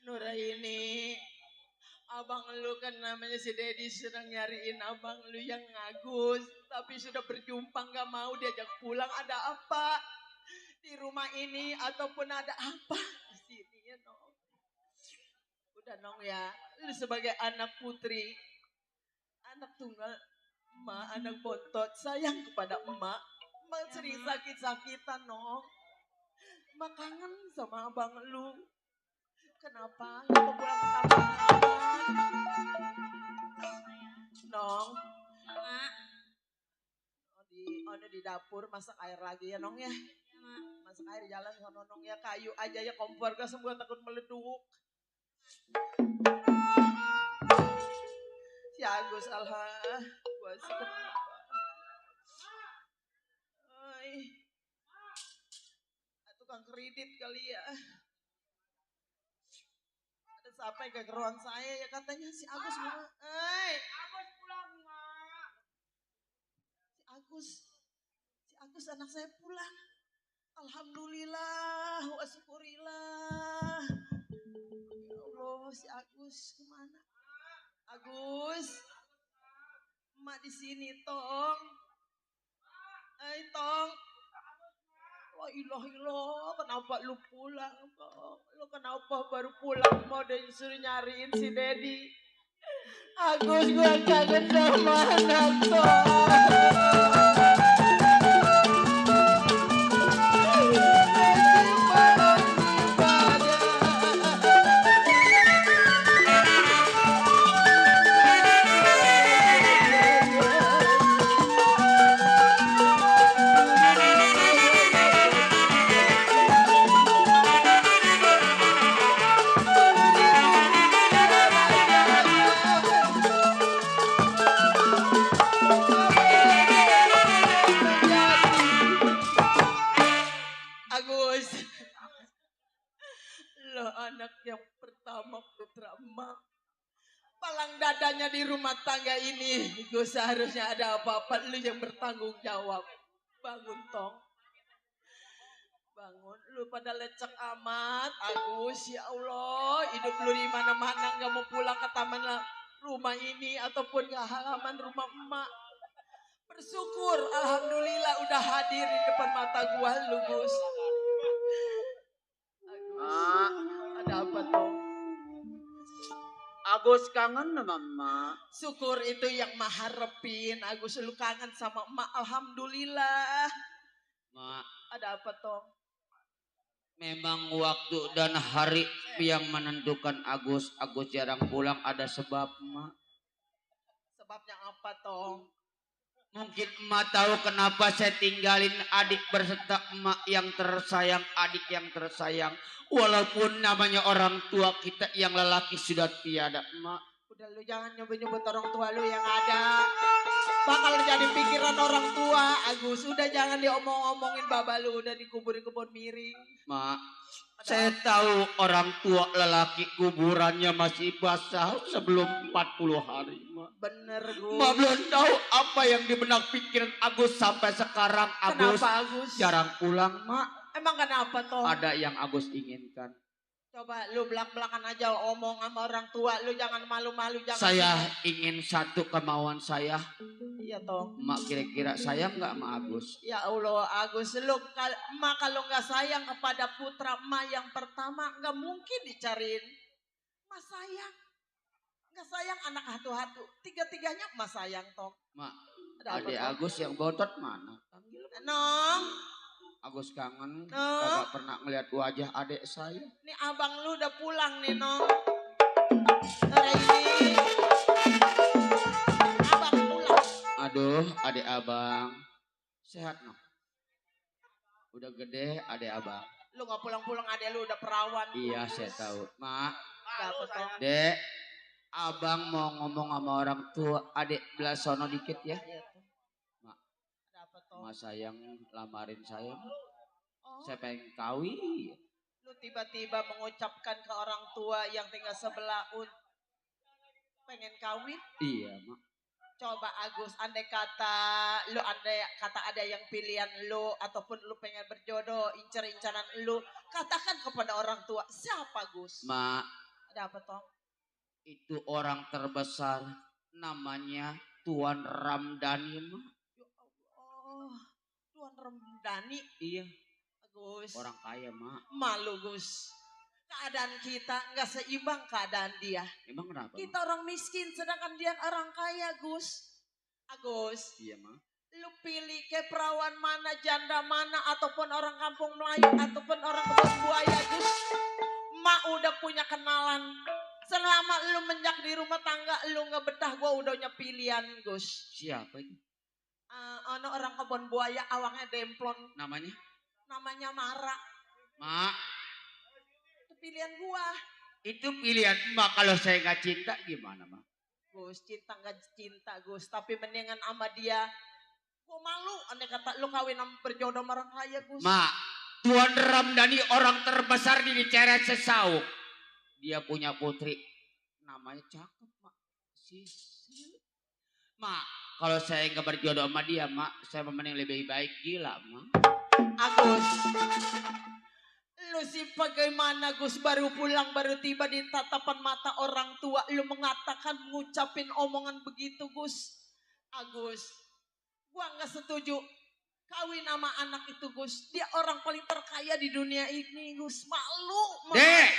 Nura ini, abang lu kan namanya si Dedi sedang nyariin abang lu yang Agus. Tapi sudah berjumpa gak mau diajak pulang. Ada apa di rumah ini ataupun ada apa di sini ya Nong. Udah Nong ya, lu sebagai anak putri, anak tunggal emak, anak bontot, sayang kepada emak. Emak sering sakit-sakitan Nong. Emak kangen sama abang lu. Kenapa? Gak mau pulang ke kampung halaman? Nong, Mak. ada di dapur masak air lagi ya Nong ya. Ya, Mak. Masak air jalan sono Nong ya, kayu aja ya, kompor gak semua takut meleduk. Si Agus alha, gua sih kenapa? Ay, tukang kredit kali ya. Ada siapa yang ke ruang saya ya katanya si Agus mana? Agus pulang Mak. Si Agus anak saya pulang. Alhamdulillah wa syukurillah. Ya Allah si Agus kemana? Agus, emak di sini Tong. Tong. La ilaha illallah, kenapa lu pulang Tong? Lu kenapa baru pulang mau disuruh nyariin si Dedi? Agus gua kangen sama anak Tong. Agus, lo anak yang pertama putra emak. palang dadanya di rumah tangga ini. Gue seharusnya ada apa-apa lu yang bertanggung jawab. Bangun tong. Bangun, lu pada lecek amat, Agus, ya Allah, hidup lu di mana-mana nggak mau pulang ke taman rumah ini ataupun ke halaman rumah emak. Bersyukur, alhamdulillah udah hadir di depan mata gua lu, Gus. Agus, ada apa toh? Agus kangen sama emak. Syukur itu yang mah harapin, Agus lu kangen sama emak, alhamdulillah. Mak, Ada apa toh? memang waktu dan hari yang menentukan Agus jarang pulang ada sebab, Mak. Sebabnya apa toh? Mungkin emak tahu kenapa saya tinggalin adik berserta emak yang tersayang, adik yang tersayang. Walaupun namanya orang tua kita yang lelaki sudah tiada, emak. Udah lu jangan nyebut-nyebut orang tua lu yang ada. Bakal jadi pikiran orang tua, Agus. Udah jangan diomong-omongin baba lu udah dikuburin kebun miring. Mak, saya tahu orang tua lelaki kuburannya masih basah sebelum 40 hari, Mak. Bener, Gus. Mak belum tahu apa yang di benak pikiran Agus sampai sekarang. Agus Kenapa, Agus? jarang pulang, Mak. Emang kenapa toh? Ada yang Agus inginkan. Coba lu belak-belakan aja omong sama orang tua. Lu jangan malu-malu. Jangan Saya ingin satu kemauan saya. Iya toh. Mak kira-kira sayang nggak sama Agus? Ya Allah, Agus. Lu emak kalau nggak sayang kepada putra emak yang pertama, nggak mungkin dicariin. Emak sayang. Nggak sayang anak hatu-hatu. Tiga-tiganya emak sayang toh. Mak, Ada apa, adik Toh? Agus yang botot mana? Nong, Agus kangen, Nong. kakak pernah ngeliat wajah adik saya. nih abang lu udah pulang nih, Nong. Sore ini. Abang pulang. Aduh, adik abang. Sehat, no? Udah gede, adik abang. Lu nggak pulang-pulang, adek lu udah perawan. Iya, saya tahu. Mak, Ada apa toh? dek, abang mau ngomong sama orang tua. Adik belah sono dikit ya. Iya toh. Mak. Ada apa toh? Mas sayang lamarin saya. Oh, Saya pengen kawin. lu tiba-tiba mengucapkan ke orang tua yang tinggal sebelah pengen kawin. Iya, Mak. Coba Agus, andai kata ada yang pilihan lu ataupun lu pengen berjodoh, incer-incaran lu, katakan kepada orang tua, siapa Gus? Mak, Ada apa toh? itu orang terbesar. Namanya Tuan Ramdhani, Mak. Ya Allah, Tuan Ramdhani. Iya, Gus, orang kaya, Mak. malu Gus. Keadaan kita nggak seimbang keadaan dia. Emang kenapa, Mak? Kita orang miskin sedangkan dia orang kaya Gus. Agus, Iya, Mak. lu pilih ke perawan mana, janda mana, ataupun orang kampung Melayu, ataupun orang kebun buaya Gus. Mak udah punya kenalan. Selama lu menjak di rumah tangga, lu nggak betah, gua udah punya pilihan Gus. Siapa itu? Ono orang kebun buaya, awangnya demplon, Namanya? namanya Mara. Mak, Itu pilihan gua. itu pilihan Mak. Kalau saya nggak cinta gimana, Mak? Gus, cinta nggak cinta Gus, tapi mendingan sama dia. Gua malu, andai kata lu kawin sama berjodoh sama orang kaya Gus. Mak, Tuan Ramdhani orang terbesar di Ceret Sesauk. Dia punya putri. Namanya cakep, Mak. Sisil. Mak, kalau saya nggak berjodoh sama dia, Mak, saya mending lebih baik gila, Mak. Agus, lu sih bagaimana Gus, baru pulang, baru tiba di tatapan mata orang tua, lu mengatakan, ngucapin omongan begitu Gus. Agus, gua nggak setuju kawin sama anak itu Gus. Dia orang paling terkaya di dunia ini Gus. Malu. Dek,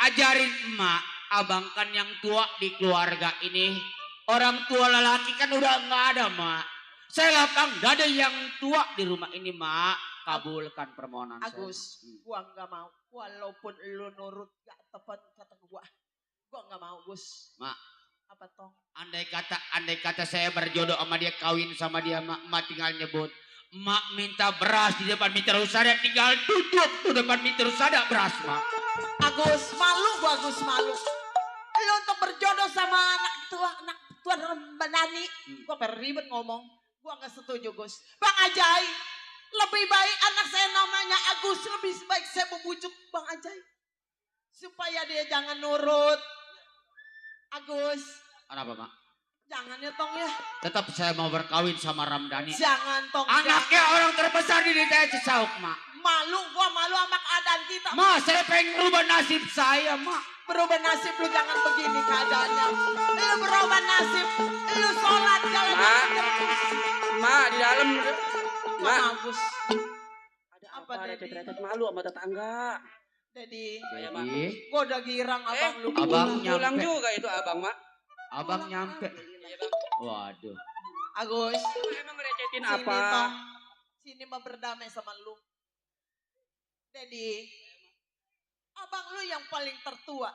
ajarin Emak, abang kan yang tua di keluarga ini. Orang tua lelaki kan udah nggak ada, Mak. Saya lapang dada yang tua di rumah ini, Mak. Kabulkan permohonan Agus, saya. gua nggak mau. Walaupun lu nurut gak tepat kata gua nggak mau Gus. Mak, Apa toh? andai kata saya berjodoh sama dia, kawin sama dia, Mak tinggal nyebut. Mak minta beras di depan meter usada, tinggal tutup tuh depan meter usada beras, Mak. Agus, malu gua Agus, malu. Lu untuk berjodoh sama anak Tuan Ramdhani, gua beribet ngomong. Gua nggak setuju Gus. Bang Ajay, lebih baik anak saya namanya Agus, lebih baik saya membujuk Bang Ajay supaya dia jangan nurut. Agus, Kenapa, Mak? Jangan ya Tong ya. Tetap saya mau berkawin sama Ramdhani. Jangan Tong. Anaknya jangan. orang terbesar di desa Cisauk, Mak. Malu, gua malu sama keadaan kita. Ma, saya pengen rubah nasib saya, Mak. Berubah nasib lu jangan begini keadaannya. Lu berubah nasib. Lu sholat jalan. Mak di dalam. Mak. Bagus. Ada Apa, apa? Ada Dedi? cetretan malu sama tetangga. Jadi, Jadi, gua udah girang abang lu. Abang Pulang nyampe. juga itu abang, Mak. Abang nyampe. Iya, Bang. Waduh. Agus, Emang ngerecetin sini apa? Tong. Sini mau berdamai sama lu. Jadi, abang lu yang paling tertua.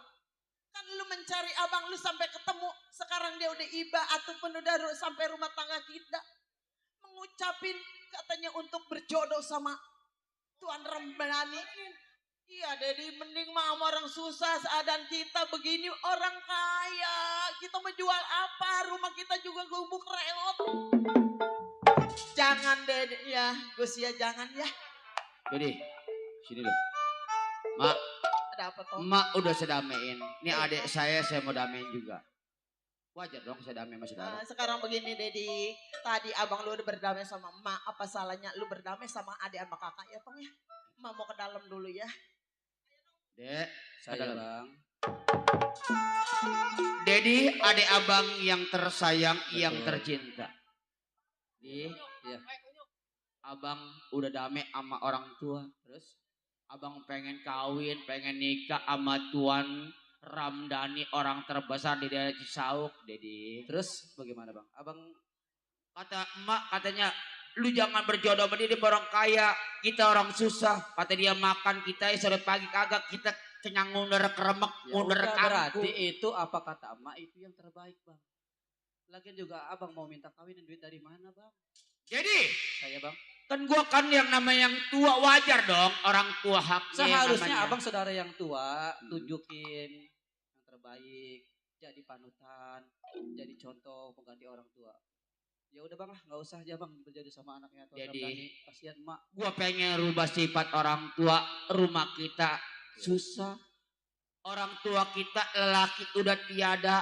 Kan lu mencari abang lu sampai ketemu. Sekarang dia udah iba ataupun udah sampai rumah tangga kita. Mengucapin katanya untuk berjodoh sama Tuan Ramdhani. Iya, Dedi, mending mah sama orang susah seadaan kita begini orang kaya. Kita mau jual apa? Rumah kita juga gubuk reot. Jangan, Dedi, ya. Gus ya, jangan ya. Jadi, sini lu. Mak, Ada apa toh? Mak udah sedamein. Ini adik saya mau damein juga. Wajar dong saya damai sama saudara. Sekarang begini, Dedi. Tadi abang lu udah berdamai sama emak. Apa salahnya lu berdamai sama adik sama kakak ya, Tong ya? Emak mau ke dalam dulu ya. Dek, Saya, Bang. Dedi, adik abang yang tersayang, yang tercinta. Di, Iya. abang udah damai sama orang tua. Terus, abang pengen kawin, pengen nikah sama Tuan Ramdhani, orang terbesar di daerah Cisauk, Dedi. Terus bagaimana, Bang? Abang Kata emak, katanya, lu jangan berjodoh sama dia orang kaya, kita orang susah. Kata dia makan kita sore pagi kagak, kita kenyang ngunder keremek, ya ngunder udah, kangkung. berarti itu apa kata emak itu yang terbaik, Bang. Lagian juga abang mau minta kawinin duit dari mana, Bang? Jadi, Saya, Bang. kan gua kan yang namanya yang tua, wajar dong orang tua haknya. Seharusnya namanya. abang saudara yang tua tunjukin yang terbaik, jadi panutan, jadi contoh pengganti orang tua. Ya udah Bang lah, nggak usah aja Bang berjodoh sama anaknya Tuan Jadi, Ramdhani. Kasihan emak. Gua pengen rubah sifat orang tua, rumah kita susah. Orang tua kita lelaki udah tiada.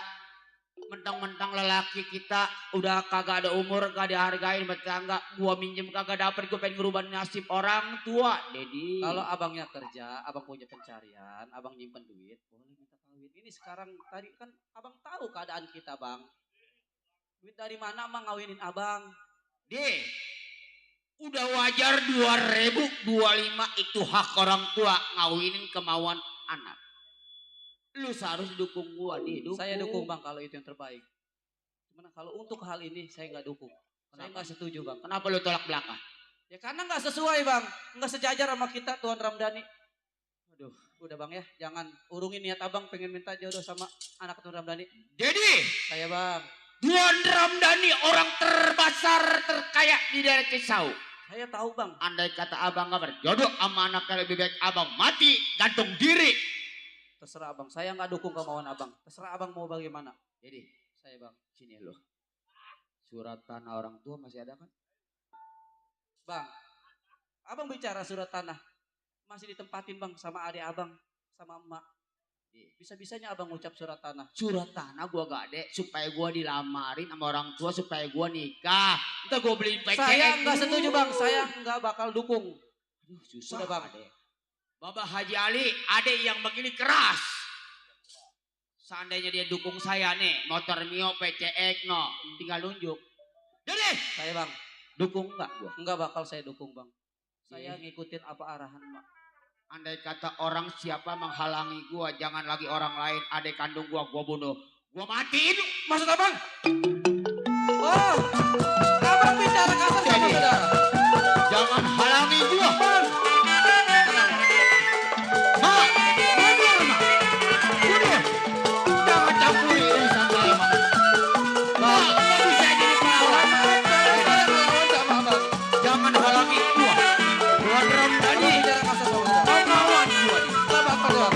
Mentang-mentang lelaki kita udah kagak ada umur, kagak dihargain bertangga. Gua minjem kagak dapet, gua pengen ngerubah nasib orang tua, Dedi. Kalau abangnya kerja, abang punya pencarian, abang nyimpen duit, boleh minta kawin. Ini sekarang tadi kan abang tahu keadaan kita Bang. Duit dari mana emang ngawinin abang? Deh, udah wajar 2025 itu hak orang tua ngawinin kemauan anak. Lu seharusnya dukung gua, dukung. Saya dukung Bang kalau itu yang terbaik. Cuman kalau untuk hal ini saya nggak dukung. Saya nggak setuju Bang. Kenapa lu tolak belakang? Ya karena nggak sesuai Bang, nggak sejajar sama kita Tuan Ramdhani. Aduh, udah Bang ya, jangan urungin niat abang pengen minta jodoh sama anak Tuan Ramdhani. Jadi, Saya Bang, Tuan Ramdhani orang terbesar terkaya di daerah Cisauk. saya tahu Bang. Andai kata abang gak berjodoh sama anaknya, lebih baik abang mati gantung diri. Terserah abang, saya nggak dukung kemauan abang. Terserah abang mau bagaimana. Jadi, Saya Bang. sini lo. Surat tanah orang tua masih ada kan? Bang, abang bicara surat tanah. Masih ditempatin Bang sama adik abang, sama emak. Bisa-bisanya abang ngucap surat tanah. Surat tanah gua gak ada supaya gua dilamarin sama orang tua supaya gua nikah. Ntar gua beli PCX. Saya nggak dulu. setuju Bang, saya nggak bakal dukung. Aduh, susah Udah, Bang. Ade. Bapak Haji Ali, adek yang begini keras. Seandainya dia dukung saya nih, motor Mio PCX no, tinggal nunjuk. Jadi, Saya Bang, dukung nggak gua? nggak bakal saya dukung Bang. Saya Iya. ngikutin apa arahan Mak. Andai kata orang siapa menghalangi gua, jangan lagi orang lain, adek kandung gua bunuh. Gua matiin. Maksud abang? Oh, abang bicara kasar sama Jadi, saudara. jangan halangi gua. Mak, mundur mak. Mundur. Jangan campuri urusan saya mak. Mak, nggak bisa jadi pelawan. Saya ngelawan sama abang. Jangan halangi gua. Tuan Ramdhani, Abang bicara kasar sama saudara. kau ngelawan gua nih. Nggak bakal Bang.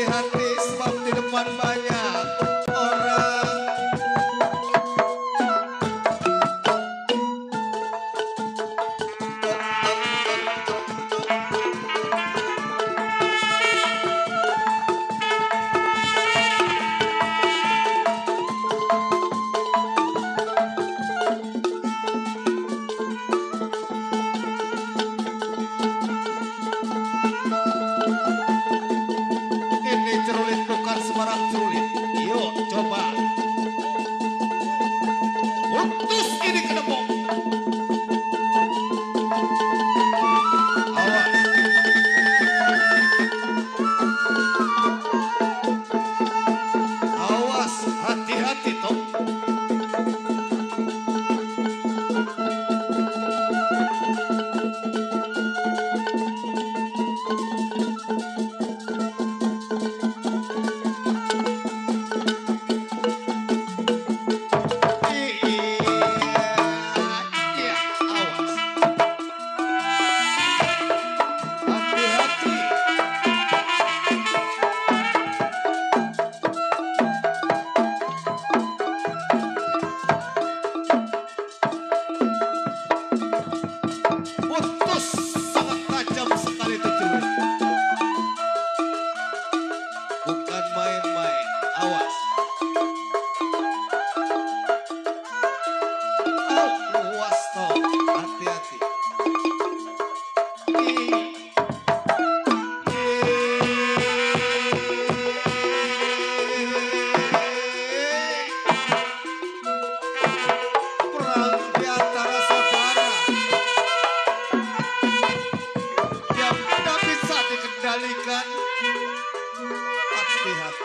hati-hati sebab di depan banyak orang. Ini cerulit bukan sembarang cerulit. Yuk coba. Putus ini ke depok. Awas. Awas, hati-hati toh. Iya, awas. Hati-hati. Putus sangat tajam sekali itu celurit. Bukan main-main. Awas. Awas toh. Hati-hati. Perang di antara saudara yang tidak bisa dikendalikan. Hati-hati.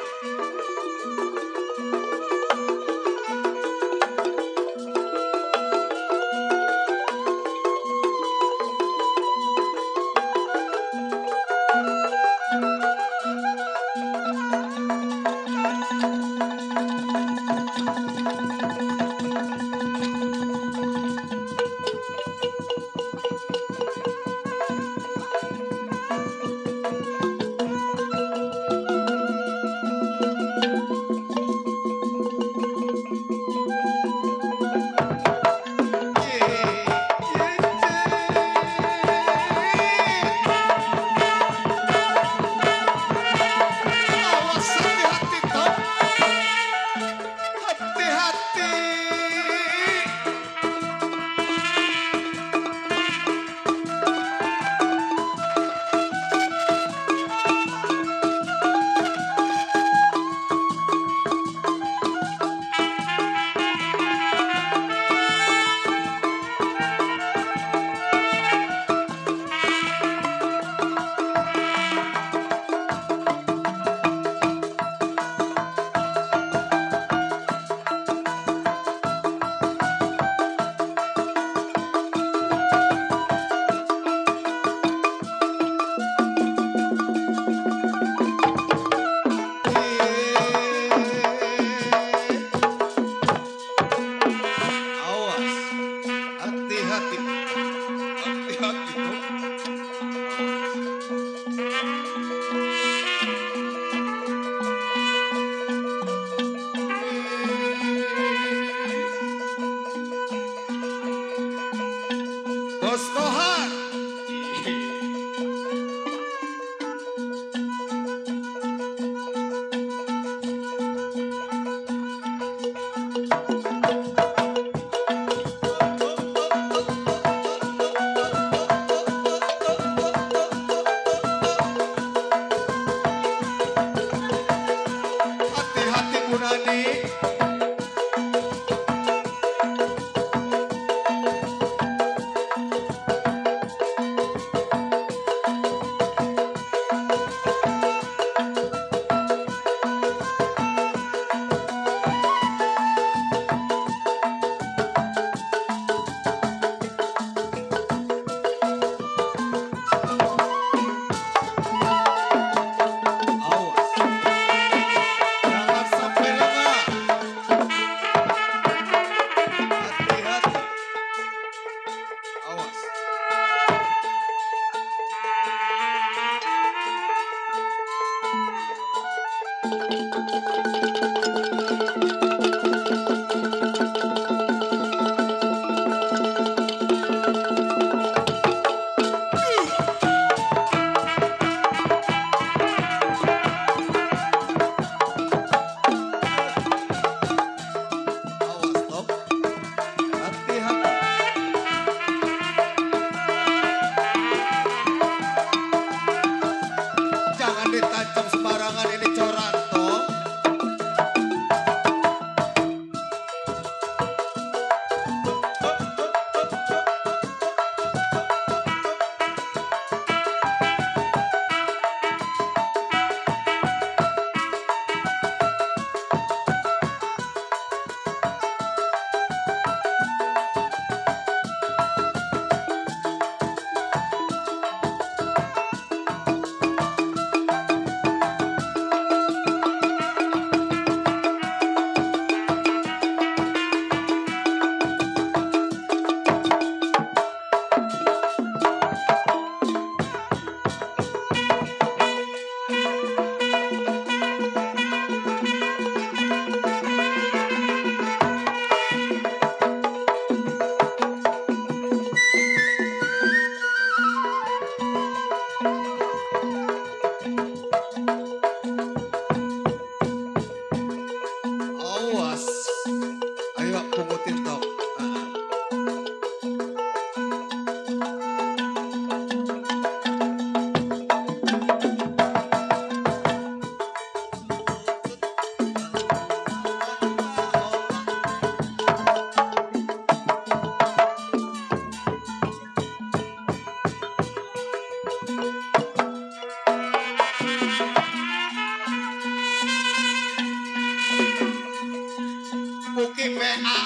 Awas Tok, hati-hati. Jangan ditancap sembarangan ini coran Tok. Awas. Ayo pungutin Tok. Buki PA.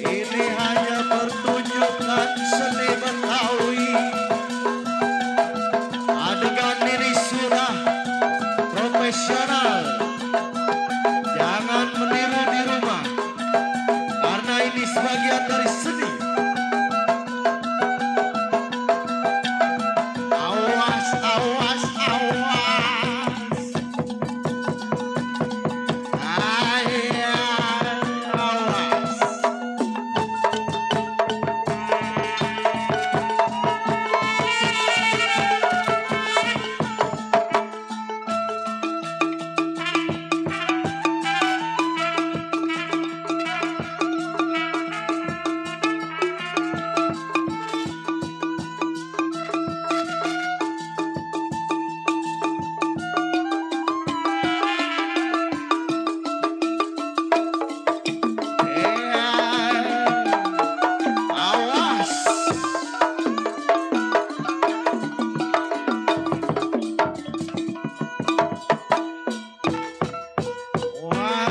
Ini hanya pertunjukan seni Betawi. Adegan ini sudah profesional. Jangan meniru di rumah, karena ini sebagian dari seni. Awas, awas, awas. Ayah, awas. Awas. Wah,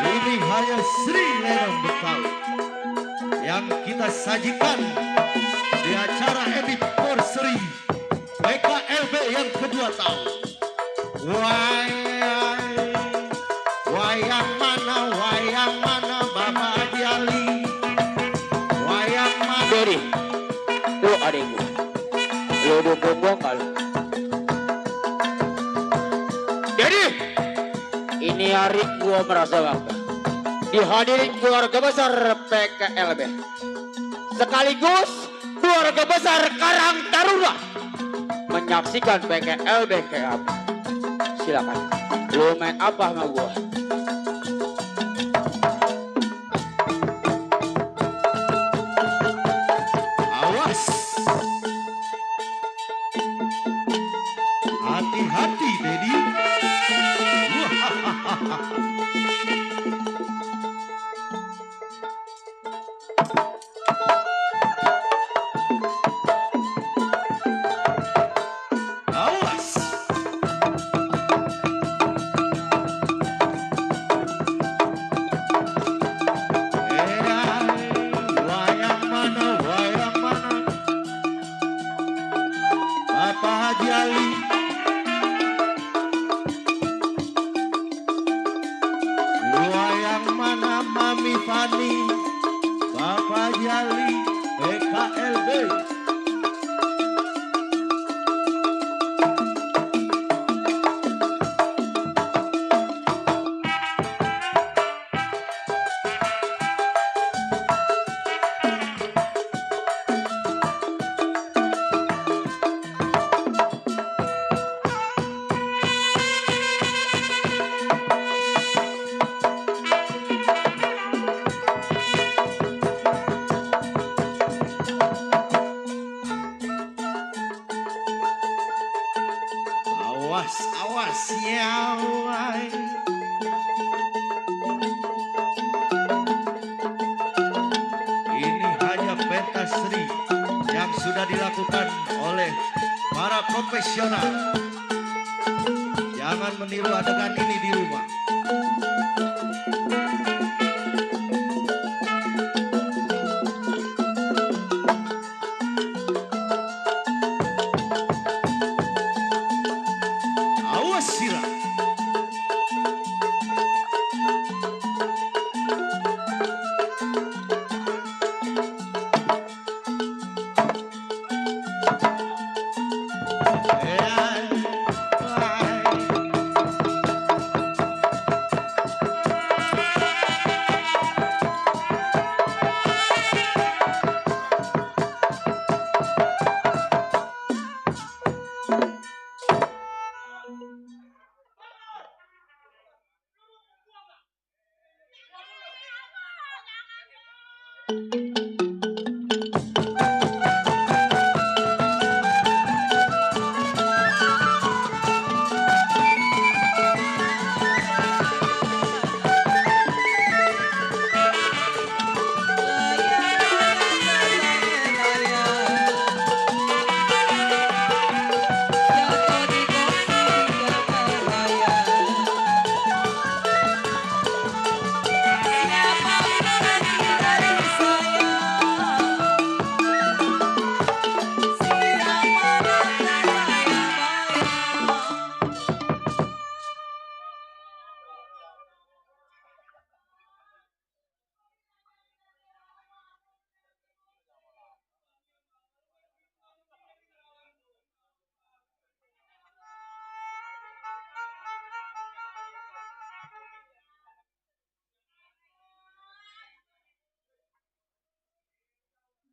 ini hanya Sri Lenong Betawi yang kita sajikan di acara anniversary PKLB yang kedua tahun. Wayang mana Bapak Haji Ali. Wayang mana. Jadi, lu adek gua. Lu dukung gua kalau. Jadi, ini hari gua merasa bangga dihadirin keluarga besar PKLB. Sekaligus keluarga besar Karang Taruna menyaksikan PKLB kayak apa. Silakan, lu main apa sama gua? Awas. Hati-hati, Dedi. Awas. Wayang mana? Bapak Haji Ali. Hani, Bapak Jali, PKLB. Awas, awas ya. Wai. Ini hanya pentas seni yang sudah dilakukan oleh para profesional. Jangan meniru adegan ini di rumah. Awas sila.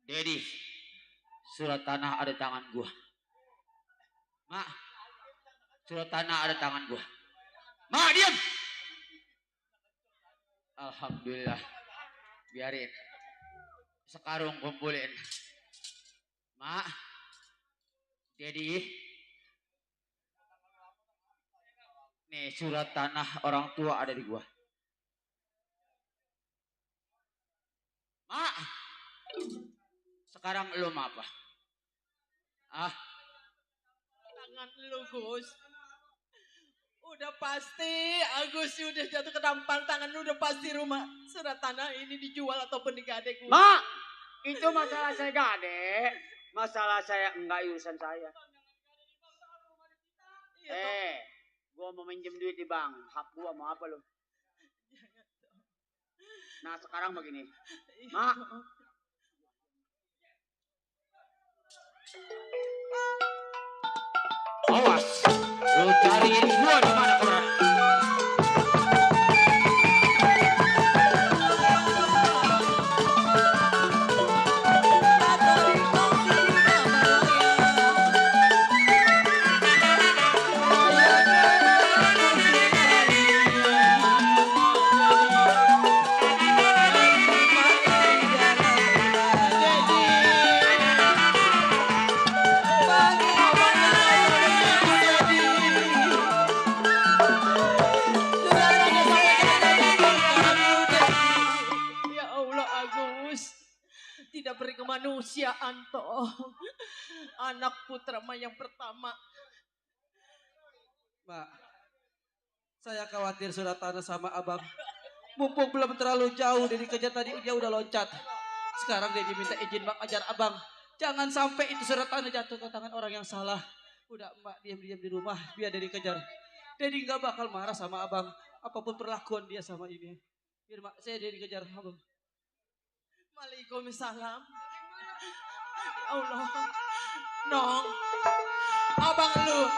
Dedi, surat tanah ada tangan gua. Mak, surat tanah ada tangan gua. Mak, diam. Alhamdulillah. Biarin. Sekarung kumpulin. Mak, Dedi. Nih surat tanah orang tua ada di gua. Mak, sekarang lu mau apa? Ah, Tangan lu Gus. Udah pasti Agus udah jatuh ke dampar tangan lu, udah pasti rumah surat tanah ini dijual ataupun digadek. Gus. Mak, itu masalah saya gade. Masalah saya enggak urusan saya. Gua mau minjem duit di bank. Hak gua mau apa lu? Nah sekarang begini. Mak, awas. Lu cariin gua di mana kemarin? Ya Allah Agus, tidak beri kemanusiaan toh. Anak putra mah yang pertama. Mbak, saya khawatir surat tanah sama abang. Mumpung belum terlalu jauh dari kejar tadi dia udah loncat. Sekarang dia diminta izin Bang ajar abang. Jangan sampai itu surat tanah jatuh ke tangan orang yang salah. Udah Mbak diam-diam di rumah biar dia dikejar. Dedi nggak bakal marah sama abang apapun perlakuan dia sama ini. Biar Mbak saya dia dikejar abang. Waalaikumsalam. Ya Allah. Nong, abang lu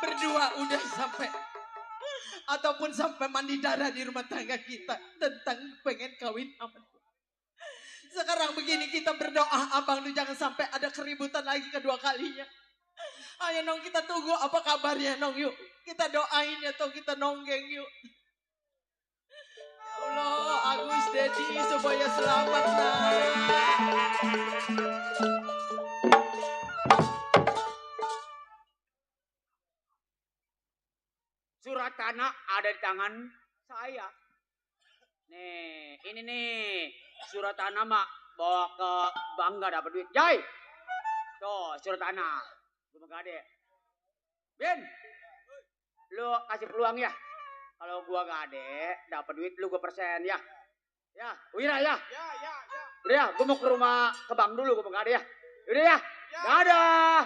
berdua udah sampai ataupun sampai mandi darah di rumah tangga kita tentang pengen kawin sama gua. Sekarang begini kita berdoa abang lu jangan sampai ada keributan lagi kedua kalinya. Ayo Nong kita tunggu apa kabarnya Nong yuk. Kita doain atau kita nonggeng yuk. Ya Allah Agus Dedi supaya selamat nah. Surat tanah ada di tangan saya. Nih, ini nih surat tanah mak bawa ke Bangga dapat duit. Jai, tuh surat tanah. Gue mau gade. Bin, lu kasih peluang ya. Kalau gua gade dapat duit lu gue persen ya. Ya, Wira ya. Ya. Udah ya, gue mau ke rumah ke bank dulu gue mau gade ya. Udah ya, dadah.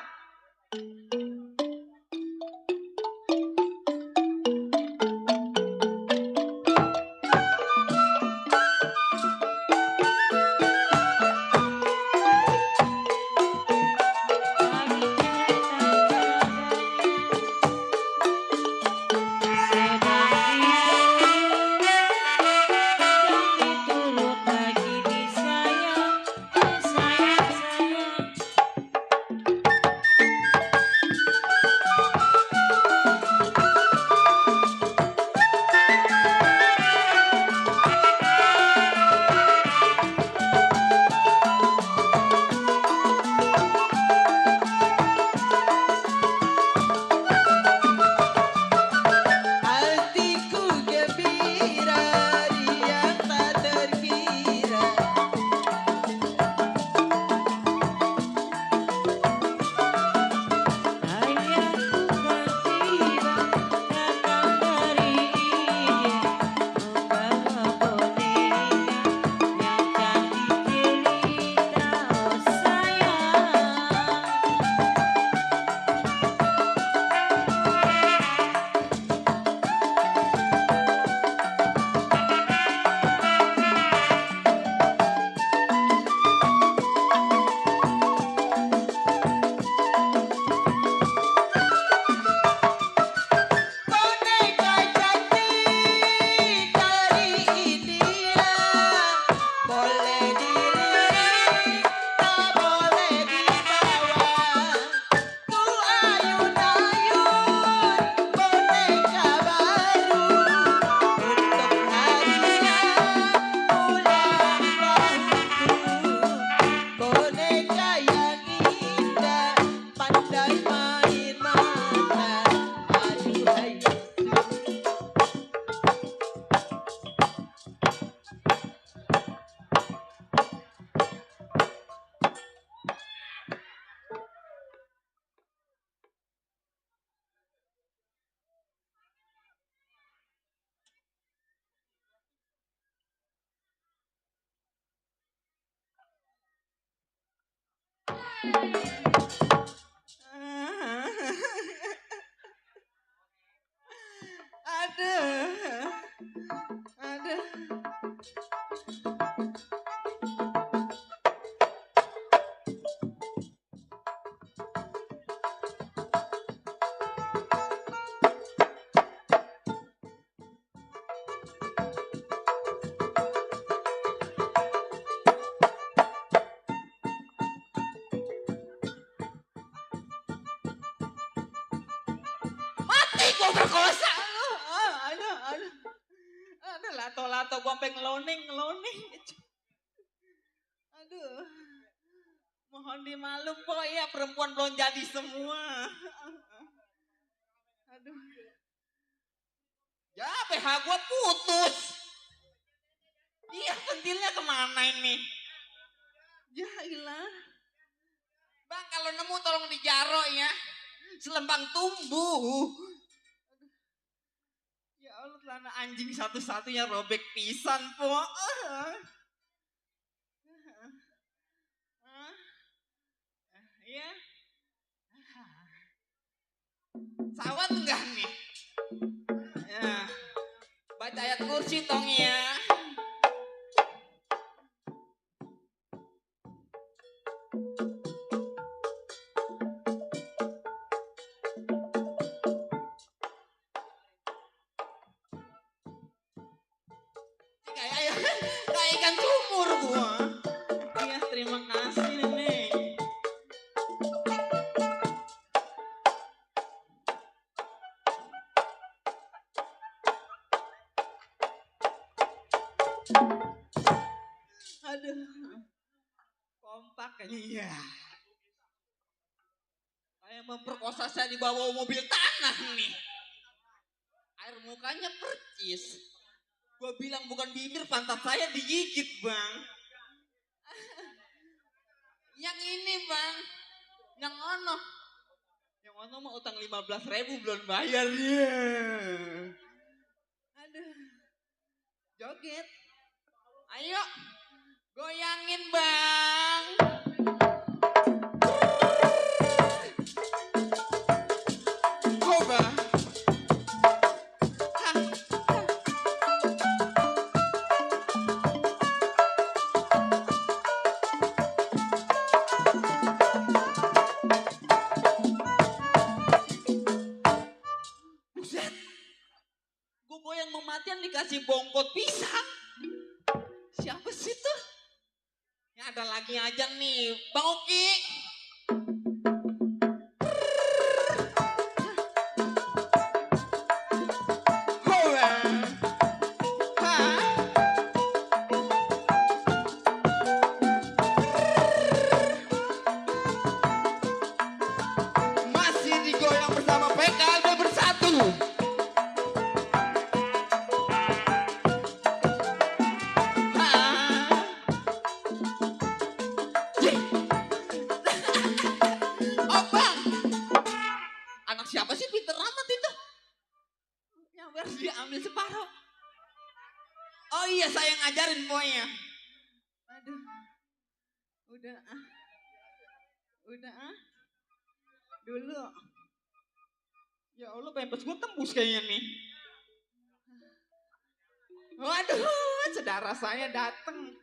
Aduh. Mati gua berkosa lu. Aduh. Aduh lato-lato gua sampai ngeloning. Aduh. Mohon dimaklum po ya perempuan belum jadi semua. Aduh. Ya BH gua putus. Iya pentilnya kemana ini? Ya ilah. Bang kalau nemu tolong dijaro ya. Selembang tumbuh. Ya Allah celana anjing satu-satunya robek pisan po. Iya. Sawat enggak nih? Ya. Baca ayat kursi tong ya. gua. Iya, terima kasih Nenek. Aduh. Kompak kayaknya. Iya. Kayak memperkosa saya di bawah mobil tanah nih. Air mukanya percis. Gua bilang bukan bibir, pantat saya digigit, Bang. Yang ini, Bang. Yang ono. Yang ono mah utang 15.000 belum bayar. Aduh. Joget. Ayo. Goyangin, Bang. Coba. Buset. Gue goyang mematian dikasih bongkot pisang. Siapa sih tuh? Ya ada lagi aja nih, Bang Oki. Masih digoyang bersama PKLB Bersatu. Oh Bang, anak siapa sih pinter amat itu? Yang harus diambil separuh. Oh iya, saya ngajarin pokoknya. Aduh, udah dulu. Ya Allah, pampers gue tembus kayaknya nih. Waduh, saudara saya dateng.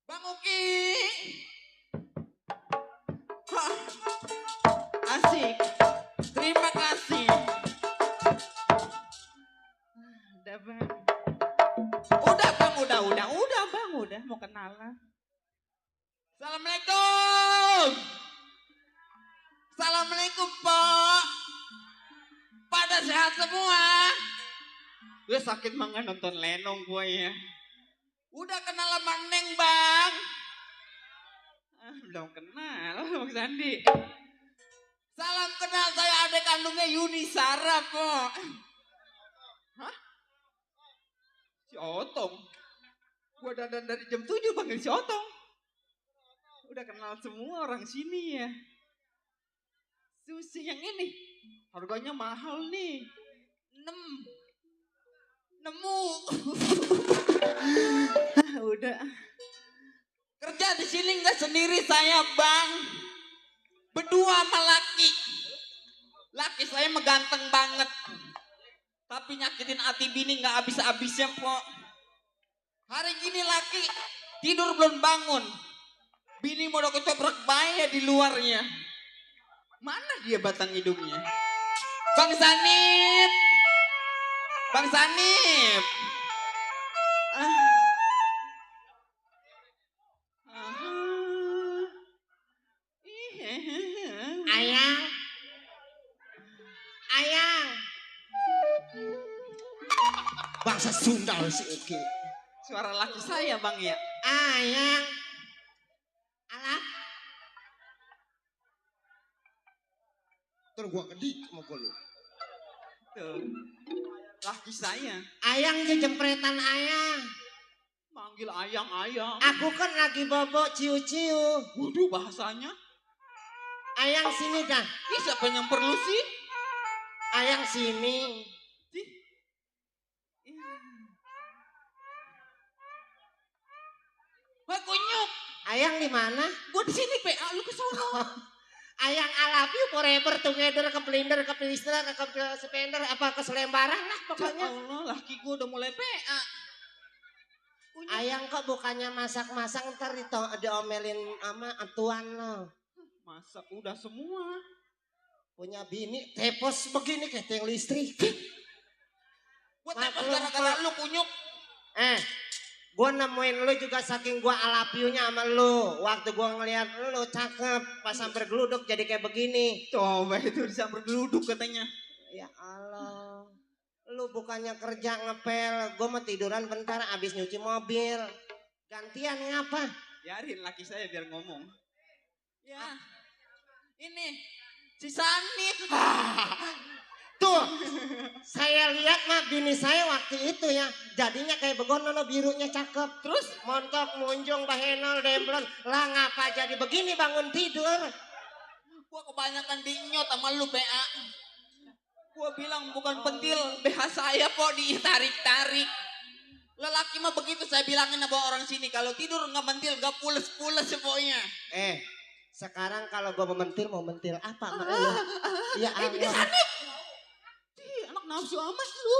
Bang Uki. Hah, asik. Terima kasih. Udah Bang. Udah Bang, udah mau kenalan. Assalamualaikum. Assalamualaikum Pak. Pada sehat semua? Gue sakit banget nonton Lenong gue ya. Udah kenal sama Neng Bang? Belum kenal Bang Sandi. Salam kenal, saya adik kandungnya Yuni Sarah kok. Hah? Si Otong. Gue dandan dari jam 7 panggil si Otong. Udah kenal semua orang sini ya. Sushi yang ini harganya mahal nih. Nemu. Udah. Kerja di sini nggak sendiri saya Bang. Berdua sama laki. Laki saya meganteng banget. Tapi nyakitin hati bini nggak habis-habisnya Pok. Hari gini laki tidur belum bangun. Bini mau ketoprak bayi di luarnya. Mana dia batang hidungnya? Bang Sanip. Bang Sanip. Ayang. Ayang. Bahasa Sunda si Uki. Suara laki saya Bang ya. Ayang. Alah. Terus gua kedik sama gua lu. Tuh. Laki saya. Ayang jempretan ayang. Manggil ayang-ayang. Aku kan lagi bobok ciu-ciu. Waduh bahasanya. Ayang sini dah. Ih, siapa yang perlu sih? Ayang sini. Wah kunyuk. Ayang di mana? Gua di sini PA, lu ke sono. Ayang I love you forever together ke Pelinder ke Pilistra ke Spender apa ke Selembaran lah pokoknya. Ya Allah, laki gua udah mulai PA. Ayang kok bukannya masak-masak ntar diomelin sama atuan lo. Masak udah semua. Punya bini tepos begini kayak tiang listrik. Gua tepos gara-gara lu kunyuk. Gua nemuin lu juga saking gua alapiunya sama lu. Waktu gua ngeliat lu cakep, pas sampai geluduk jadi kayak begini. Coba itu disamper geluduk katanya. Ya Allah. Lu bukannya kerja ngepel, gua mau tiduran bentar abis nyuci mobil. Gantian ngapa? Biarin laki saya biar ngomong. Ya. Ini si Sanip. Tuh, saya lihat mah bini saya waktu itu ya, jadinya kayak begono birunya cakep. Terus montok, munjung, bahenol, demblon. Lah ngapa jadi begini bangun tidur? Gua kebanyakan dinyot sama lu PA. Gua bilang bukan pentil, BH saya kok ditarik-tarik. Lelaki mah begitu saya bilangin sama orang sini, kalau tidur nggak mentil, nggak pules-pules pokoknya. Sekarang kalau gua mau mentil apa sama lu? Ya Allah. Anak nafsu amat lu.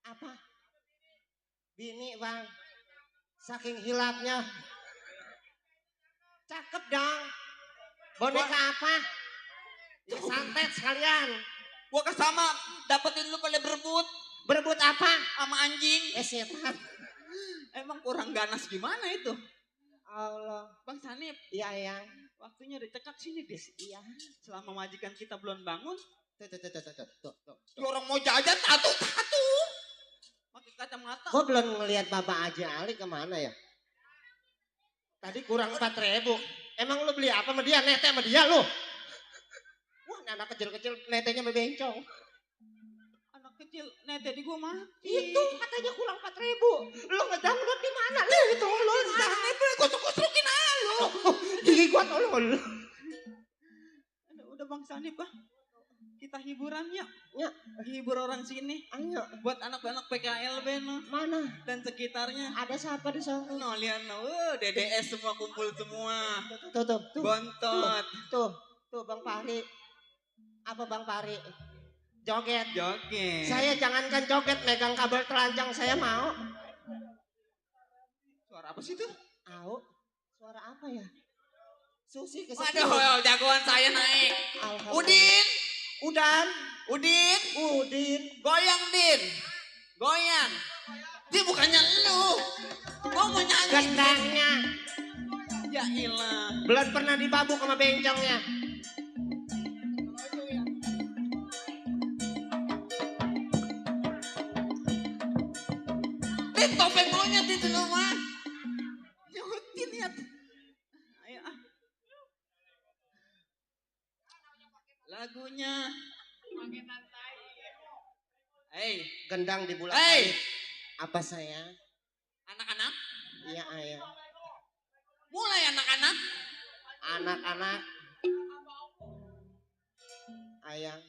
Apa? Bini bang, saking hilapnya. Cakep dong. Boneka apa? Ya santet sekalian. Gua kesama dapetin lu pada berebut. Berebut apa? Sama anjing. Setan. Emang kurang ganas gimana itu? Allah. Bang Sanip. Iya yang. Waktunya dicekak sini deh. Iya. Selama majikan kita belum bangun. Tuh. Orang mau jajan tatu. Pakai kacamata. Gua belum ngelihat Bapak Haji Ali kemana ya? Tadi kurang 4.000. Emang lu beli apa sama dia? Nete sama dia lu? Wah, anak kecil-kecil netenya bebencong. Anak kecil nete di gua mah. Itu katanya kurang 4.000. Lu ngedownload di mana? Lu itu lu. Gosok-gosokin aja lu. Gigi gua tolol. Udah Bang Sanip ah. Kita hiburan yuk. Ya. Hibur orang sini. Ayo. Buat anak-anak PKLB no. Mana? Dan sekitarnya. Ada siapa di sana? No, lihat no. DDS semua kumpul semua. Tuh. Bontot. Tuh Bang Pari. Apa Bang Pari? Joget. Saya jangankan joget, megang kabel telanjang saya mau. Suara apa sih tuh? Au. Suara apa ya? Susi ke Waduh, jagoan saya naik. Udin. Goyang Din. Goyang. Dia bukannya lu. Gua mau nyanyi. Gendangnya. Ya ilah. Belum pernah dibabuk sama bencongnya. Topeng monyet itu loh mah. Nyutin ya. Ayo ah. Lagunya. Gendang di bulan. Apa saya? Anak-anak. Iya ayah. Mulai anak-anak. Anak-anak. Ayah.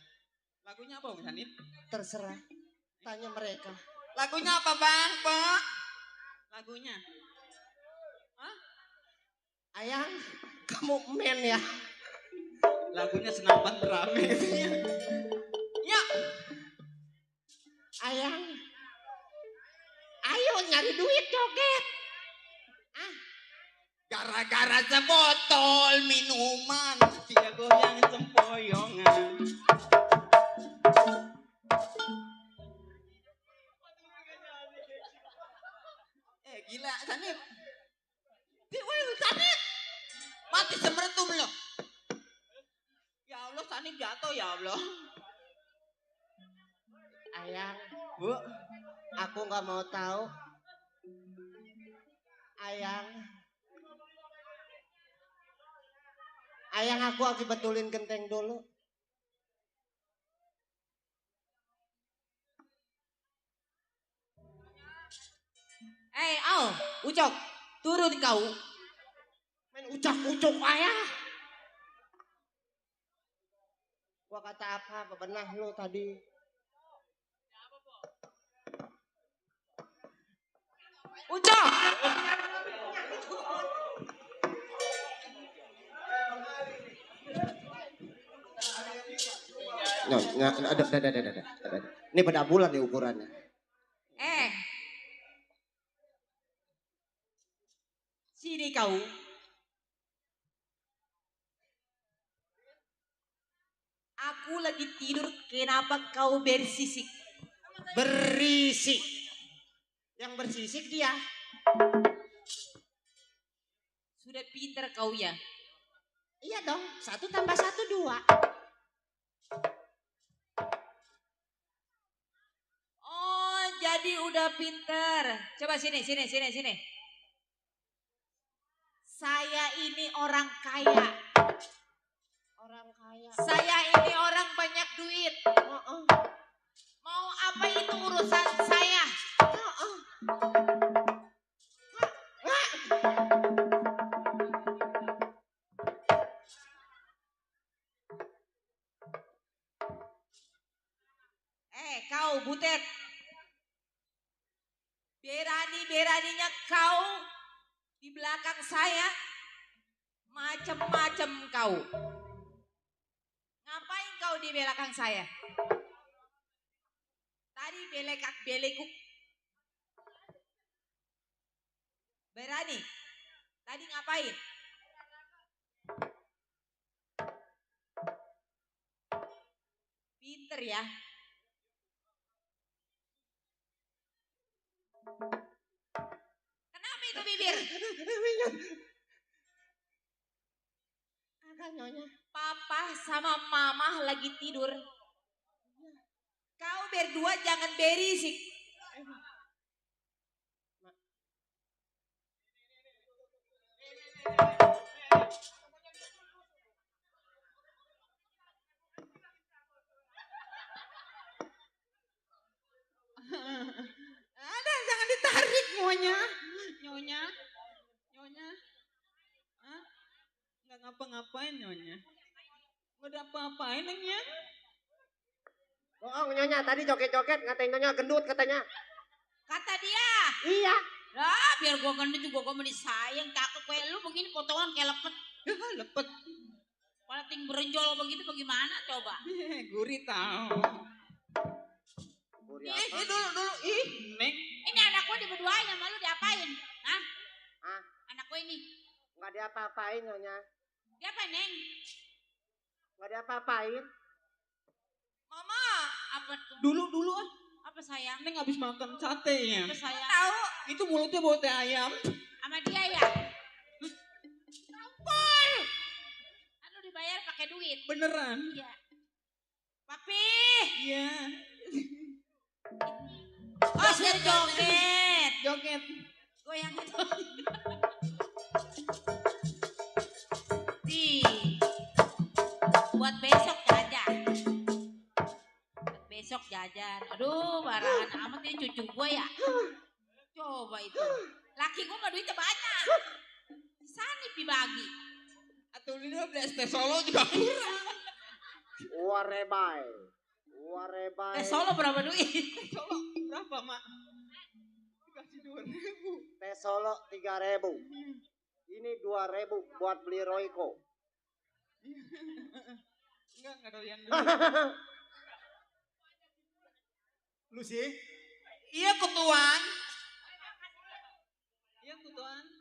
Lagunya apa Bang Sanip? Terserah. Tanya mereka. Lagunya apa Bang? Pak? Lagunya? Hah? Ayang, kamu men ya? Lagunya senapan rame. Ya. Ayang. Ayo nyari duit joget. Gara-gara sebotol minuman dia goyang sempoyongan. Gila Sanip. Sanip. Mati semeretum lo. Ya Allah Sanip jatuh ya Allah. Ayang. Bu. Aku gak mau tahu. Ayang. Ayang aku lagi betulin genteng dulu. Ucok, turun kau. Main ucok-ucok ayah. Gua kata apa bebenah lu tadi. Ucok. Ada. Ini pada bulan nih ukurannya. Sini kau. Aku lagi tidur, kenapa kau berisik? Berisik. Yang bersisik dia. Sudah pinter kau ya. Iya dong, 1 tambah 1 2. Oh, jadi udah pinter. Coba sini. Saya ini orang kaya. Orang kaya. Saya ini orang banyak duit. Mau apa itu urusan saya? Kau butet. Beraninya kau di belakang saya. Macem-macem kau. Ngapain kau di belakang saya? Tadi belekuk. Berani. Tadi ngapain? Pinter ya. Kenapa itu bibir? Kagak Nyonya. Papa sama mama lagi tidur. Kau berdua jangan berisik. Ada, jangan ditarik Nyonya. Hah? Nggak ngapa-ngapain Nyonya. Nggak ada apa-apain Nyonya. Bohong Nyonya, tadi joget-joget ngatain Nyonya gendut katanya. Kata dia. Iya. Lah, biar gua gendut juga gua meni sayang. Cakep kayak lu begini potongan kayak lepet. Lepet. Kepala ting berenjol begitu bagaimana coba? Gurih tau. Dulu. Neng. Ini anak gua diberduain sama lu diapain? Hah? Anak gua ini. Nggak diapa-apain Nyonya. Diapain, Neng? Nggak diapa-apain. Mama, apa tuh? Dulu. Apa sayang? Neng habis makan sate ya. Apa sayang? Tahu. Itu mulutnya bau teh ayam. Sama dia ya? Ampun. Kan lu dibayar pakai duit. Beneran? Iya. Papi. Iya. Oh, sudah joget. Joget. Goyang itu. Buat besok jajan. Aduh, barangan amat ini cucu gue ya. Coba itu. Laki gue mah duitnya banyak. Sanip dibagi. Atau 15 teh solo juga kurang. Warebay. Teh solo berapa duit? Solo berapa, Mak? Dikasih 2.000. Teh solo 3.000. Ini 2.000 buat beli Royco. Enggak doyan dulu. Lucy, Iya, Kutuan.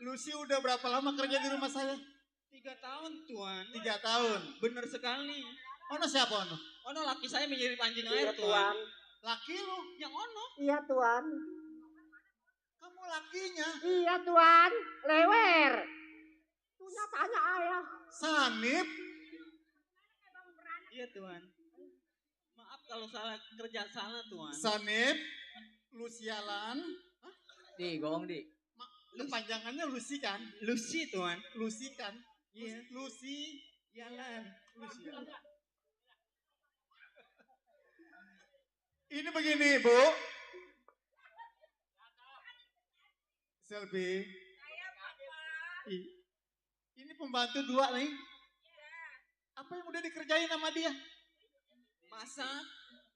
Lucy udah berapa lama kerja di rumah saya? 3 tahun, Tuan. 3 tahun. Bener sekali. Ono siapa Ono? Ono laki saya mirip anjing Iya air, Tuan. Laki lu? Yang Ono. Iya Tuan. Kamu lakinya? Iya Tuan. Lewer. Tunya tanya ayah. Sanip? Iya, Tuan. Maaf kalau salah kerja salah, Tuan. Sanip? Lucialan? Di, gong di. Lu panjangannya Lucy kan? Lucy, Tuan. Lucy kan? Iya. Lucy. Jalan. Lucy. Ini begini, Bu. Selby. Ini pembantu 2 nih. Apa yang udah dikerjain sama dia? Masak,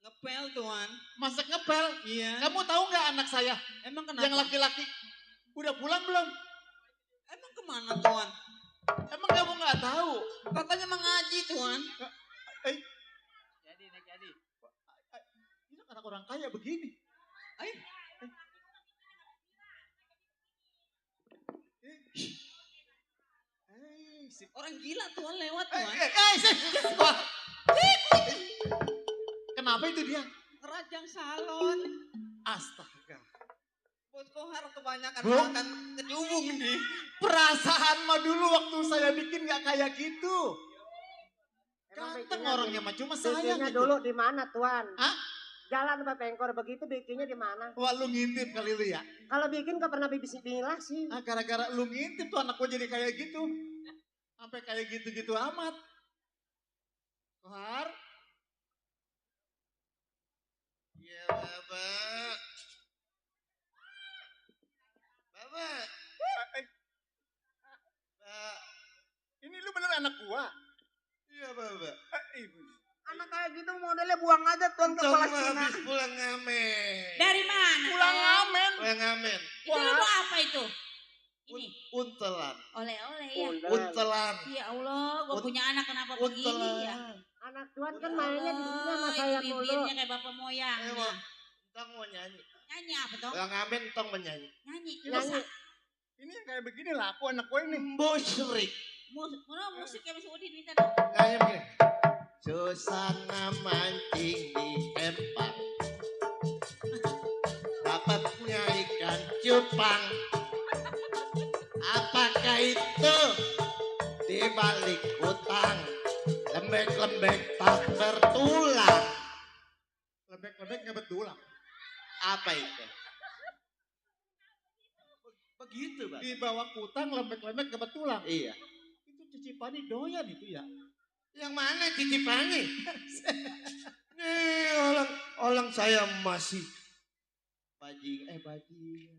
ngepel, Tuan. Masak ngepel? Iya. Kamu tahu nggak anak saya? Emang kenapa? Yang laki-laki. Udah pulang belum? Emang kemana, Tuan? Emang kamu nggak tahu? Katanya mengaji, Tuan. Jadi. Ini anak orang kaya begini. Orang gila, Tuan, lewat, Tuan. Kenapa itu dia? Ngerajang salon. Astaga. Buat Kohar kebanyakan Bu. makan kecubung nih. Perasaan mah dulu waktu saya bikin nggak kayak gitu. Emang Ganteng bikinnya orangnya mah, cuma sayang bikinnya gitu. dulu di mana Tuan? Hah? Jalan apa pengkor begitu bikinnya di mana? Wah lu ngintip kali lu ya. Kalau bikin gak pernah bilas sih. Ah, gara-gara lu ngintip tuh anak gua jadi kayak gitu. Sampai kayak gitu-gitu amat. Kohar. Iya, Bapak. Bapak. Pak. Ini lu bener anak gua. Iya, Bapak. Anak kayak gitu modelnya buang aja Tuan ke Cuma Palestina. habis pulang ngamen. Dari mana? Pulang Tom? ngamen. Pulang ngamen. Itu lu bawa apa itu? Ini. Untelan. Oleh-oleh ya. Untelan. Ya Allah, gue punya anak kenapa begini ya? Anak Tuan kan mainnya di sini sama saya itu mulu. bibirnya kayak bapak moyangnya. Emang. Entang mau nyanyi. Nyanyi apa dong? Pulang ngamen entang menyanyi. Nyanyi. Nyanyi. Ini yang kayak begini lah aku anak gua ini. Musrik. Musik yang bisa Udin minta dong. Nyanyi begini. Susana mancing di empang. Dapatnya ikan cupang. Apakah itu di balik utang? Lembek-lembek tak bertulang. Lebek-lebek nggak betulang. Apa itu? Begitu, Bang. Di bawah kutang lembek-lembek nggak betulang. Iya. Itu cicipani doyan itu ya. Yang mana titipannya? Nih orang saya masih bajing.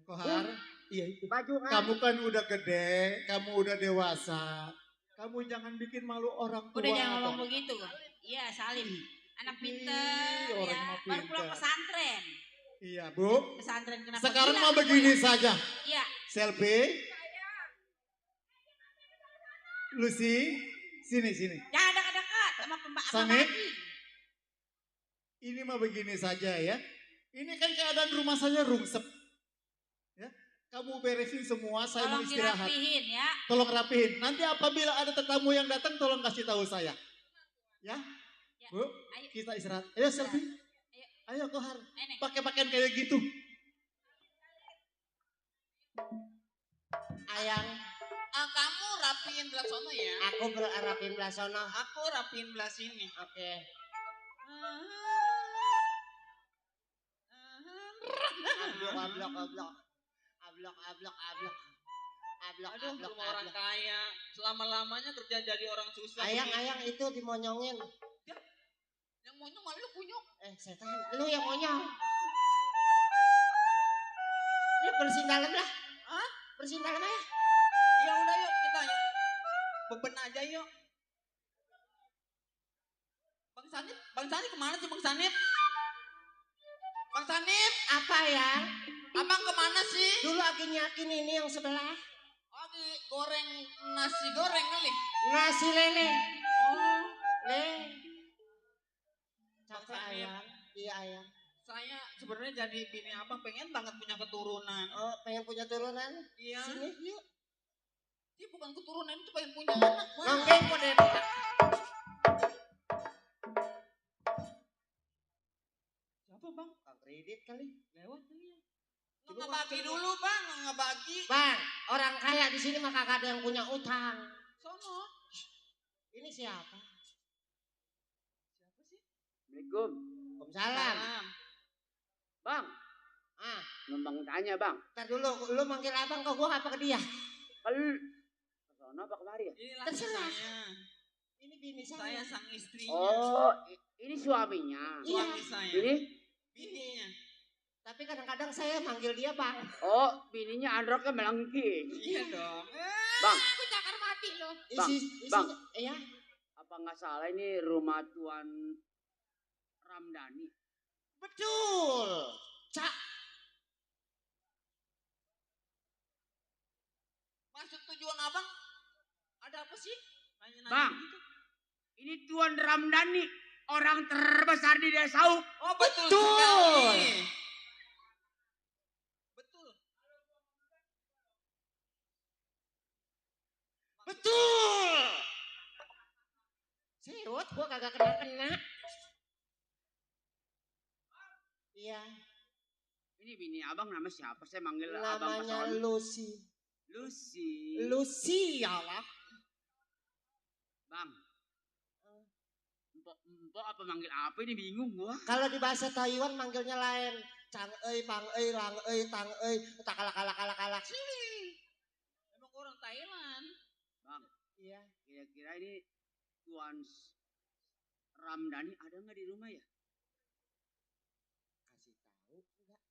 Kohar, iya itu. Baju Kamu kan udah gede, kamu udah dewasa. Kamu jangan bikin malu orang tua. Udah jangan ngomong toh. begitu. Iya, Salim. Anak pinter Ih, orang ya. mah Baru pulang pinter. pesantren. Iya, Bu. Pesantren kenapa? Sekarang gila mau kamu begini ya? saja. Iya. Selfie. Lucy, sini. Jangan dekat-dekat sama pembak. Sanit. Ini mah begini saja ya. Ini kan keadaan rumah saya rungsep. Ya, kamu beresin semua, saya mau Tolong istirahat. dirapihin ya. Tolong rapihin. Nanti apabila ada tetamu yang datang, tolong kasih tahu saya. Ya, Ya. Bu, Ayo. kita istirahat. Ayo selfie. Ayo. Ayo Kohar. Nenek. Pakai pakaian kayak gitu. ayang. Kamu rapiin belah sono ya. Aku berarapin belah sono. Aku rapiin belah sini. Oke. Aduh, rumah orang kaya. Selama-lamanya kerja jadi orang susah. Ayang itu dimonyongin. Yang monyong malah lu kunyuk. Setan, lu yang monyong. Ini bersihin dalam lah. Hah? Bersihin dalam aja. Ya udah yuk kita yuk. Beben aja yuk. Bang Sanip kemana sih Bang Sanip? Bang Sanip, Apa ya? abang kemana sih? Dulu lagi nyakin ini yang sebelah. Lagi goreng nasi goreng kali. Nasi lele. Oh, Le. Bang Capek Sanip. ayang. Iya ayang. Saya sebenarnya jadi bini abang pengen banget punya keturunan. Oh, pengen punya turunan? Iya. Sini yuk. Dia bukan keturunan itu pengen punya anak. Bang. Nonggeng kok deh. Siapa bang? Kang kredit kali. Lewat kali ya. Lo nggak bagi dulu bang, nggak bagi. Bang, orang kaya di sini mah kagak ada yang punya utang. Sono. Ini siapa? Siapa sih? Assalamualaikum. Waalaikumsalam. Bang, Ah, numpang tanya bang. ntar dulu, lu manggil abang ke gua apa ke dia? Kalau kesana apa kemari ya? Ini laki Terserah. saya. Ini bini Saya saya. sang istrinya. Oh, ini suaminya. Iya. Suami saya. Ini? Bininya. Tapi kadang-kadang saya manggil dia bang. Oh, bininya androknya melengking. Iya dong. Bang, Aku cakar mati lo. Bang, Isinya, Bang. iya. apa nggak salah ini rumah Tuan Ramdhani? Betul. Cak, Maksud tujuan abang ada apa sih? Nanya-nanya Bang. gitu. Ini Tuan Ramdhani, orang terbesar di Desauk. Oh betul, Betul. sekali. Betul. betul. Sewot gua kagak kena. Iya. Ini Ini bini abang nama siapa? Saya manggil abang Namanya Pason. Lucy. Lucy. Lucy ya Allah. Bang. Empok apa manggil apa ini bingung gua. Kalau di bahasa Taiwan manggilnya lain. Chang euy, pang euy, lang euy, tang euy, takala. Emang orang Thailand. Bang, Iya. kira-kira ini Tuan Ramdhani ada nggak di rumah ya? Kasih tahu enggak?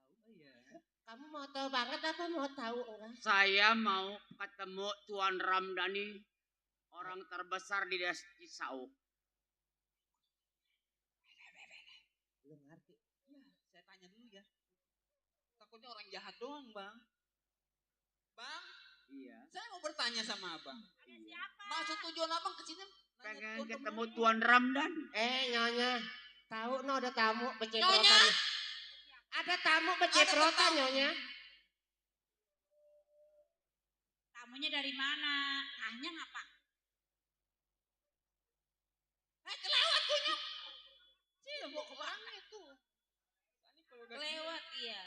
Oh iya. Kamu mau tahu banget apa mau tahu enggak? Saya mau ketemu Tuan Ramdhani, orang terbesar di desa Cisauk. Belum ngerti. Ya, saya tanya dulu ya. Takutnya orang jahat doang, Bang. Bang, Iya. saya mau bertanya sama Abang. Maksud tujuan Abang ke sini Pengen ketemu Tuan Ramdhani. Nyonya, tahu no ada tamu beceprotan. Ada tamu beceprotan Nyonya. Tamunya dari mana? Tanya ngapa? Kelewat kunyuk. Sih, mau ke mana itu? Kelewat, iya.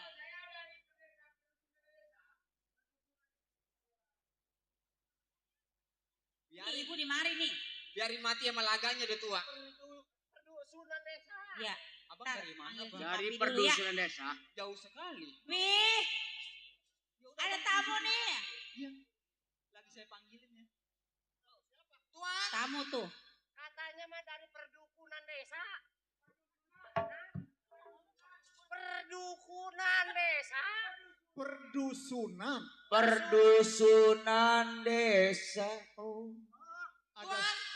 Nih, ibu di mari nih. Biarin mati sama laganya deh tua. Perdusunan desa. Iya. Abang Ntar, dari mana, panggil Bang? si Dari papi dulu ya. perdusunan desa. Jauh sekali. Pi, ada tamu nih. Lagi saya panggilin ya. Tuan. Tamu tuh. Katanya mah dari perdukunan desa. Perdukunan desa. Perdusunan. Perdusunan desa. Oh.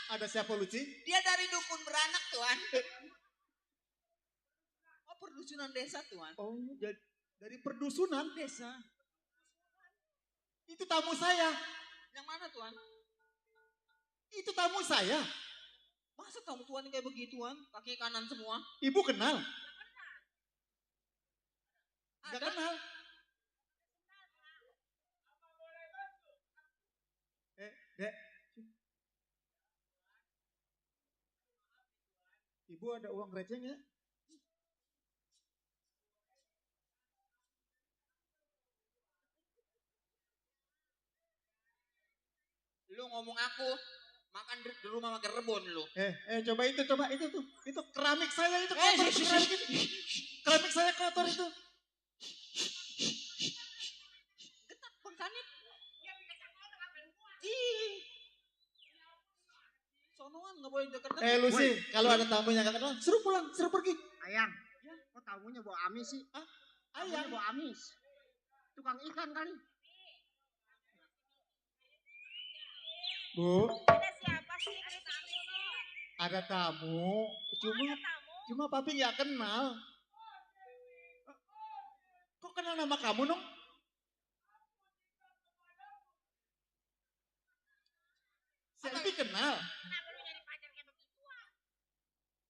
Ada siapa Luci? Dia dari dukun beranak, Tuan. Oh, perdusunan desa, Tuan. Oh, dari perdusunan. Desa. Itu tamu saya. Yang mana, Tuan? Itu tamu saya. Masa tamu Tuan kayak begituan? Kaki kanan semua. Ibu kenal? Gak Ada? kenal. Dek. Ibu ada uang receh nggak? Lu ngomong aku, makan di rumah makan rebon lu. Coba itu tuh. Itu keramik saya itu kotor. Keramik itu. Keramik saya kotor itu. Ketat, Bang Sanip. Sonoan nggak boleh deket-deket. Lucy, kalau ada tamu yang gak kenal, suruh pulang, suruh pergi. Ayang, kok tamunya bawa amis sih? Tamunya Ayang. bawa amis. Tukang ikan kali. Bu, Ada siapa sih? ada tamu. Cuma papi nggak kenal. Kok kenal nama kamu, Nong? Selfie kenal.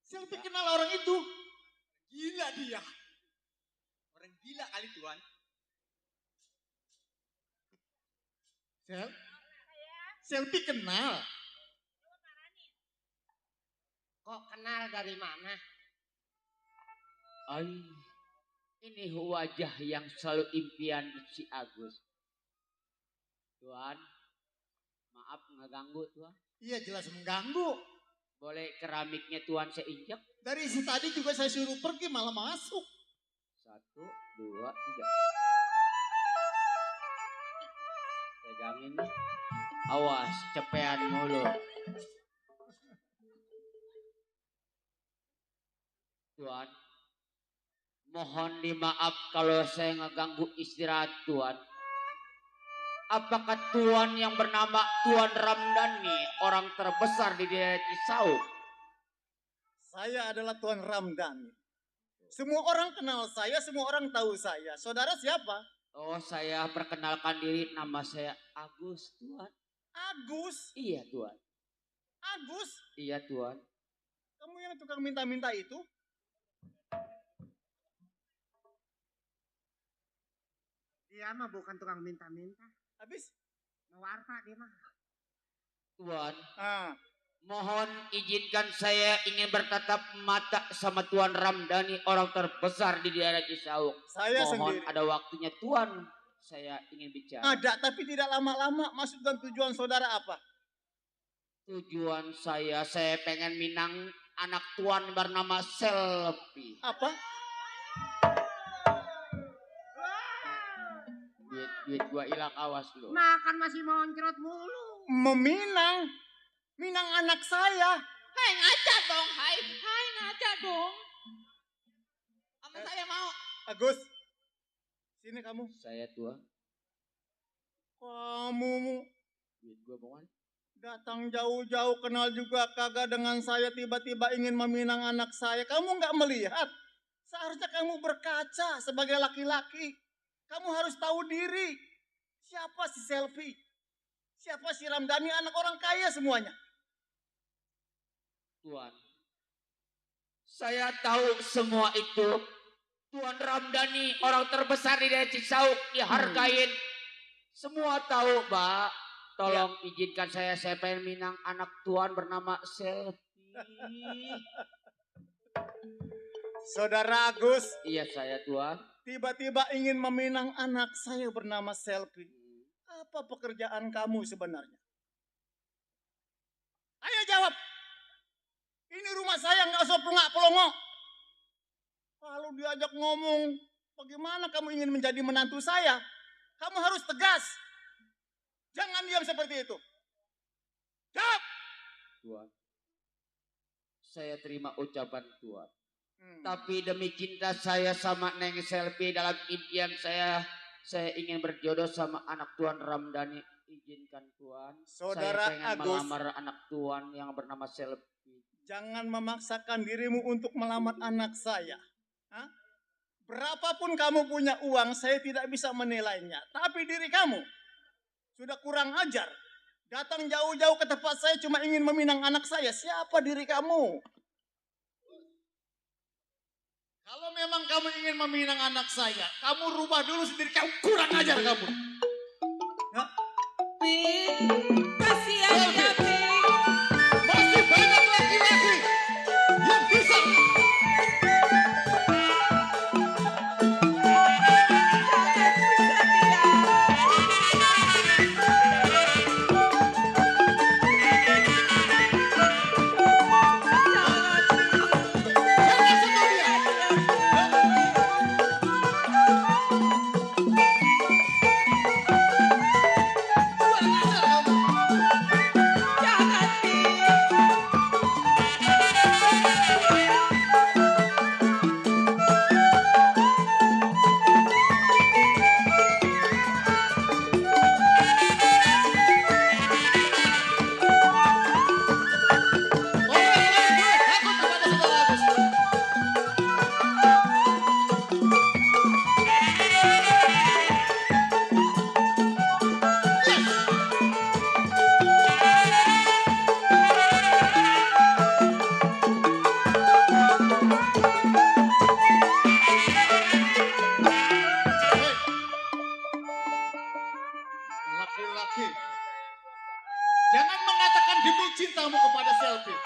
Selfie kenal orang itu. Gila dia. Orang gila kali Tuan. Selfie kenal. Kok kenal dari mana? Ay, ini wajah yang selalu impian si Agus. Tuan, maaf ngeganggu Tuan. Iya jelas mengganggu. Boleh keramiknya Tuan saya injak? Dari si tadi juga saya suruh pergi malah masuk. 1, 2, 3. Pegangin nih. Awas, cepean mulu. Tuan, mohon dimaaf kalau saya ngeganggu istirahat Tuan. Apakah Tuan yang bernama Tuan Ramdhani, orang terbesar di daerah Cisauk? Saya adalah Tuan Ramdhani. Semua orang kenal saya, semua orang tahu saya. Saudara siapa? Oh, saya perkenalkan diri, nama saya Agus, Tuan. Agus. Iya, Tuan. Agus. Iya, Tuan. Kamu yang tukang minta-minta itu? Dia mah bukan tukang minta-minta. Habis? Mewarta dia mah. Tuan, Mohon izinkan saya ingin bertatap mata sama Tuan Ramdhani, orang terbesar di daerah Cisauk. Saya Mohon sendiri. ada waktunya Tuan, saya ingin bicara. Ada, tapi tidak lama-lama. Maksud dan tujuan saudara apa? Tujuan saya pengen minang anak Tuan bernama Selfie. Apa? Duit gua hilang, awas lu. Makan masih moncrot mulu. Meminang. Minang anak saya. Hai ngaca dong, hai ngaca dong. Sama saya mau. Agus. Sini kamu. Saya Tuan. Kamu Duit gua mau mana? datang jauh-jauh kenal juga kagak dengan saya tiba-tiba ingin meminang anak saya. Kamu nggak melihat? Seharusnya kamu berkaca sebagai laki-laki. Kamu harus tahu diri. Siapa si Selfie? Siapa si Ramdhani? Anak orang kaya semuanya. Tuan, saya tahu semua itu. Tuan Ramdhani, orang terbesar di daerah Cisauk, dihargain. Semua tahu, Mbak. Tolong izinkan saya pengen minang anak Tuan bernama Selfie. Saudara Agus, Iya saya Tuan. tiba-tiba ingin meminang anak saya bernama Selfie. Apa pekerjaan kamu sebenarnya? Ayo jawab. Ini rumah saya, nggak usah pelongok. Kalau diajak ngomong, bagaimana kamu ingin menjadi menantu saya? Kamu harus tegas. Jangan diam seperti itu. Jawab. Tuan, saya terima ucapan Tuan. Tapi demi cinta saya sama Neng Selfie, dalam impian saya ingin berjodoh sama anak Tuan Ramdhani. Izinkan Tuan. Saudara saya pengen Agus, melamar anak Tuan yang bernama Selfie. jangan memaksakan dirimu untuk melamar anak saya. Hah? Berapapun kamu punya uang, saya tidak bisa menilainya. Tapi diri kamu sudah kurang ajar. Datang jauh-jauh ke tempat saya cuma ingin meminang anak saya. Siapa diri kamu? Kalau memang kamu ingin meminang anak saya, kamu rubah dulu sendiri. Kamu kurang ajar kamu. Kasihan ya, Ping. Masih banyak laki-laki yang bisa. Laki-laki, jangan mengatakan demi cintamu kepada Selfie.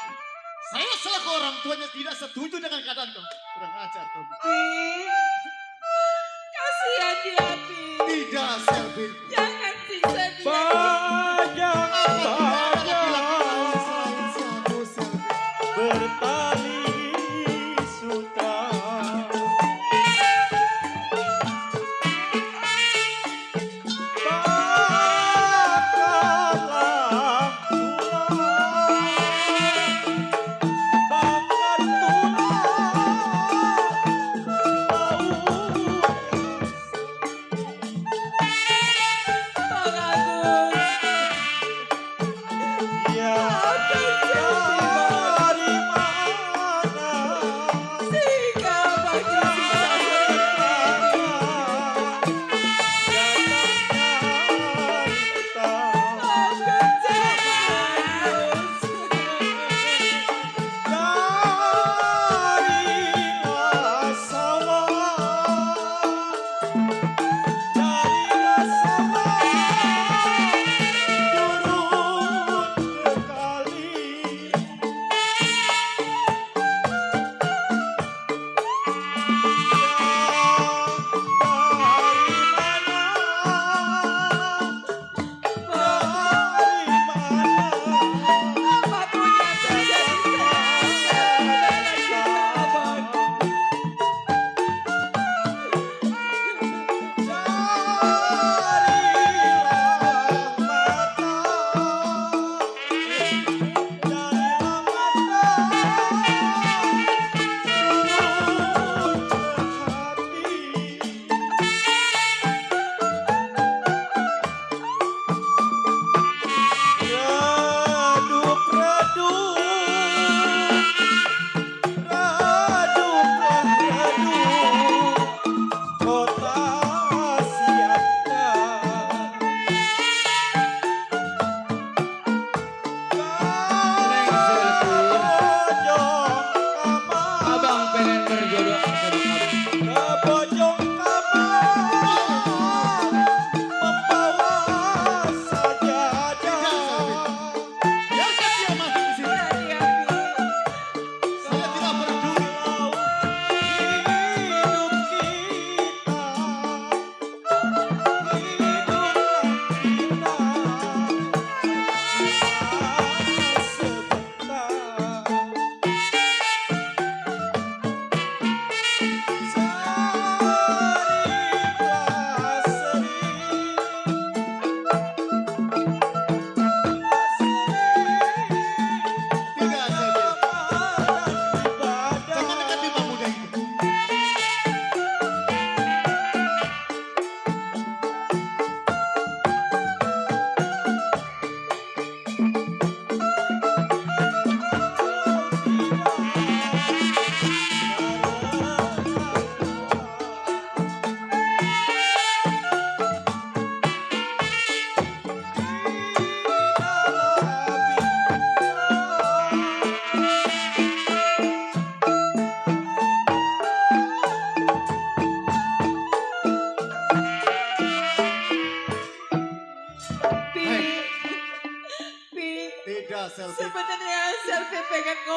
Saya selaku orang tuanya tidak setuju dengan keadaan kamu. Kurang ajar kamu. Kasihan dia, Ping. Tidak, Selfie. Jangan siksa dia. Banyak bertali sutra.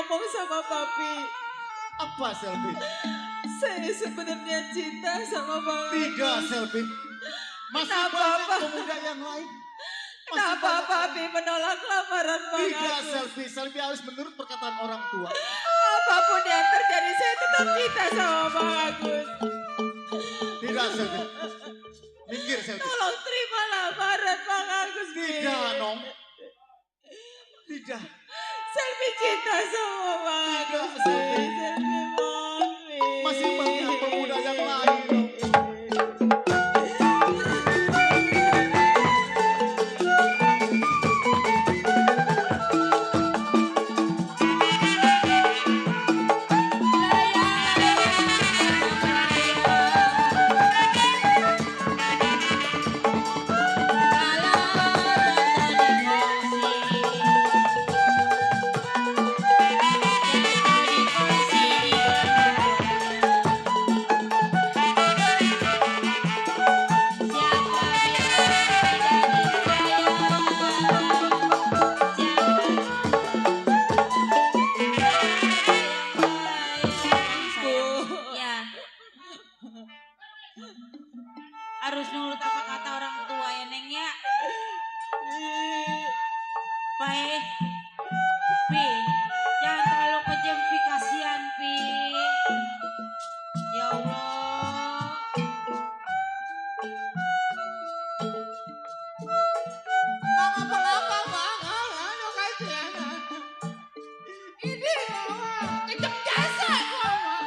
ngomong sama papi. Apa Selvi? Saya sebenarnya cinta sama Bang Tidak Agus. Selvi. Masih Kenapa, banyak Pak? pemuda yang lain. Kenapa papi menolak lamaran Bang Tidak Agus? Selvi. Selvi harus menurut perkataan orang tua. Apapun yang terjadi, saya tetap cinta sama Bang Agus. Tidak Selvi. Minggir Selvi. Tolong terima lamaran Bang Agus. Pi. Tidak Nong. Tidak. Selvi cinta sama Bang Tidak, Agus. Selvi. Selvi mohon, Pi. Masih banyak pemuda yang lain Nong. Ya. Harus nurut apa kata orang tua ya Neng ya. Baik. Pi, jangan terlalu kejam Pi, kasihan Pi. Ya Allah. Ngapa-ngapa Bang? Ano kasihan? Ini kejam jasa Mama.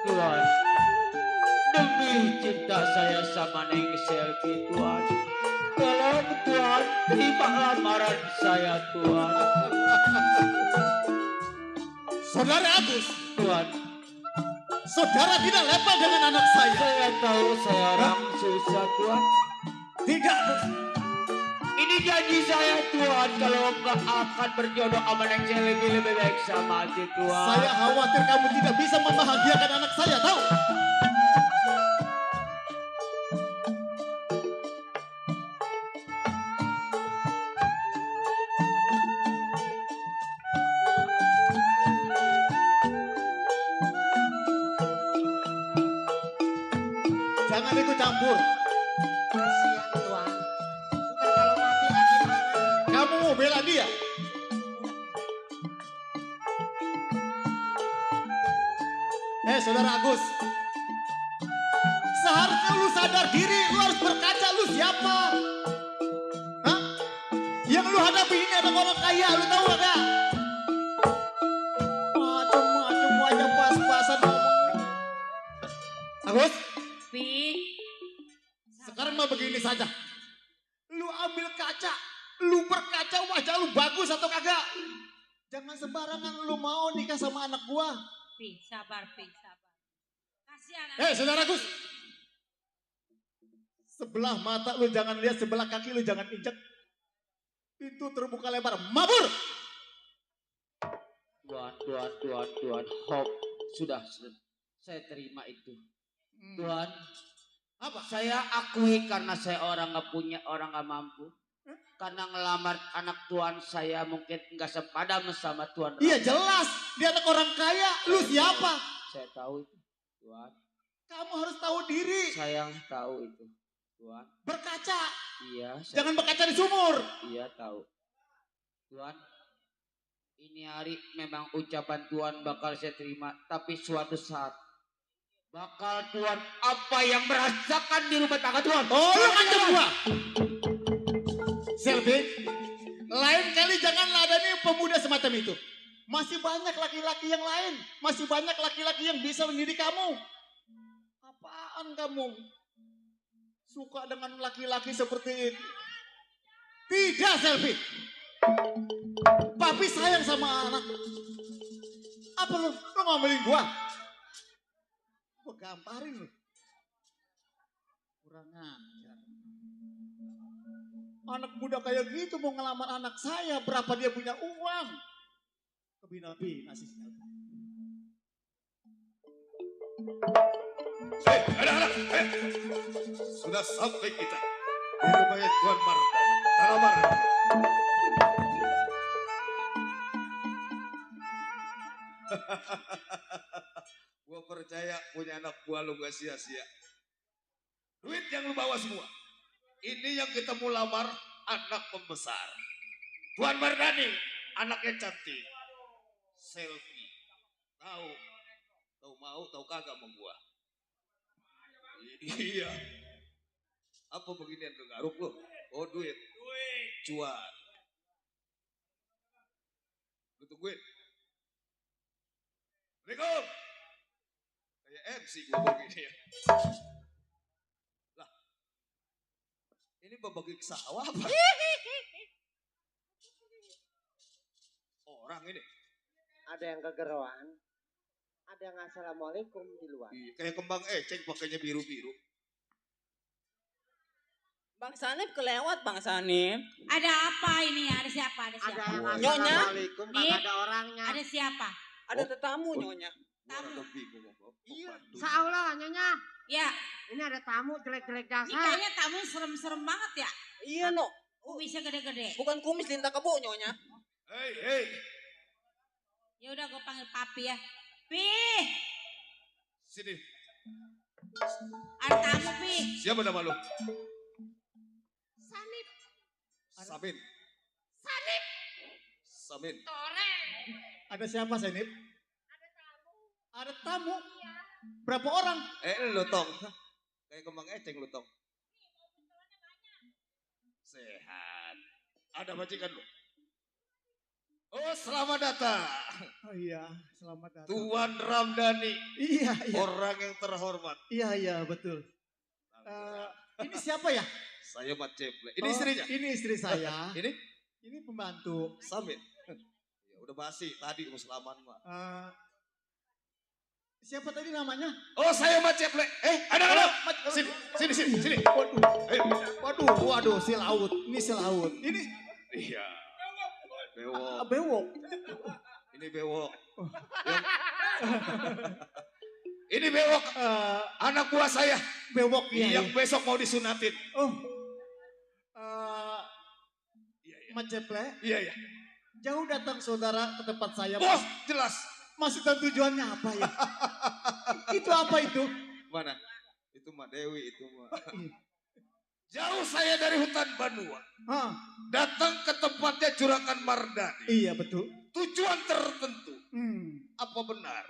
Tuhan, demi cinta saya sama Neng Selvi Tuhan, tolong Tuhan terima lamaran saya Tuhan. Saudara Agus. Tuhan, Saudara tidak level dengan anak saya. saya tahu saya orang susah Tuhan. Tidak. Ini janji saya Tuhan, kalau enggak akan berjodoh sama Neng Selvi lebih baik sama Aji Tuhan. Saya khawatir kamu tidak bisa membahagiakan anak saya, tahu? Jangan ikut campur. Kasihan Tuhan. Bukan kalau mati lagi gimana? Kamu mau bela dia. Saudara Agus. Seharusnya lu sadar diri, lu harus berkaca, lu siapa? Hah? Yang lu hadapi ini adalah orang kaya, lu tahu gak? Macem-macem aja pas-pasan ngomong. Agus, Pi, sekarang mah begini saja. Lu ambil kaca, lu berkaca wajah lu bagus atau kagak. Jangan sembarangan lu mau nikah sama anak gua. Pi, sabar Pi, sabar. Kasihan. Saudara Gus. Sebelah mata lu jangan lihat, sebelah kaki lu jangan injek. Pintu terbuka lebar, mabur. Tuhan, Hop, sudah, saya terima itu. Tuhan, Apa? saya akui karena saya orang nggak punya, orang nggak mampu. Karena ngelamar anak Tuhan saya mungkin nggak sepadan sama Tuhan. Iya jelas, dia anak orang kaya, lu siapa? Saya tahu itu, Tuhan. Kamu harus tahu diri. Saya tahu itu, Tuhan. Berkaca, Iya, jangan berkaca di sumur. iya tahu. Tuhan, ini hari memang ucapan Tuhan bakal saya terima, tapi suatu saat bakal Tuhan apa yang merasakan di rumah tangga Tuhan. Oh, lu ngancam gua. Selby, lain kali jangan ladani pemuda semacam itu. Masih banyak laki-laki yang lain. Masih banyak laki-laki yang bisa mendidik kamu. Apaan kamu? Suka dengan laki-laki seperti ini? Tidak, Selby. Papi sayang sama anak. Apa lu ngomelin gua? Gua gamparin lu. Kurang ajar. Anak muda kayak gitu mau ngelamar anak saya, berapa dia punya uang? Kebina-bina sih. Anak-anak, sudah sampai kita di rumahnya Tuan Marta. Tanah Marta. Gua percaya punya anak buah lu gak sia-sia. Duit yang lu bawa semua. Ini yang kita mau lamar anak pembesar. Tuan Mardani, anaknya cantik. Selfie. Tahu mau, tahu kagak sama gua. Iya. Apa beginian lu garuk lu? Oh duit. Cuan. Lu tungguin. Assalamualaikum. Kayak MC gua begini ya. Lah. Ini berbagi sawah apa? Orang ini. Ada yang kegeroan, ada yang assalamualaikum di luar. Iya, kayak kembang eceng pakainya biru-biru. Bang Sanip kelewat Bang Sanip. Ada apa ini? Ada siapa? Ada Ada siapa? yang Nyonya? assalamualaikum, Nih. kagak ada orangnya. Ada siapa? Ada tetamu Nyonya. Gua rada bingung ngomong. Iya, Pembantu. Saullah nyonya. Ya, Ini ada tamu jelek-jelek ini dasar. kayaknya tamu serem-serem banget ya. Iya no. Kumisnya gede-gede. Bukan kumis lintah kebo Nyonya. Hei. Ya udah gue panggil papi ya. Pi, Sini. ada tamu Pi. Siapa nama lu? Sanip, Samin. Sanip, Samin. Tore. Ada siapa Senip? Ada tamu. Berapa orang? Lu tong. Kayak kembang eceng lu tong. Sehat. Ada majikan lu? Oh selamat datang. Oh iya, selamat datang. Tuan Ramdhani. Iya. Orang yang terhormat. Iya, betul. Ini siapa ya? Saya Mat Ceple. Ini Oh, istrinya. Ini istri saya. Ini Ini pembantu. Samin. Ya udah basi tadi Muslaman mah. Siapa tadi namanya? Oh saya Mat Ceple. Ada. Sini. Waduh, si laut. Ini si laut. Ini Iya. Bewok. bewok. Ini bewok. Ini bewok. Anak buah saya. Bewok ya. Yang besok mau disunatin. Oh. Iya. Mat Ceple, Iya. jauh datang saudara ke tempat saya. Oh jelas. Masih tahu tujuannya apa ya? Itu apa itu? Mana? Itu Mak Dewi itu mah. Jauh saya dari hutan Banua. Hah, Datang ke tempatnya Juragan Mardani. iya betul. Tujuan tertentu. Hmm. Apa benar?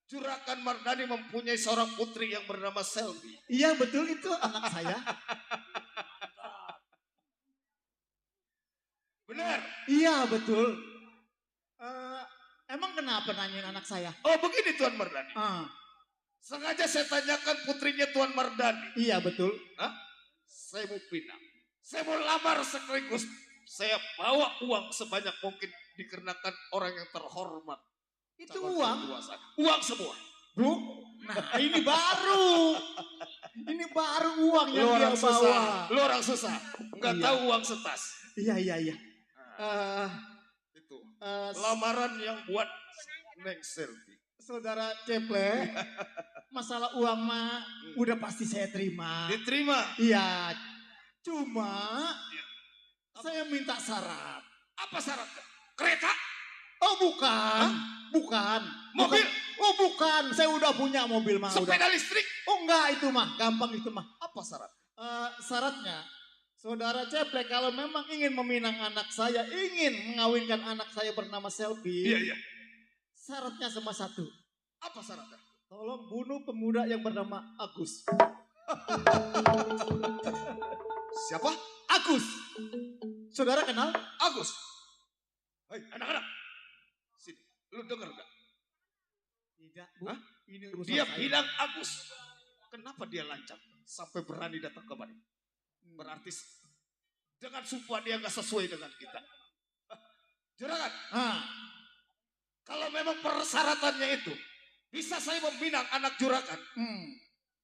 Juragan Mardani mempunyai seorang putri yang bernama Selvi. Iya betul itu anak saya. Benar? Iya betul. Emang kenapa nanyain anak saya? Oh begini Tuan Mardani. Sengaja saya tanyakan putrinya Tuan Mardani. Iya betul. Saya mau pinang. Saya mau lamar sekaligus. Saya bawa uang sebanyak mungkin dikarenakan orang yang terhormat. Itu Calon uang? mertua saya. Uang semua. Bro, nah ini baru. Ini baru uang yang Lu dia orang susah. bawa. Lu orang susah. Enggak Iya. tahu uang setas. Iya. Itu. Eh, Lamaran yang buat Neng Selvi. Saudara Ceple, masalah uang mah udah pasti saya terima. Diterima. Iya, cuma saya minta syarat. Apa syaratnya? Kereta? Oh bukan, bukan. Mobil? Oh bukan, saya udah punya mobil mah. Udah. Sepeda listrik? Oh enggak itu mah, gampang itu mah. Apa syarat? Syaratnya, saudara Ceple kalau memang ingin meminang anak saya, ingin mengawinkan anak saya bernama Selvi. Iya. Syaratnya cuma satu. Apa syaratnya? Tolong bunuh pemuda yang bernama Agus. Siapa? Agus. Saudara kenal? Agus. Hei, anak-anak. Sini. Lu denger gak? Tidak, Bu. Hah? Ini urusan Dia saya. bilang Agus. Kenapa dia lancang sampai berani datang kemari? Berarti dengan sumpah dia gak sesuai dengan kita. Juragan, kalau memang persyaratannya itu, bisa saya meminang anak juragan.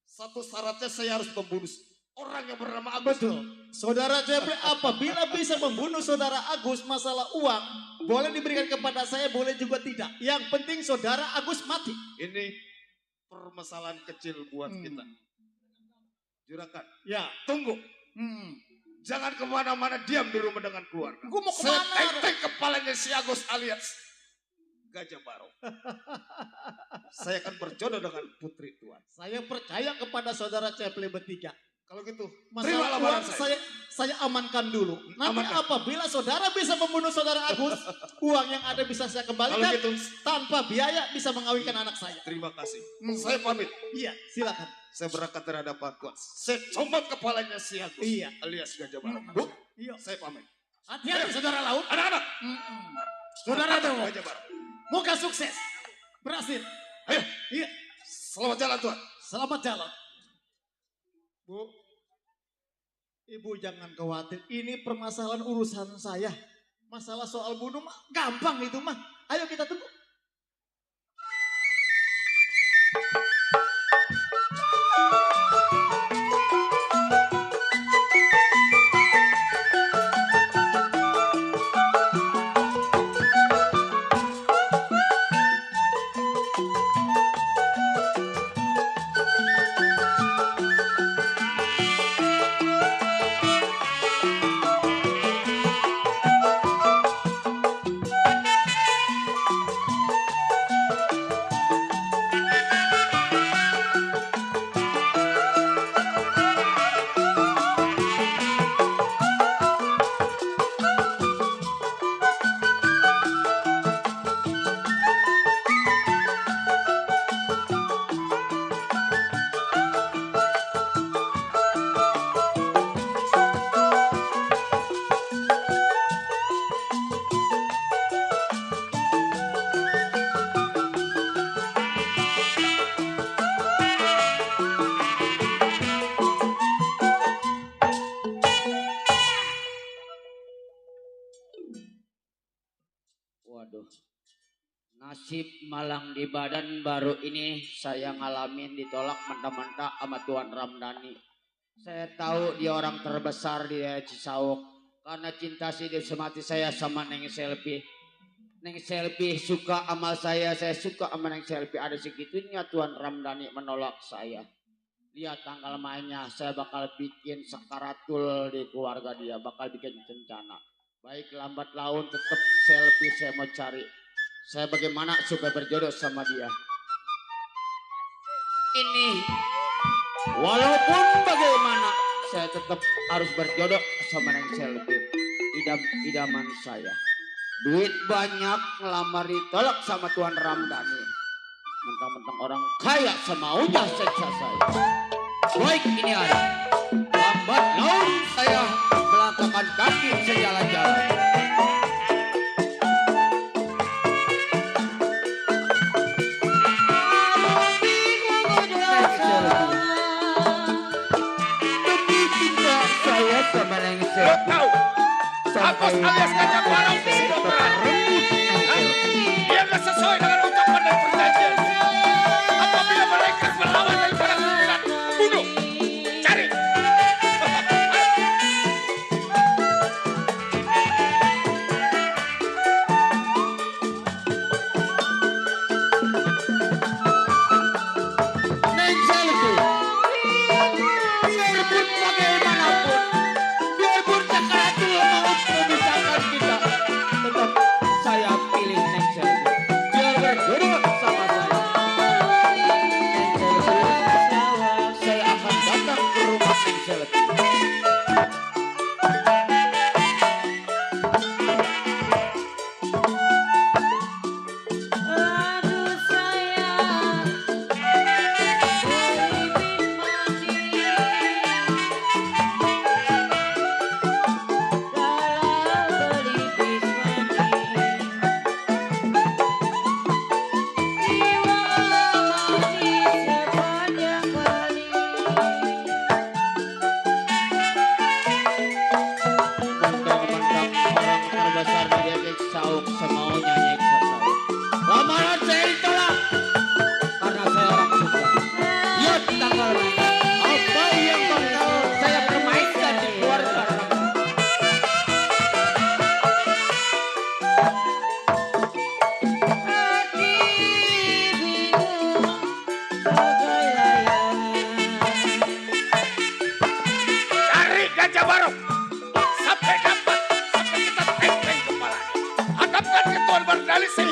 Satu syaratnya saya harus membunuh orang yang bernama Agus. Betul. Saudara Ceple apabila bisa membunuh saudara Agus masalah uang, boleh diberikan kepada saya, boleh juga tidak. Yang penting saudara Agus mati. Ini permasalahan kecil buat kita. Juragan, Ya. tunggu. Jangan kemana-mana, diam di rumah dengan keluarga. Gua mau Saya kemana? tenteng kepalanya si Agus alias Gajah Barong. Saya akan berjodoh dengan putri Tuan. Saya percaya kepada saudara Cepli bertiga. Kalau gitu, Masalah terima lamaran uang saya amankan dulu. Nanti apabila saudara bisa membunuh saudara Agus, uang yang ada bisa saya kembalikan. Kalau gitu, tanpa biaya bisa mengawinkan anak saya. terima kasih. Saya pamit. Iya, silakan. Saya berangkat terhadap Pak Tuan. Saya comot kepalanya si Agus. Iya. Alias Gajah Barong. Bu, Iya. saya pamit. Hati-hati saudara laut. Anak-anak. Saudara Dewo, Gajah Barong. moga sukses. Berhasil. Ayo. Iya. Selamat jalan Tuan. Selamat jalan. Bu, Ibu jangan khawatir. Ini permasalahan urusan saya. Masalah soal bunuh mah gampang itu mah. Ayo kita tunggu. Waduh, nasib malang di badan baru ini saya ngalamin ditolak mentah-mentah sama Tuan Ramdhani. Saya tahu dia orang terbesar di Cisauk. Karena cinta sih dia semati saya sama Neng Selvi. Neng Selvi suka sama saya suka sama Neng Selvi. Ada segitunya Tuan Ramdhani menolak saya. Lihat tanggal mainnya, saya bakal bikin sekaratul di keluarga dia, bakal bikin bencana. Baik lambat laun tetap Selvi saya mau cari. Saya bagaimana supaya berjodoh sama dia. Ini walaupun bagaimana saya tetap harus berjodoh sama Neng Selvi. Idaman saya. Duit banyak ngelamar ditolak sama Tuan Ramdhani. Mentang-mentang orang kaya semaunya seksa saya. Baik ini ada. Lambat laun saya melangkahkan kaki sejalan-jalan. Demi cinta saya sama Neng Selvi. Agus alias Gajah Barong sudah berani. Dia nggak sesuai dengan ucapan dan perjanjian. Apabila mereka melawan daripada kemudian bunuh, cari. Neng Selvi, biarpun bagaimanapun, biarpun sekaratul maut memisahkan kita,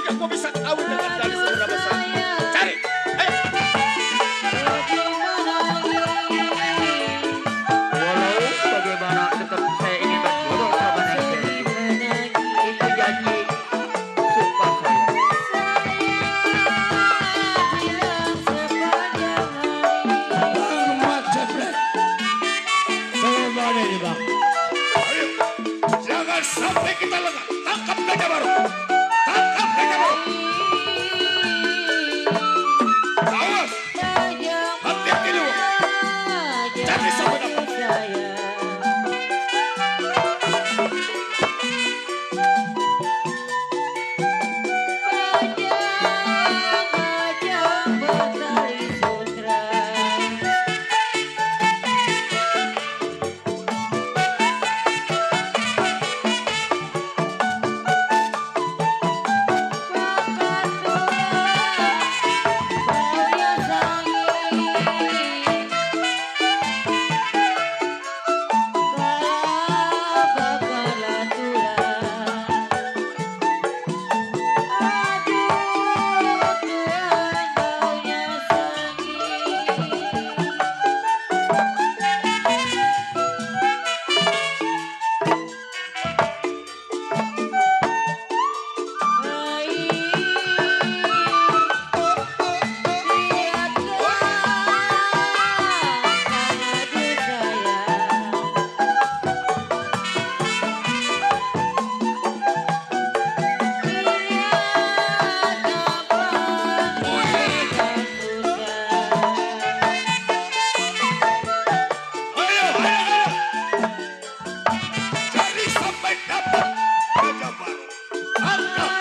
Jika gua bisa kawin dengan gadis seberapa saya. Cari. Ayo. Walau bagaimana tetap saya ingin berjodoh sama Neng Selvi. Itu janji sumpah saya. Bang Mat Jebret. Bagaimana ini bang? Ayo. Jangan sampai kita lengah. Tangkap gajah baru. Tangkap gajah baru. Awas. Hati-hati lu. Jangan sampai dapat. Ayo, ayo, ayo. Cari sampai dapat gajah baru. Tangkap.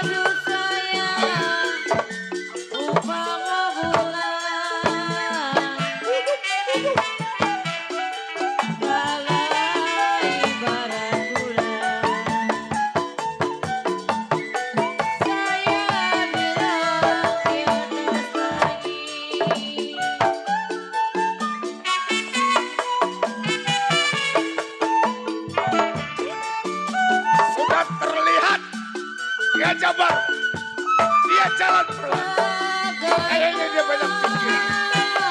Sudah terlihat gajah baru. Dia jalan pelan. Kayaknya dia banyak pikir.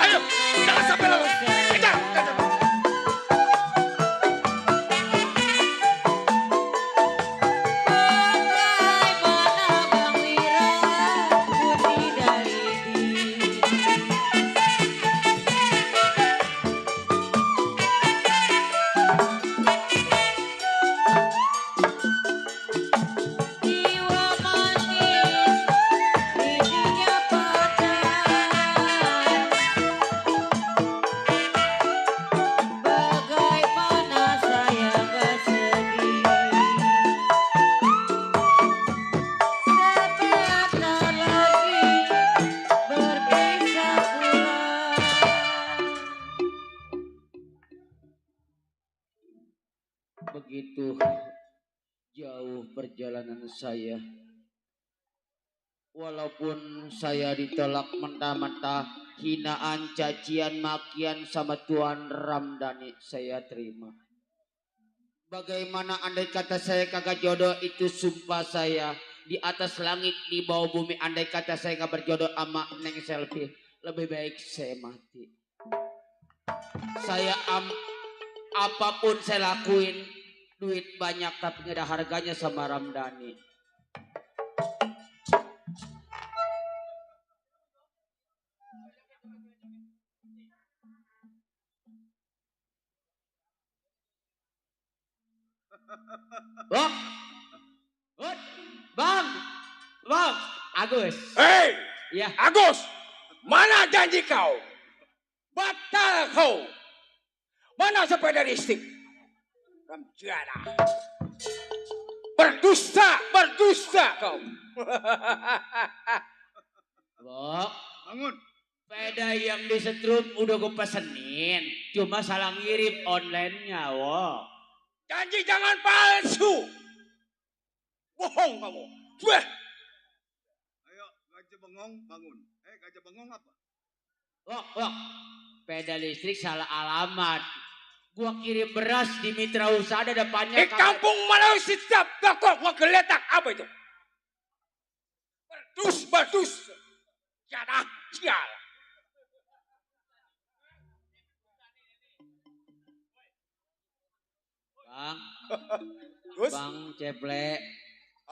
Ayo, jangan sampai lewat. Kejar, gajah baru. Begitu jauh perjalanan saya. Walaupun saya ditolak mentah-mentah, hinaan, cacian, makian sama Tuan Ramdhani saya terima. Bagaimana andai kata saya kagak jodoh, itu sumpah saya. Di atas langit, di bawah bumi, andai kata saya gak berjodoh sama Neng Selvi, lebih baik saya mati. Saya apapun saya lakuin, duit banyak tapi gak ada harganya sama Ramdhani. Oh, Bang, Agus. Hei, Ya, Agus, mana janji kau? Batal kau. Mana sepeda listrik? Ramjana. Berdusta kau. Bok, Bangun. sepeda yang disetrum udah gue pesenin, cuma salah ngirim online-nya, wo. Janji jangan palsu. Bohong kamu. Sudah. Ayo, gajah bengong bangun. Gajah bengong apa? Wok, sepeda listrik salah alamat. Gua kirim beras di Mitra Usaha, ada depannya Di kampung Malaysia setiap toko gua geletak. Apa itu? Dus badus. Jadah sial. Bang, Gus Bang Ceple.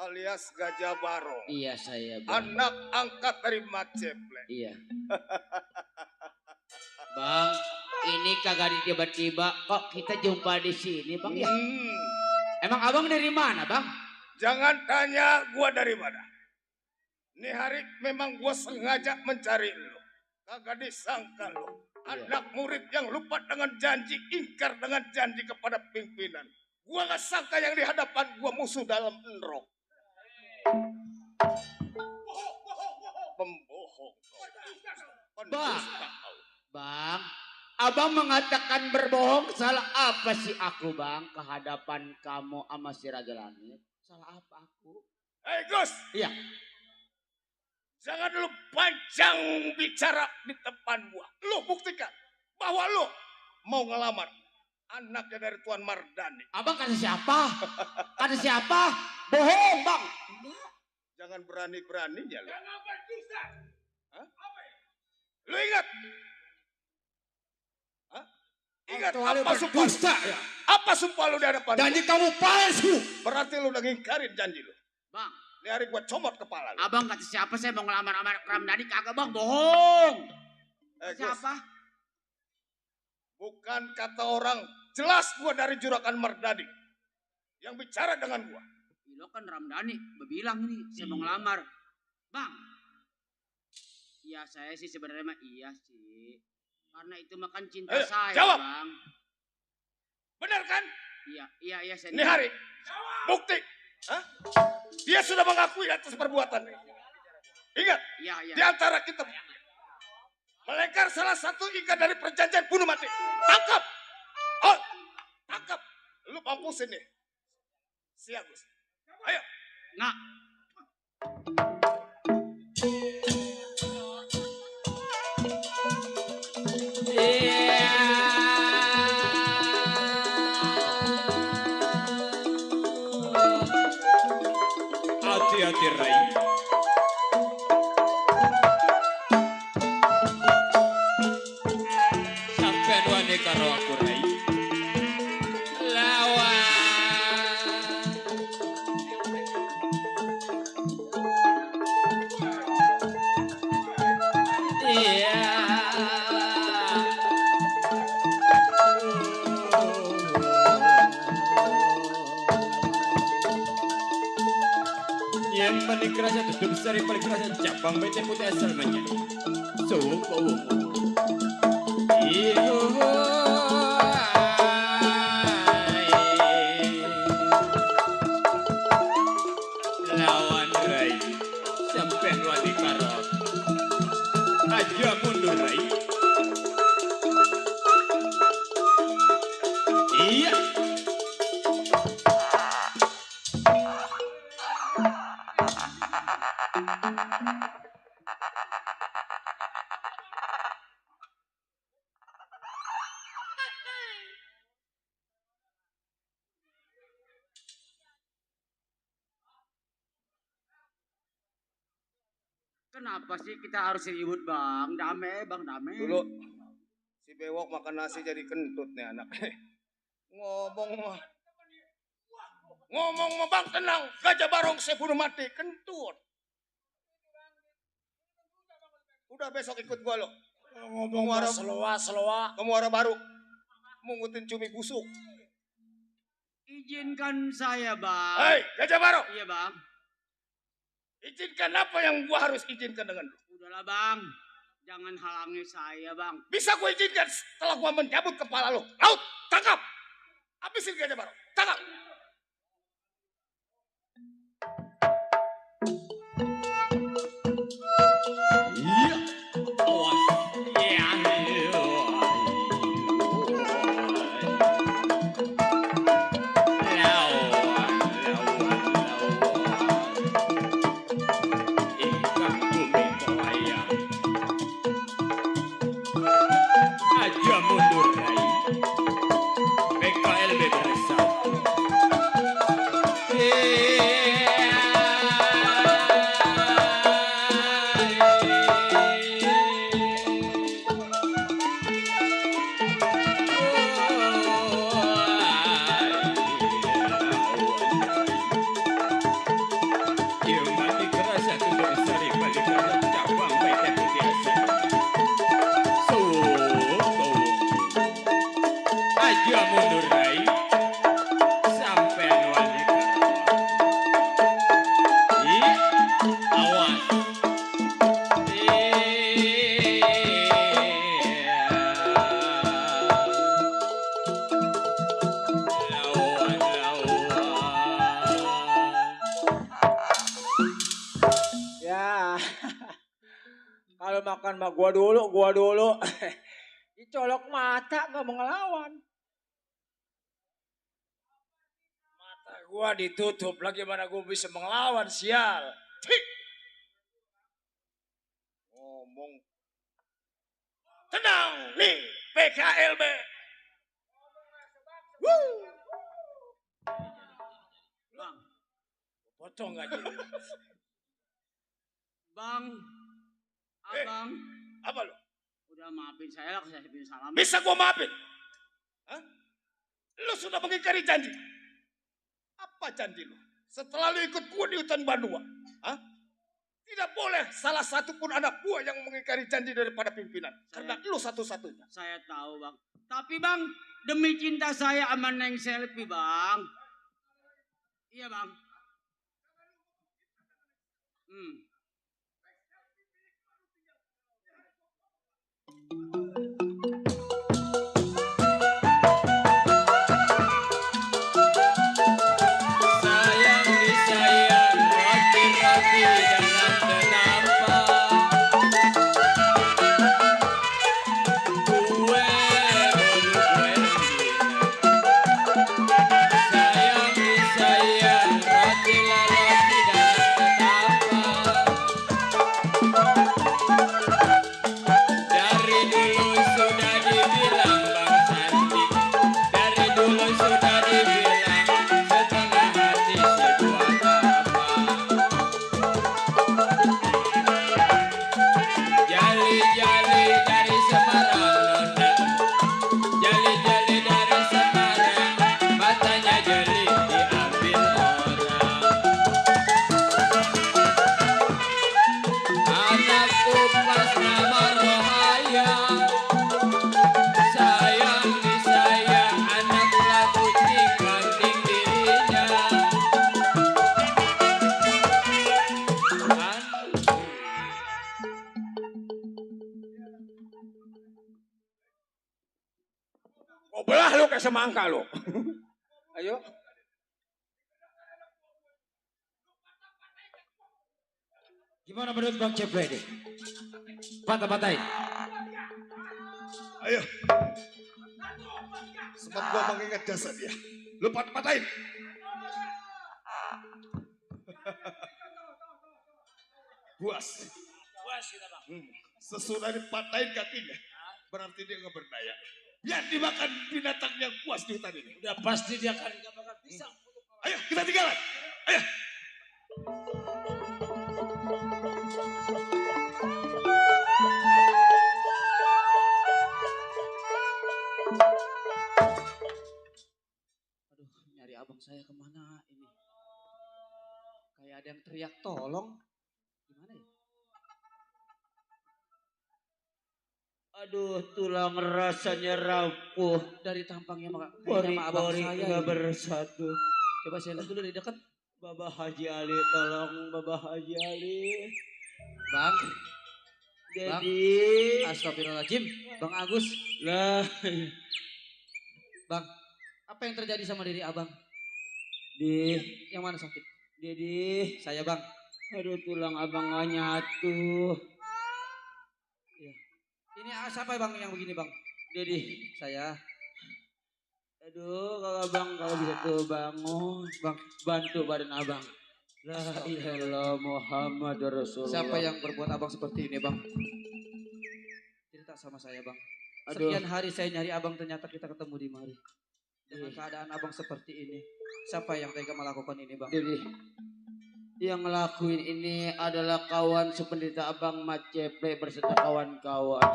alias Gajah Barong. Iya saya Bang. Anak angkat dari Mat Ceple. Iya. Bang, ini kagak tiba-tiba kok kita jumpa di sini, Bang ya? Emang Abang dari mana, Bang? Jangan tanya gua dari mana. Nih hari memang gua sengaja mencari lu. Kagak disangka lu. Anak murid yang lupa dengan janji, ingkar dengan janji kepada pimpinan. Gua gak sangka yang di hadapan gua musuh dalam enrok. Pembohong. Pendusta. Bang, Abang mengatakan berbohong, salah apa sih aku, Bang? Kehadapan kamu sama si Raja Langit. Salah apa aku? Hei Gus. Iya. Jangan lu panjang bicara di depan gua. Lu buktikan bahwa lu mau ngelamar anaknya dari Tuan Mardani. Abang kata siapa? Kata siapa? Bohong, Bang. Jangan berani-beraninya lu. Hah? Lu ingat? Hah? Ingat apa sumpah lu? Ya. Apa sumpah lu di hadapan Janji gua? kamu palsu. Berarti lu udah ngingkarin janji lu. Bang, Ini hari gua comot kepala lu. Abang kata siapa saya mau ngelamar sama Ramdhani? Kagak, Bang. Bohong. Gus, Siapa? bukan kata orang. Jelas gua dari Juragan Mardani. Yang bicara dengan gua. Lo kan Ramdhani bilang ini saya mau ngelamar. Bang. Iya saya sih sebenarnya mah iya sih. Karena itu makan cinta Ayo, saya, jawab. Bang. Benar kan? Iya saya. Ini hari. Bukti. Hah? Dia sudah mengakui atas perbuatan. Ingat. Iya. Di antara kita. Melanggar salah satu ikat dari perjanjian bunuh mati. Tangkap. Oh. Tangkap. Lu mampusin nih. Siap, Gus. Ayo. Nah. Hati-hati Rai. Sampean wani karo aku Rai. Lawan. Iya. Yang paling kerasa tutup besar yang paling kerasa cabang bete putih asal menyanyi. Iyo. Lawan Rai sampai wadi karot. Aja mundur Rai. Iya. Kenapa sih kita harus ribut, Bang? Damai, Bang, damai. Dulu. Si bewok makan nasi jadi kentut nih anak. Ngomong mah Bang tenang. Gajah Barong saya bunuh mati. Kentut. Udah besok ikut gua lo. Ngomong seloa. Kamu orang baru. Mungutin cumi busuk. Izinkan saya, Bang. Hei, Gajah Barong. Iya, Bang. Izinkan apa yang gua harus izinkan dengan lu? Udahlah, Bang. Jangan halangi saya, Bang. Bisa gua izinkan setelah gua mencabut kepala lu. Laut, tangkap. Habisin Gajah Barong. Tangkap. Iya. Awas. Iya. Ikan bumi melayang. Aja mundur Rai. PKLB bersatu. Kalau makan mah gua dulu. Dicolok mata nggak mau ngelawan. Mata gua ditutup lagi mana gua bisa mengelawan sial. Cih. Ngomong. Tenang nih PKLB. Bang, Potong aja. Bang, abang, Apa lu? udah maafin saya lah, saya bin salam. Bisa gua maafin? Hah? Lu sudah mengingkari janji. Apa janji lu? Setelah lu ikut gua di hutan Bandua. Hah? Tidak boleh salah satu pun anak buah yang mengingkari janji daripada pimpinan. Karena lu satu-satunya. Saya tahu bang. Tapi bang, demi cinta saya sama Neng Selfie bang. Iya bang. Sayang disayang roti-roti dengan kenapa kue sayang disayang roti lalaki dengan kenapa dari dulu sudah dibilang Bang Sandi dari dulu sudah dibilang setengah hati sebuah apa jali-jali dari Semarang nona jali-jali dari Semarang matanya jeli diambil orang anak upas nama Rohaya sayang disayang anaklah kucing banting dirinya Gua belah lu kayak semangka lu. Ayo. Gimana menurut Bang Ceple ini? Patah-patahin. Ayo. Sebab gua mengingat jasa dia. Lu patah-patahin. Puas. Puas kita bang. Sesudah dipatahin kakinya, berarti dia nggak berdaya. Biar dimakan binatang yang puas di hutan ini. Udah pasti dia akan nggak bakal bisa. Ayo kita tinggalan. Ayo. Aduh, nyari abang saya kemana ini? Kayak ada yang teriak tolong. Gimana ya? Aduh, tulang rasanya rapuh. Dari tampangnya kayaknya sama abang Pori-pori saya. nggak ini. bersatu. Coba saya lihat dulu dari dekat. Babah Haji Ali, tolong Babah Haji Ali. Bang, Jadi, astagfirullahaladzim. Bang Agus. lah, Bang, apa yang terjadi sama diri abang? di, Yang mana sakit? jadi, Saya bang. aduh tulang abang nggak nyatu. Ini siapa bang yang begini bang? Jadi, Saya. aduh kalau abang kalau bisa tuh bangun, Bang, bantu badan abang. La ilaha illallah Muhammad Rasulullah. siapa yang berbuat abang seperti ini bang? Cerita sama saya bang. Aduh. Sekian hari saya nyari abang, ternyata kita ketemu di mari. Dengan keadaan abang seperti ini. Siapa yang tega melakukan ini bang? Jadi, yang ngelakuin ini adalah kawan sependeta abang Mat Ceple berserta kawan-kawan.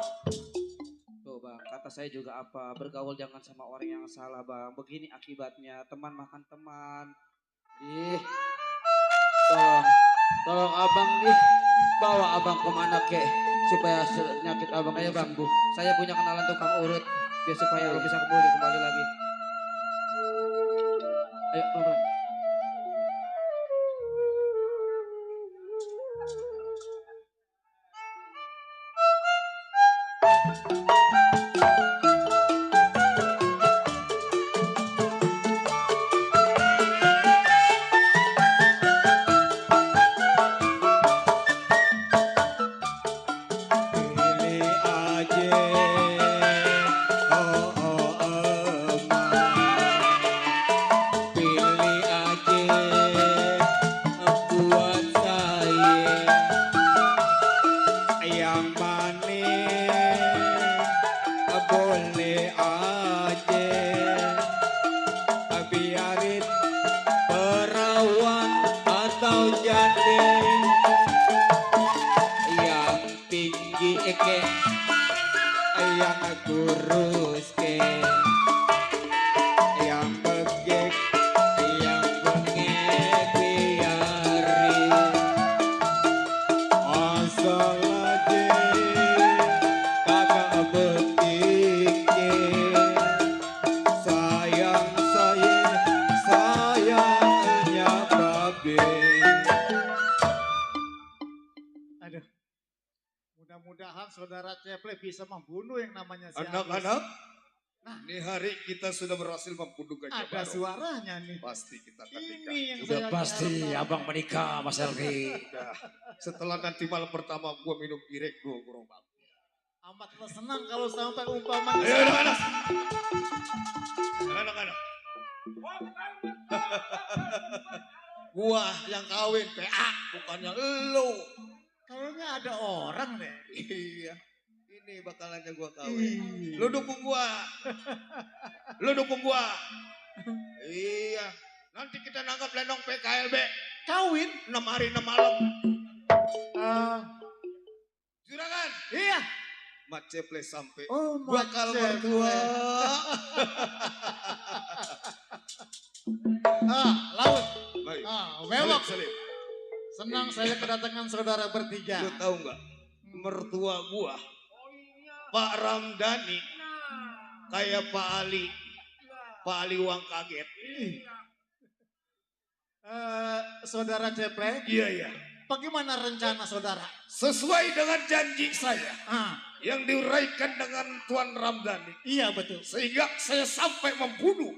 Tuh bang, kata saya juga apa? Bergaul jangan sama orang yang salah bang. Begini akibatnya, teman makan teman. Ih, tolong abang nih, bawa abang kemana kek supaya penyakit abang Ayo bang, sembuh. saya punya kenalan tukang urut. Biar supaya lo bisa kembali lagi. Ayo pelan-pelan. ike yang kurus ke yang begek yang bengek biari asal aja kagak betike sayang sayangnya babe. Aduh. Mudah-mudahan saudara Ceple bisa membunuh yang namanya si Agus. Anak-anak, ini hari kita sudah berhasil membunuh Gajah Ada Baru. suaranya nih. Pasti kita akan nikah. Ini yang Udah saya pasti harapkan. abang menikah Mas Elvi. Udah. Setelah nanti malam pertama gua minum irek gua gerobak. Amatlah senang kalau sampai umpamanya. Ayo anak-anak. Anak-anak. Gua yang kawin PA bukannya elu. Kayaknya ada orang deh. Iya. Ini bakalannya gua kawin. Lu dukung gua. Lu dukung gua. Iya. Nanti kita nangkap lenong PKLB. Kawin? 6 hari 6 malam. Juragan. Iya. Mat Ceple sampai. Oh, bakal mertua. Laut. Baik. Bewok. Salib. Senang saya kedatangan saudara bertiga. Lu tahu nggak? Mertua gua Pak Ramdhani kayak Pak Ali. Pak Ali uang kaget. Saudara Ceple. Iya, iya. Bagaimana rencana saudara? Sesuai dengan janji saya yang diuraikan dengan Tuan Ramdhani. Iya betul. Sehingga saya sampai membunuh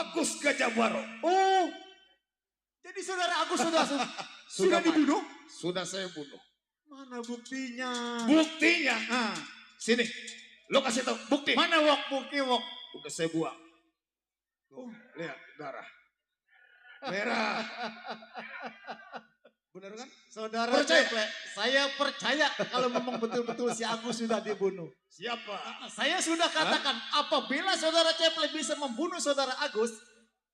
Agus Gajah Baru. Oh, jadi saudara Agus sudah dibunuh? Sudah saya bunuh. Mana buktinya? Buktinya, sini, lo kasih tahu bukti. Mana bukti wok? Udah saya buang. Tuh, lihat darah merah. Benar kan? Saudara Percaya? Ceple, saya percaya kalau memang betul-betul si Agus sudah dibunuh. Siapa? Saya sudah katakan apabila saudara Ceple bisa membunuh saudara Agus,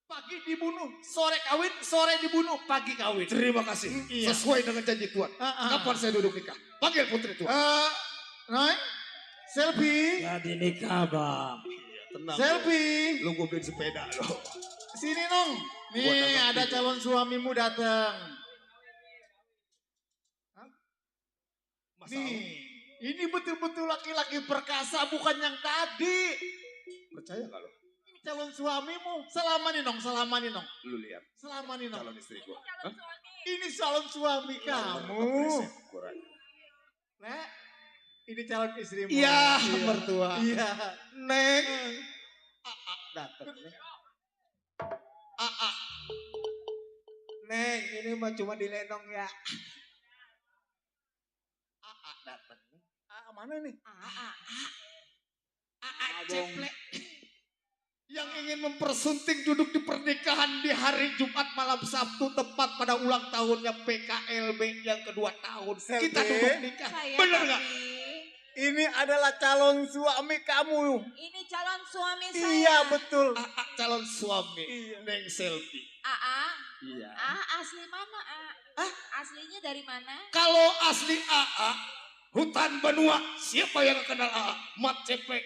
pagi dibunuh, sore kawin, sore dibunuh, pagi kawin. Terima kasih. Iya. Sesuai dengan janji Tuan. Kapan saya duduk nikah? Panggil putri Tuan. Noy, Selfie, Jadi nikah bang. Tenang. Selfie, Lu gue beliin sepeda lo. sini nong. Buat Nih apa ada video? calon suamimu datang. Nih, ini betul-betul laki-laki perkasa bukan yang tadi. Percaya gak lo? Ini calon suamimu. Selamani nong, selamani nong. Lu lihat Selamani nong. calon istri gue. Ini calon suami kamu. Nek, ini calon istrimu. Iya, mertua. Iya. Neng. Datang nih. Neng, ini mah cuma dilenong ya. Datang nih. Mana nih? Ceple. Yang ingin mempersunting duduk di pernikahan di hari Jumat malam Sabtu tepat pada ulang tahunnya PKLB yang kedua tahun. Kita duduk nikah. Bener nggak? Ini adalah calon suami kamu. Ini calon suami saya. Iya betul. Calon suami. Neng Selfie. Iya. Asli mana Aslinya dari mana? Kalau asli AA, hutan benua, siapa yang kenal AA? Mat Ceple.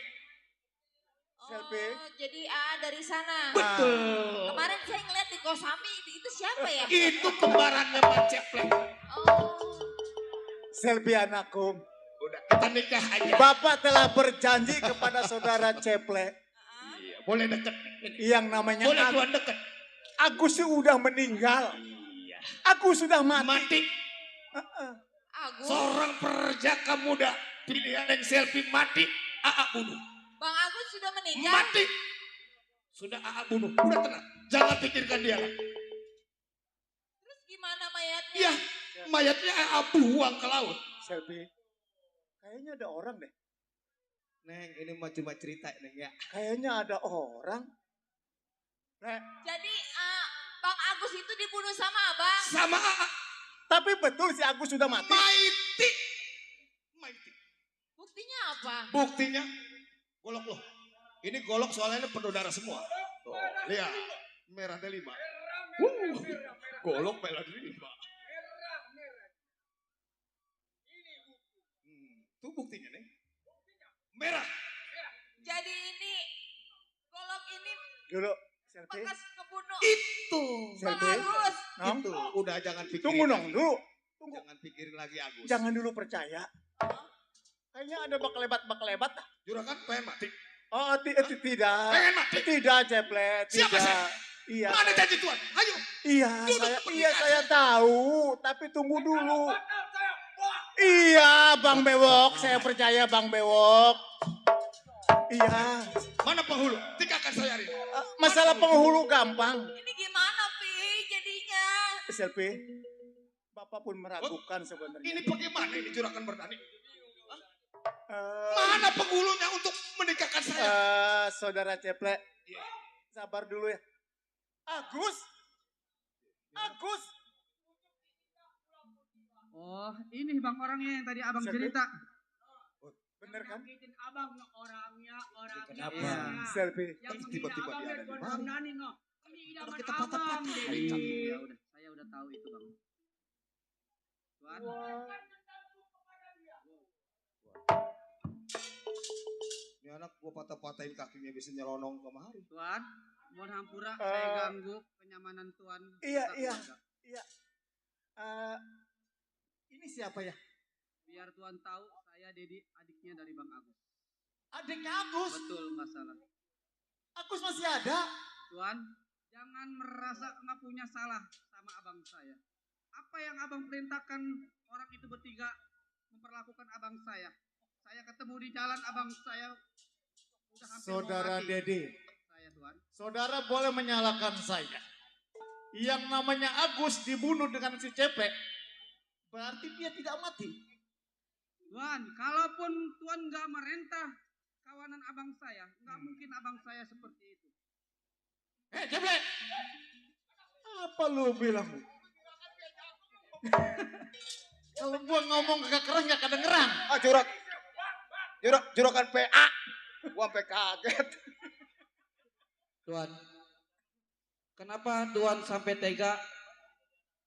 Selfie. Oh, jadi dari sana. Betul. Kemarin saya ngeliat di Kosambi, itu siapa ya? Itu kembarannya Mat Ceple. Oh. Selfie anakku. Udah, kita nikah aja. Bapak telah berjanji kepada saudara Ceple. Iya, boleh deket. Yang namanya Boleh Tuan deket. Agus sudah meninggal. Iya. Agus sudah mati. Mati. Agus. Seorang perjaka muda pilihan yang Selfie mati, AA bunuh. Bang Agus sudah meninggal. Mati. Sudah AA bunuh. Udah tenang. Jangan pikirkan dia. Terus gimana mayatnya? Iya, mayatnya AA buang ke laut. Selfie. Kayaknya ada orang deh. Neng, ini mah cuma cerita Neng ya. Kayaknya ada orang. Nek, Jadi Bang Agus itu dibunuh sama abang. Sama AA. tapi betul si Agus sudah mati. Maiti. Buktinya apa? Buktinya golok loh. Ini golok soalnya penuh darah semua. Tuh, lihat. Merah ada 5. Golok merah ada 5. Tuh buktinya nih. Merah. Jadi ini golok ini Dulu, selfie. bekas kebunuh Itu. Bang Selfie. Agus. Nong. Itu udah jangan pikirin. Tunggu nong, dulu. Jangan pikirin lagi Agus. Jangan dulu percaya. Kayaknya ada baklebat. Juragan pengen mati. Oh, tidak. Pengen mati. Tidak, Ceplet. Siapa Tidak. saya? Iya. Mana janji Tuhan? Ayo. Iya, Duduk, saya tahu, tapi tunggu dulu. Iya, Bang Bewok, saya percaya Bang Bewok. Iya, Mana penghulu? Tikakan saya hari ini. masalah penghulu gampang. Ini gimana Pi jadinya? Selfie, Bapak pun meragukan sebenarnya. Ini bagaimana ini juragan bertani? Eh, Mana penghulunya untuk menikahkan saya? Saudara Ceplek, sabar dulu ya. Agus. Oh, ini Bang orangnya yang tadi Abang Siapa? cerita. Bener kan? Nyakitin Abang orangnya. Kenapa? Selfie. Yang Tiba-tiba dia ada di mana? Bang Dani no. Ini idaman kita Abang. patah-patah. Ya udah, saya udah tahu itu Bang. Tuan. Ini anak gua patah-patahin kakinya bisa nyelonong kemari. Tuan, mohon hampura Eh, saya ganggu kenyamanan Tuan. Iya, serta iya. keluarga. Ini siapa ya? Biar Tuan tahu saya Dedi, adiknya dari Bang Agus. Adiknya Agus. Betul, nggak salah. Agus masih ada. Tuan, jangan merasa nggak punya salah sama abang saya. Apa yang abang perintahkan orang itu bertiga memperlakukan abang saya. Saya ketemu di jalan abang saya udah hampir Saudara mau mati. Dedi, Saya Tuan. saudara boleh menyalahkan saya. Yang namanya Agus dibunuh dengan si Cepek, berarti dia tidak mati. Tuan, kalaupun Tuan nggak merentah kawanan abang saya, nggak mungkin abang saya seperti itu. Cepek! Apa lu bilang? Kalau gua ngomong kagak keras gak kedengeran. Juragan PA. Gua sampai kaget. Tuan, kenapa Tuan sampai tega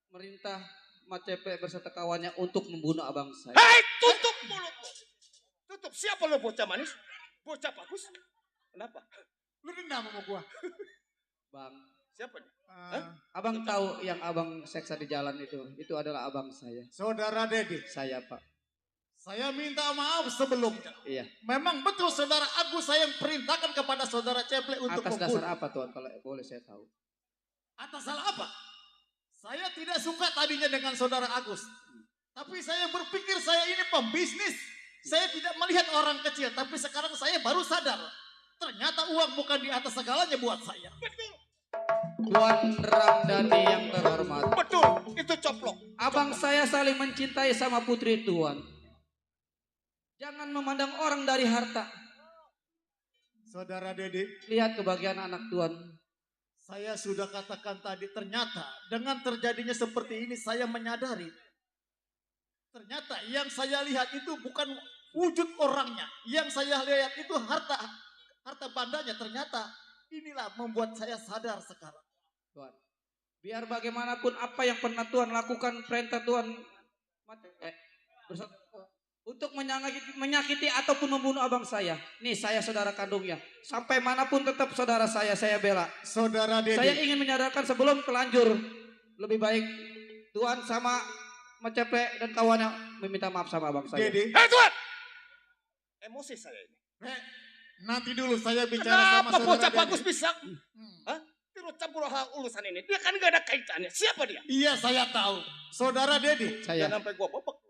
merintah Macepe berserta kawannya untuk membunuh abang saya? Hei, tutup mulutmu. Tutup. Siapa lo bocah manis? Bocah bagus. Kenapa? Lu dendam sama gua. Bang, Siapa nih? abang tahu yang abang seksa di jalan itu adalah abang saya. Saudara Dedi, Saya Pak. saya minta maaf sebelumnya. Iya. Memang betul saudara Agus saya yang perintahkan kepada saudara Ceplek untuk Atas membunuh. dasar apa Tuan kalau boleh saya tahu? Atas salah apa? Saya tidak suka tadinya dengan saudara Agus. Tapi saya berpikir saya ini pembisnis. Saya tidak melihat orang kecil. Tapi sekarang saya baru sadar. Ternyata uang bukan di atas segalanya buat saya. Tuan Ramdhani yang terhormat. Betul, itu coplok. Abang saya saling mencintai sama putri Tuan. Jangan memandang orang dari harta. Saudara Dedi, Lihat kebahagiaan anak Tuan. saya sudah katakan tadi ternyata dengan terjadinya seperti ini saya menyadari. Ternyata yang saya lihat itu bukan wujud orangnya. Yang saya lihat itu harta bandanya. Ternyata inilah membuat saya sadar sekarang. Tuan, biar bagaimanapun apa yang pernah Tuan lakukan perintah Tuan untuk menyakiti ataupun membunuh abang saya. Nih saya saudara kandungnya. Sampai manapun tetap saudara saya bela. Saudara Dedi, Saya ingin menyadarkan sebelum telanjur. Lebih baik Tuan sama Macepe dan kawannya meminta maaf sama abang saya. Dedi, Hei Tuan! Emosi saya ini. nanti dulu saya bicara sama Kenapa saudara bocah Dedi. bagus bisa? Hah? Turut campur hal urusan ini. Dia kan gak ada kaitannya. Siapa dia? Iya saya tahu. Saudara Dedi, Saya. Jangan sampai gua bobok.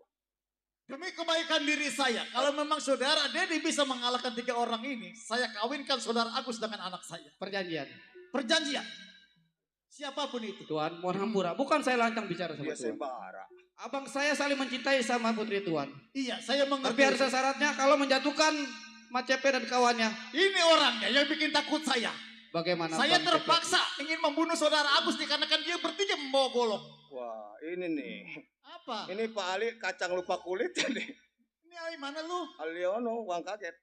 demi kebaikan diri saya, kalau memang saudara Dedi bisa mengalahkan 3 orang ini, saya kawinkan saudara Agus dengan anak saya. Perjanjian. Perjanjian. Siapapun itu. Tuan, mohon hampura. Bukan saya lancang bicara sama Dia Tuan. sembara. Abang saya saling mencintai sama putri Tuan. Iya, saya Tapi mengerti. harus ada syaratnya kalau menjatuhkan Macepe dan kawannya. Ini orangnya yang bikin takut saya. Bagaimana? Saya Bang Cepe? terpaksa ingin membunuh saudara Agus dikarenakan dia bertiga membawa golok. Wah, ini nih. Apa? Ini Pak Ali kacang lupa kulit ya nih. Ini Ali mana lu? Aliono, uang kaget.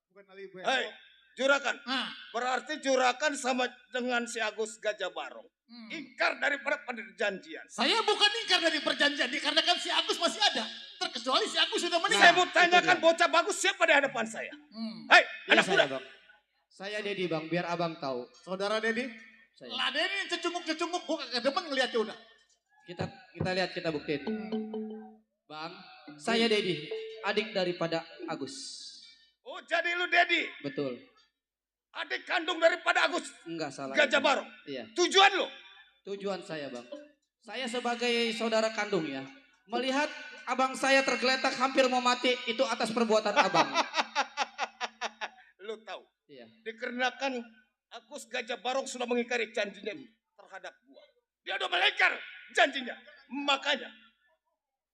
Bukan Ali Ibu. Hei, Juragan. Nah, Berarti Juragan sama dengan si Agus Gajah Barong. hmm. Ingkar daripada perjanjian. Saya bukan ingkar dari perjanjian dikarenakan si Agus masih ada. Terkecuali sudah meninggal. Saya mau tanyakan bocah bagus siapa di hadapan saya. Hei, anak muda. Bang. Saya Dedi bang, biar abang tahu. Saudara Dedi, Saya. lah Dedi cecunguk-cecunguk, gue kagak demen ngeliatnya udah. Kita lihat, kita buktiin. Bang, saya Dedi, adik daripada Agus. Oh jadi lu Dedi, Betul. adik kandung daripada Agus Enggak salah. Gajah Barong. Iya. Tujuan lu? Tujuan saya bang. Saya sebagai saudara kandung ya. Melihat abang saya tergeletak hampir mau mati. Itu atas perbuatan abang. Lu tahu? Iya. Dikarenakan Agus Gajah Barong sudah mengingkari janjinya terhadap gua. Dia udah melanggar janjinya. Makanya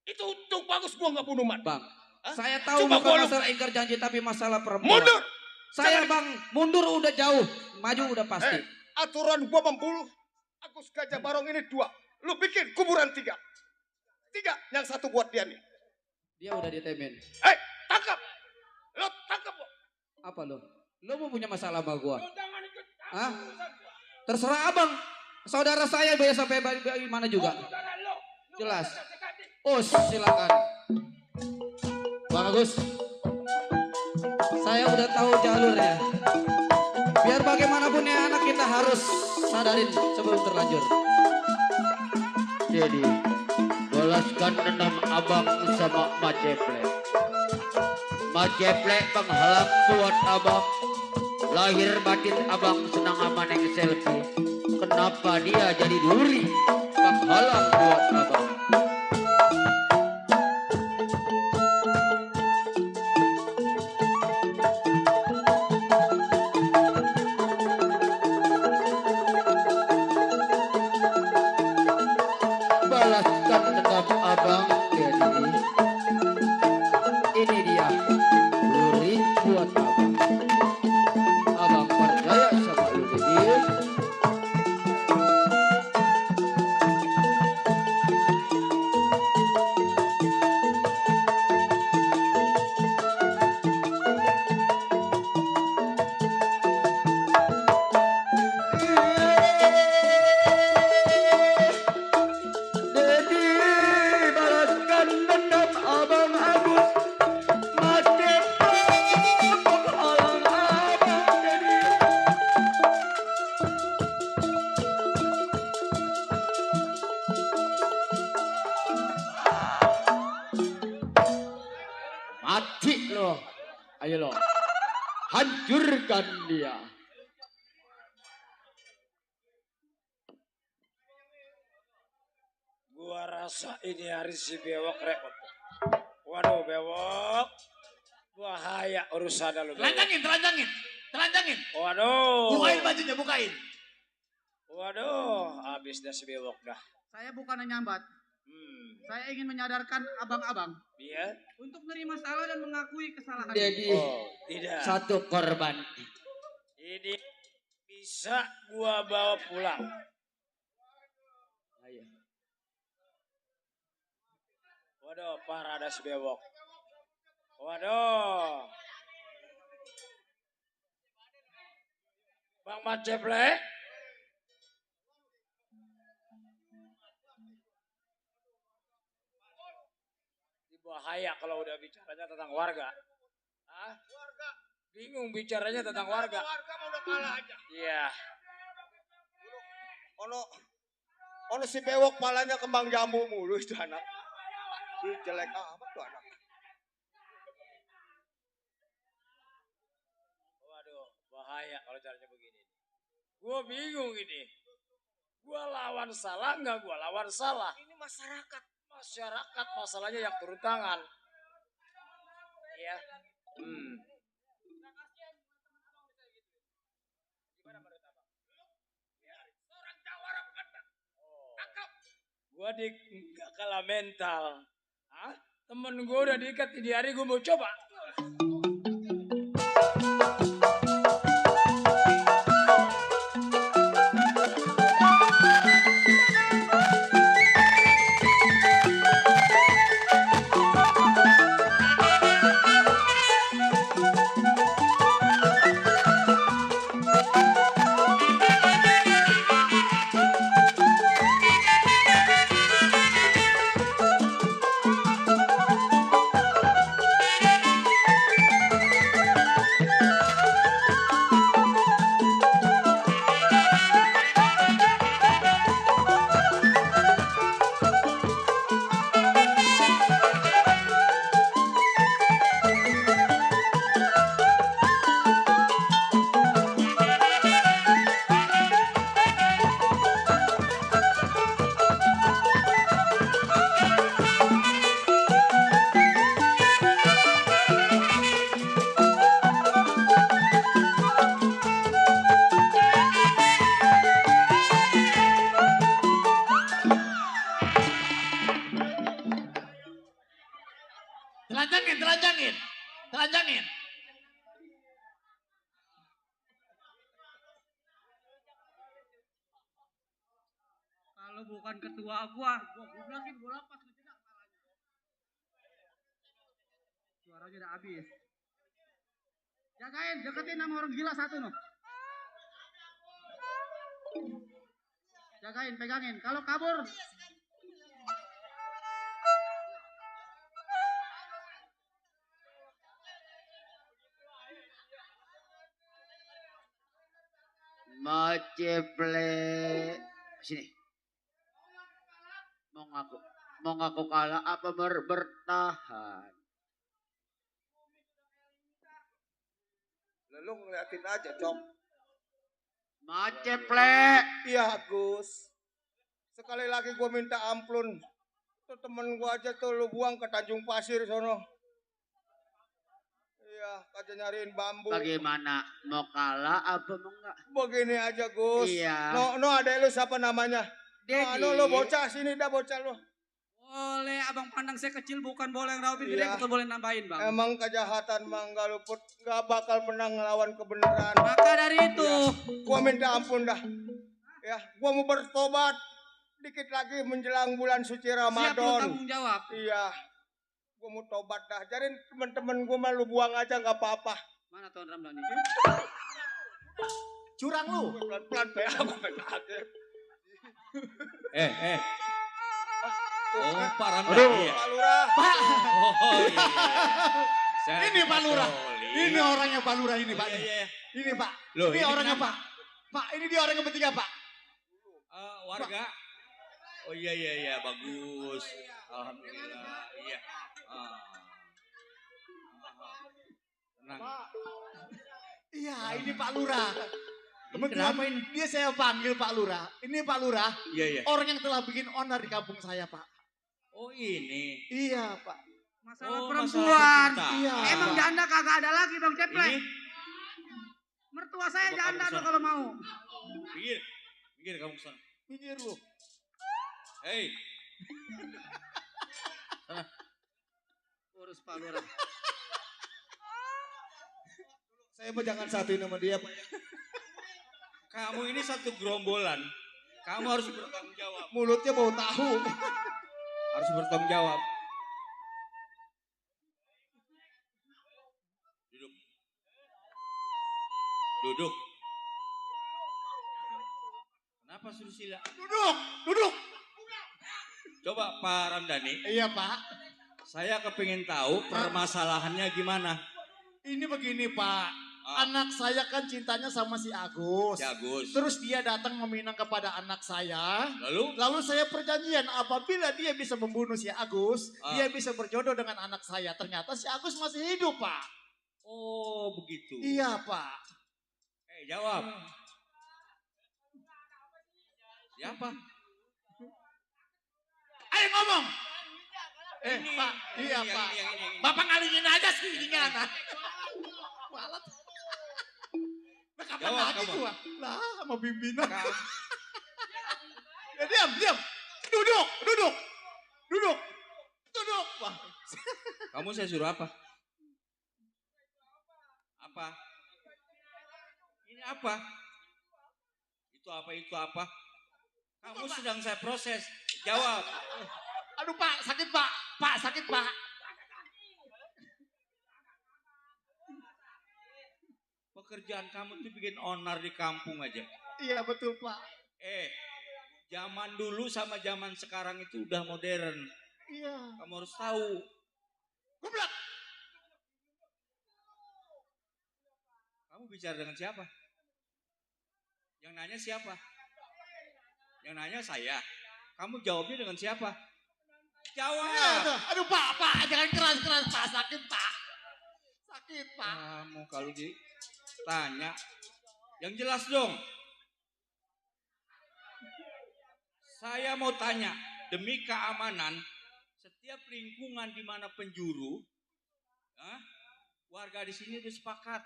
itu untung bagus gua nggak bunuh man. Bang, Hah? saya tahu Coba bukan gua lu- masalah ingkar janji tapi masalah perempuan. Mundur. Saya Jangan- bang, mundur udah jauh. Maju udah pasti. Aturan gua memburu Agus Gajah Barong ini 2. Lu bikin kuburan 3. 3, yang 1 buat dia nih. Dia udah ditemen. Hei, tangkap. Lu tangkap gua. Apa lo? Lo mau punya masalah sama gua? Hah? Terserah abang. Saudara saya biasa sampai mana juga. Jelas. Silakan. Bang Agus. Saya udah tahu jalurnya. Biar bagaimanapun ya anak kita harus sadarin sebelum terlanjur. Jadi, balaskan dendam abang sama Majeple. Majeple penghalang buat abang. Lahir batin abang senang sama neng selfie. Kenapa dia jadi duri? Penghalang buat abang. Balaskan dendam abang, jadi ini dia duri buat abang. Abang percaya sama lu, jadi Dedi, balaskan dendam abang Agus. Majeple penghalang abang, Dedi. Mati lo. Ayo lo. Hancurkan dia. Gua rasa ini hari si bewok repot. Waduh bewok. Bahaya urusan lu. Bewok. Telanjangin. Waduh. Bukain bajunya, bukain. Waduh, habis dah si bewok dah. Saya bukan nyambat. Saya ingin menyadarkan abang-abang Iya? untuk menerima salah dan mengakui kesalahan. Jadi Oh, tidak. satu korban. Ini bisa gua bawa pulang. Ayo. Waduh, parah ada si bewok. Waduh. Bang Majeple. Bahaya kalau udah bicaranya tentang warga. Hah? Warga. Bingung bicaranya tentang warga. Warga mau udah kalah aja. Iya. Ono si bewok palanya kembang jambu mulu itu anak. Ih, jelek amat tuh anak. Waduh, bahaya kalau caranya begini. Gua bingung ini. Gua lawan salah nggak gua lawan salah. Ini masyarakat masalahnya yang turun tangan. Iya. Gimana menurut abang? Seorang jawara bukan bang. Tangkap. Gua nggak kalah mental. Hah? Temen gua udah diikat di hari gua mau coba. Telanjangin. Kalau bukan ketua gua gubrakin, gua lapas lu tidak kepalanya. Suaranya udah habis. Jagain, deketin sama orang gila satu noh. Jagain, pegangin. Kalau kabur, Maceple. Sini. Mau ngaku kalah apa bertahan? Lalu ngeliatin aja, Cok. Maceple. Iya, Gus. Sekali lagi gue minta amplun. Tuh temen gue aja tuh lu buang ke Tanjung Pasir sono. Iya, kagak nyariin bambu. Bagaimana? Mau kalah apa mau enggak? Begini aja, Gus. Iya. No, adek lu siapa namanya? Dedi. Lu bocah sini dah bocah lu. boleh abang pandang saya kecil bukan boleh ngerawin gede, Iya. bukan boleh nambahin bang. Emang kejahatan mah nggak luput, nggak bakal pernah ngelawan kebenaran. Maka dari itu, Gua minta ampun dah. Ya, gua mau bertobat. Dikit lagi menjelang bulan suci siap lu Ramadan. tanggung jawab. Iya. Gua mau tobat dah. Jarin temen-temen gua mah lu buang aja nggak apa-apa. Mana Tuan Ramdhani? Curang lu. Pelan-pelan be, gua kaget. Oh, Pak Ramdhani. Aduh. Ya? Pak Lurah. Oh iya. Saya Ini Pak Lurah. Soli. Ini orangnya Pak Lurah ini, Pak. Iya, iya. Ini, Pak. Loh, ini ini orangnya, kenapa? Pak. Pak, ini dia orang yang bertiga, Pak. Warga. Oh iya bagus. Alhamdulillah. Iya. Tenang. Iya, ini Pak Lurah. Kenapa ini? Dia saya panggil Pak Lurah. Ini Pak Lurah, Iya. orang yang telah bikin onar di kampung saya, Pak. Oh ini. Iya, Pak. Masalah Oh, perempuan. masalah cinta. Iya. Emang janda kagak ada lagi bang Ceplek. Ini Mertua saya Coba janda kamu tuh kesana. kalau mau. Minggir kamu kesana. Minggir lu. Hei, Urus Pak Lurah. Saya mau jangan satuin sama dia, Pak. kamu ini satu gerombolan. Kamu harus bertanggung jawab. Mulutnya bau tahu. Harus bertanggung jawab. Duduk. Kenapa suruh sila? Duduk. Coba Pak Ramdhani, Iya, Pak. saya kepingin tahu permasalahannya gimana. Ini begini, Pak. Ah. Anak saya kan cintanya sama si Agus. Si Agus. Terus dia datang meminang kepada anak saya. Lalu? Lalu saya perjanjian apabila dia bisa membunuh si Agus, Ah. dia bisa berjodoh dengan anak saya. Ternyata si Agus masih hidup, Pak. Oh begitu. Iya, Pak. Jawab. Siapa? Ayo ngomong. Ini, Pak. ini, Iya, yang Pak. ini, yang ini. Bapak ngalingin aja sih ini anak. Walat. Nah, kapan Jawab lagi kamu. gua? Lah, sama pimpinan. Kamu- Ya, diam. Duduk. Wah. Kamu saya suruh apa? Apa? Ini apa? Itu apa? Kamu sedang saya proses. Jawab. Aduh, Pak, sakit, Pak. Pak, sakit, Pak. Pekerjaan kamu tuh bikin onar di kampung aja. Iya, betul, Pak. Zaman dulu sama zaman sekarang itu udah modern. Iya. Kamu harus tahu. Goblok. Kamu bicara dengan siapa? Yang nanya siapa? Yang nanya saya. Kamu jawabnya dengan siapa? Jawab. Aduh, Pak, jangan keras-keras, Pak. Sakit, Pak. Kamu kalau ditanya, yang jelas dong. Saya mau tanya, demi keamanan, setiap lingkungan di mana penjuru, warga di sini udah sepakat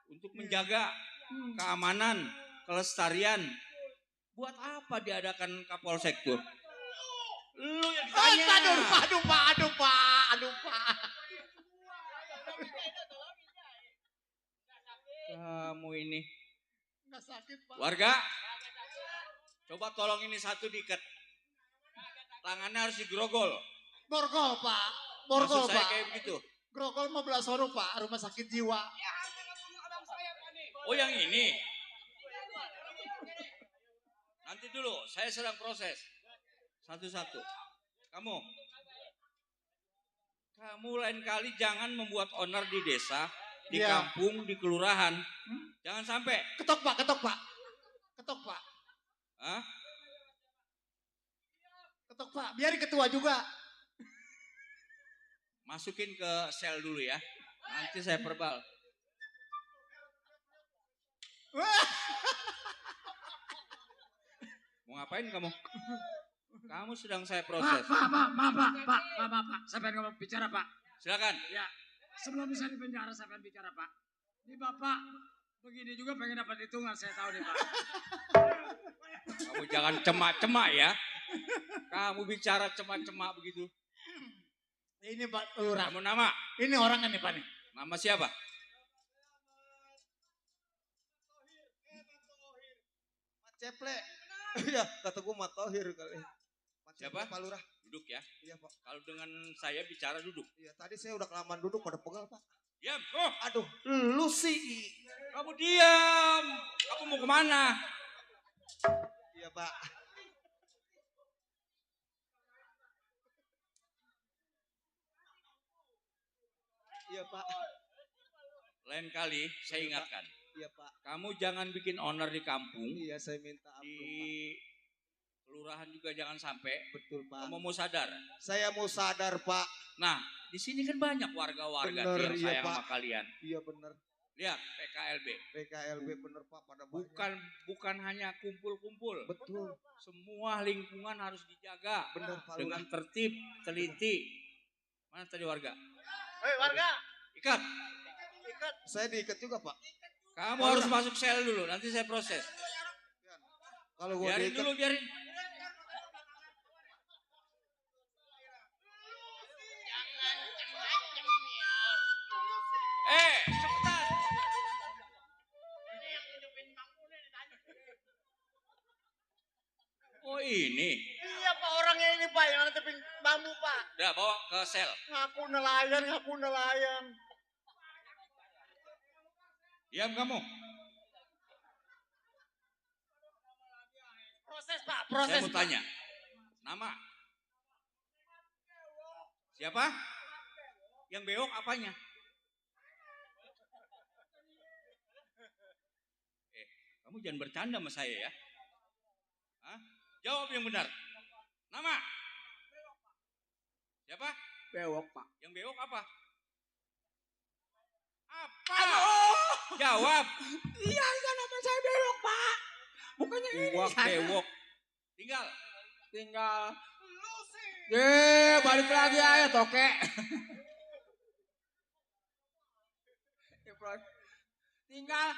untuk menjaga keamanan, kelestarian. Buat apa diadakan Kapolsek tuh? Lu yang ditanya. Aduh, Pak. sakit Pak. Warga, coba tolong ini satu diikat. Tangannya harus digrogol. Borgol Pak. Maksud Borgol saya Pak. kayak begitu. Grogol 15 huruf Pak, rumah sakit jiwa. Oh yang ini. Nanti dulu, saya sedang proses. Satu-satu. Kamu lain kali jangan membuat onar di desa, di Iya. kampung, di kelurahan. Jangan sampai. Ketok Pak, ketok Pak. Ketok Pak. Hah? Ketok Pak, biarin ketua juga. Masukin ke sel dulu ya. Nanti saya perbal. Mau ngapain kamu? Kamu sedang saya proses. Pak. Saya pengen ngomong bicara, Pak. Silakan. Ya, sebelum bisa di penjara saya pengen bicara, Pak. Ini Bapak begini juga pengen dapat hitungan, saya tahu nih, Pak. Kamu jangan cemak-cemak ya. Kamu bicara cemak-cemak begitu. Ini Pak Lurah. Kamu nama? Ini orangnya nih Pak nih. Nama siapa? Ceple. Iya, kata gue Matohir kali. Siapa? Pak Lurah. Duduk ya. Iya Pak. Kalau dengan saya bicara duduk. Iya, tadi saya udah kelamaan duduk pada pegal Pak. Diam. Oh, Aduh, lu sih. kamu diam. Kamu mau kemana? Iya Pak. Iya Pak. Lain kali saya ingatkan. Iya Pak. Kamu jangan bikin onar di kampung. Iya saya minta ampun Di Pak. kelurahan juga jangan sampai. Betul Pak. Kamu mau sadar. Saya mau sadar Pak. Nah, di sini kan banyak warga-warga Bener, yang iya, sayang Pak. sama kalian. Iya bener. Lihat PKLB. PKLB bener Pak pada banyak. Bukan hanya kumpul-kumpul. Betul. Semua lingkungan harus dijaga Bener Pak dengan Lurah. tertib, teliti. Mana tadi warga? Hei warga. Ikat. Ikat. Saya diikat juga Pak. Kamu harus masuk sel dulu, nanti saya proses. Kalau gua Biarin diikat. dulu, biarin. Cepetan. Oh ini. Iya Pak, orangnya ini Pak yang ngetepin bambu Pak. Udah bawa ke sel. Ngaku nelayan. Diam kamu. Proses Pak, Saya proses. mau tanya. Nama? Siapa? Yang beok apanya? Kamu jangan bercanda sama saya ya. Hah? Jawab yang benar. Nama? Siapa? Bewok, Pak. Yang bewok apa? Apa? Jawab. Iya, kan nama saya Bewok, Pak. Bukannya ini. Bewok, bewok. Tinggal. Balik lagi aja, toke. Tinggal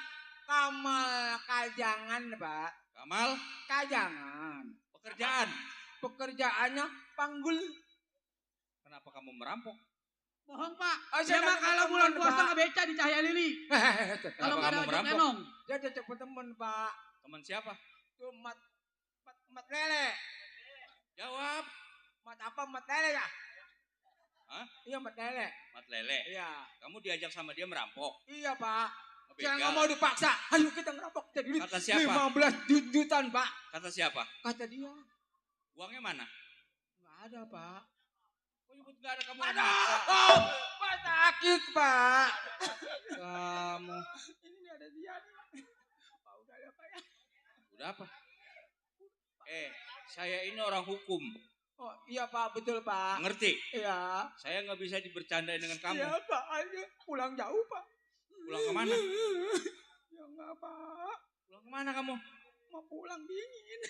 Kamal Kajangan, Pak. Kamal? Kajangan. Pekerjaan. Pekerjaannya panggul. Kenapa kamu merampok? Bohong, Pak. Oh, Saya mah kalau bulan puasa nggak beca di Cahaya Lili. Kalau nggak ada kamu ojek merampok? emong. Dia cecek temen, Pak. Teman siapa? Itu mat lele. Jawab. Mat apa? Mat lele ya? Hah? Iya, mat lele. Mat lele. Iya. Kamu diajak sama dia merampok. Iya, Pak. Ngebegal. Jangan nggak mau dipaksa. Ayo kita ngerampok. Jadi Kata siapa? 15 jutaan, Pak. Kata siapa? Kata dia. Uangnya mana? Nggak ada, Pak. Kok nyebut nggak ada, kamu Ada. maksa? Oh, Pak sakit, Pak. Kamu. Ini ada dia nih. Pak udah ada apa ya? Udah apa? Saya ini orang hukum. Oh iya Pak, betul Pak. Ngerti? Iya. Saya nggak bisa dibercandain dengan kamu. Iya Pak, ayo pulang jauh Pak. Pulang kemana? Ya enggak Pak. Pulang kemana kamu? Mau pulang dingin.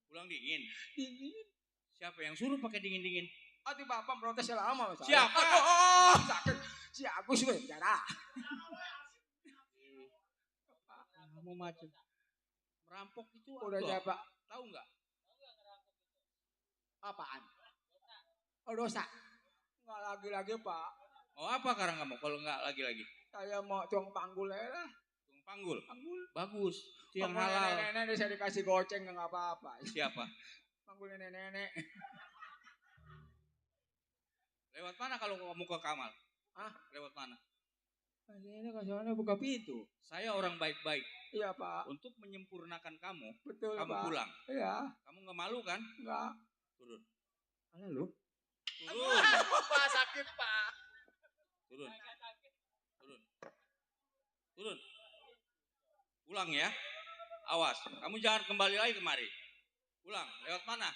Pulang dingin. Dingin. Siapa yang suruh pakai dingin-dingin? Hati Bapak protes lama Mas. Siapa? Oh, sakit. Si Agus gue bicara. Kamu macam merampok itu Udah apa? siapa? Tahu nggak? Apaan? Oh dosa. Enggak lagi-lagi Pak. Mau apa sekarang kamu kalau nggak lagi-lagi? Saya mau tuang panggul aja lah. Tukang Panggul. Bagus. Itu yang Panggul halal. nenek-nenek bisa dikasih goceng nggak apa-apa. Siapa? Panggul nenek-nenek. Lewat mana kalau kamu ke Kamal? Ah, lewat mana? Ini kasihannya buka pintu. Saya orang baik-baik. Iya Pak. Untuk menyempurnakan kamu, Betul kamu Pak. pulang. Iya. Kamu nggak malu kan? Enggak. Turun. Mana lu? Turun. Pak sakit Pak. Turun. Turun. Turun. Pulang ya. Awas, kamu jangan kembali lagi kemari. Pulang. Lewat mana?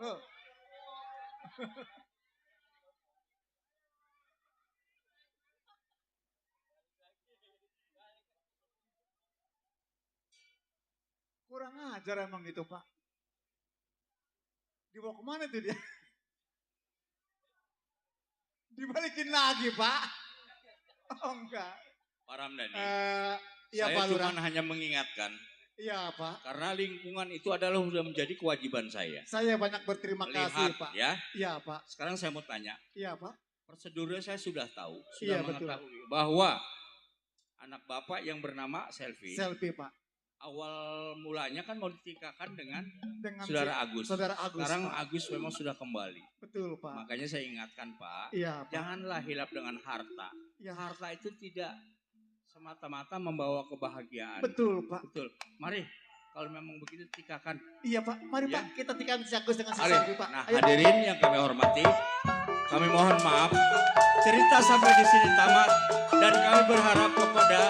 Oh. Kurang ajar emang itu Pak. Dibawa kemana tuh dia? Dibalikin lagi Pak. Oh enggak. Pak Ramdhani. Iya Saya Pak Lurah. cuma hanya mengingatkan. Iya Pak. Karena lingkungan itu adalah sudah menjadi kewajiban saya. Saya banyak berterima kasih Lihat Pak. ya. Iya Pak. Sekarang saya mau tanya. Iya Pak. Prosedurnya saya sudah tahu. Iya, Sudah betul. mengetahui bahwa anak bapak yang bernama Selfie. Selfie Pak. Awal mulanya kan mau ditikahkan dengan Dengan Saudara Agus. Saudara Agus. Sekarang Pak. Agus memang sudah kembali. Betul Pak. Makanya saya ingatkan Pak. Iya Pak. Janganlah hilap dengan harta. Iya. Harta itu tidak semata-mata membawa kebahagiaan. Betul Pak. Betul. Mari, kalau memang begitu tikahkan. Iya Pak. Mari Ya. Pak kita tikam si Agus dengan si Mari. Selfie Pak. Nah, Ayo. hadirin yang kami hormati, kami mohon maaf. Cerita sampai di sini tamat dan kami berharap kepada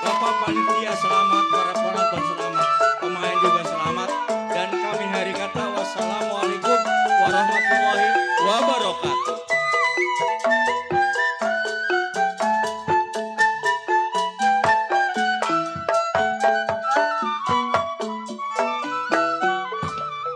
Bapak Panitia selamat, para penonton selamat, pemain juga selamat, dan kami hari kata wassalamualaikum warahmatullahi wabarakatuh.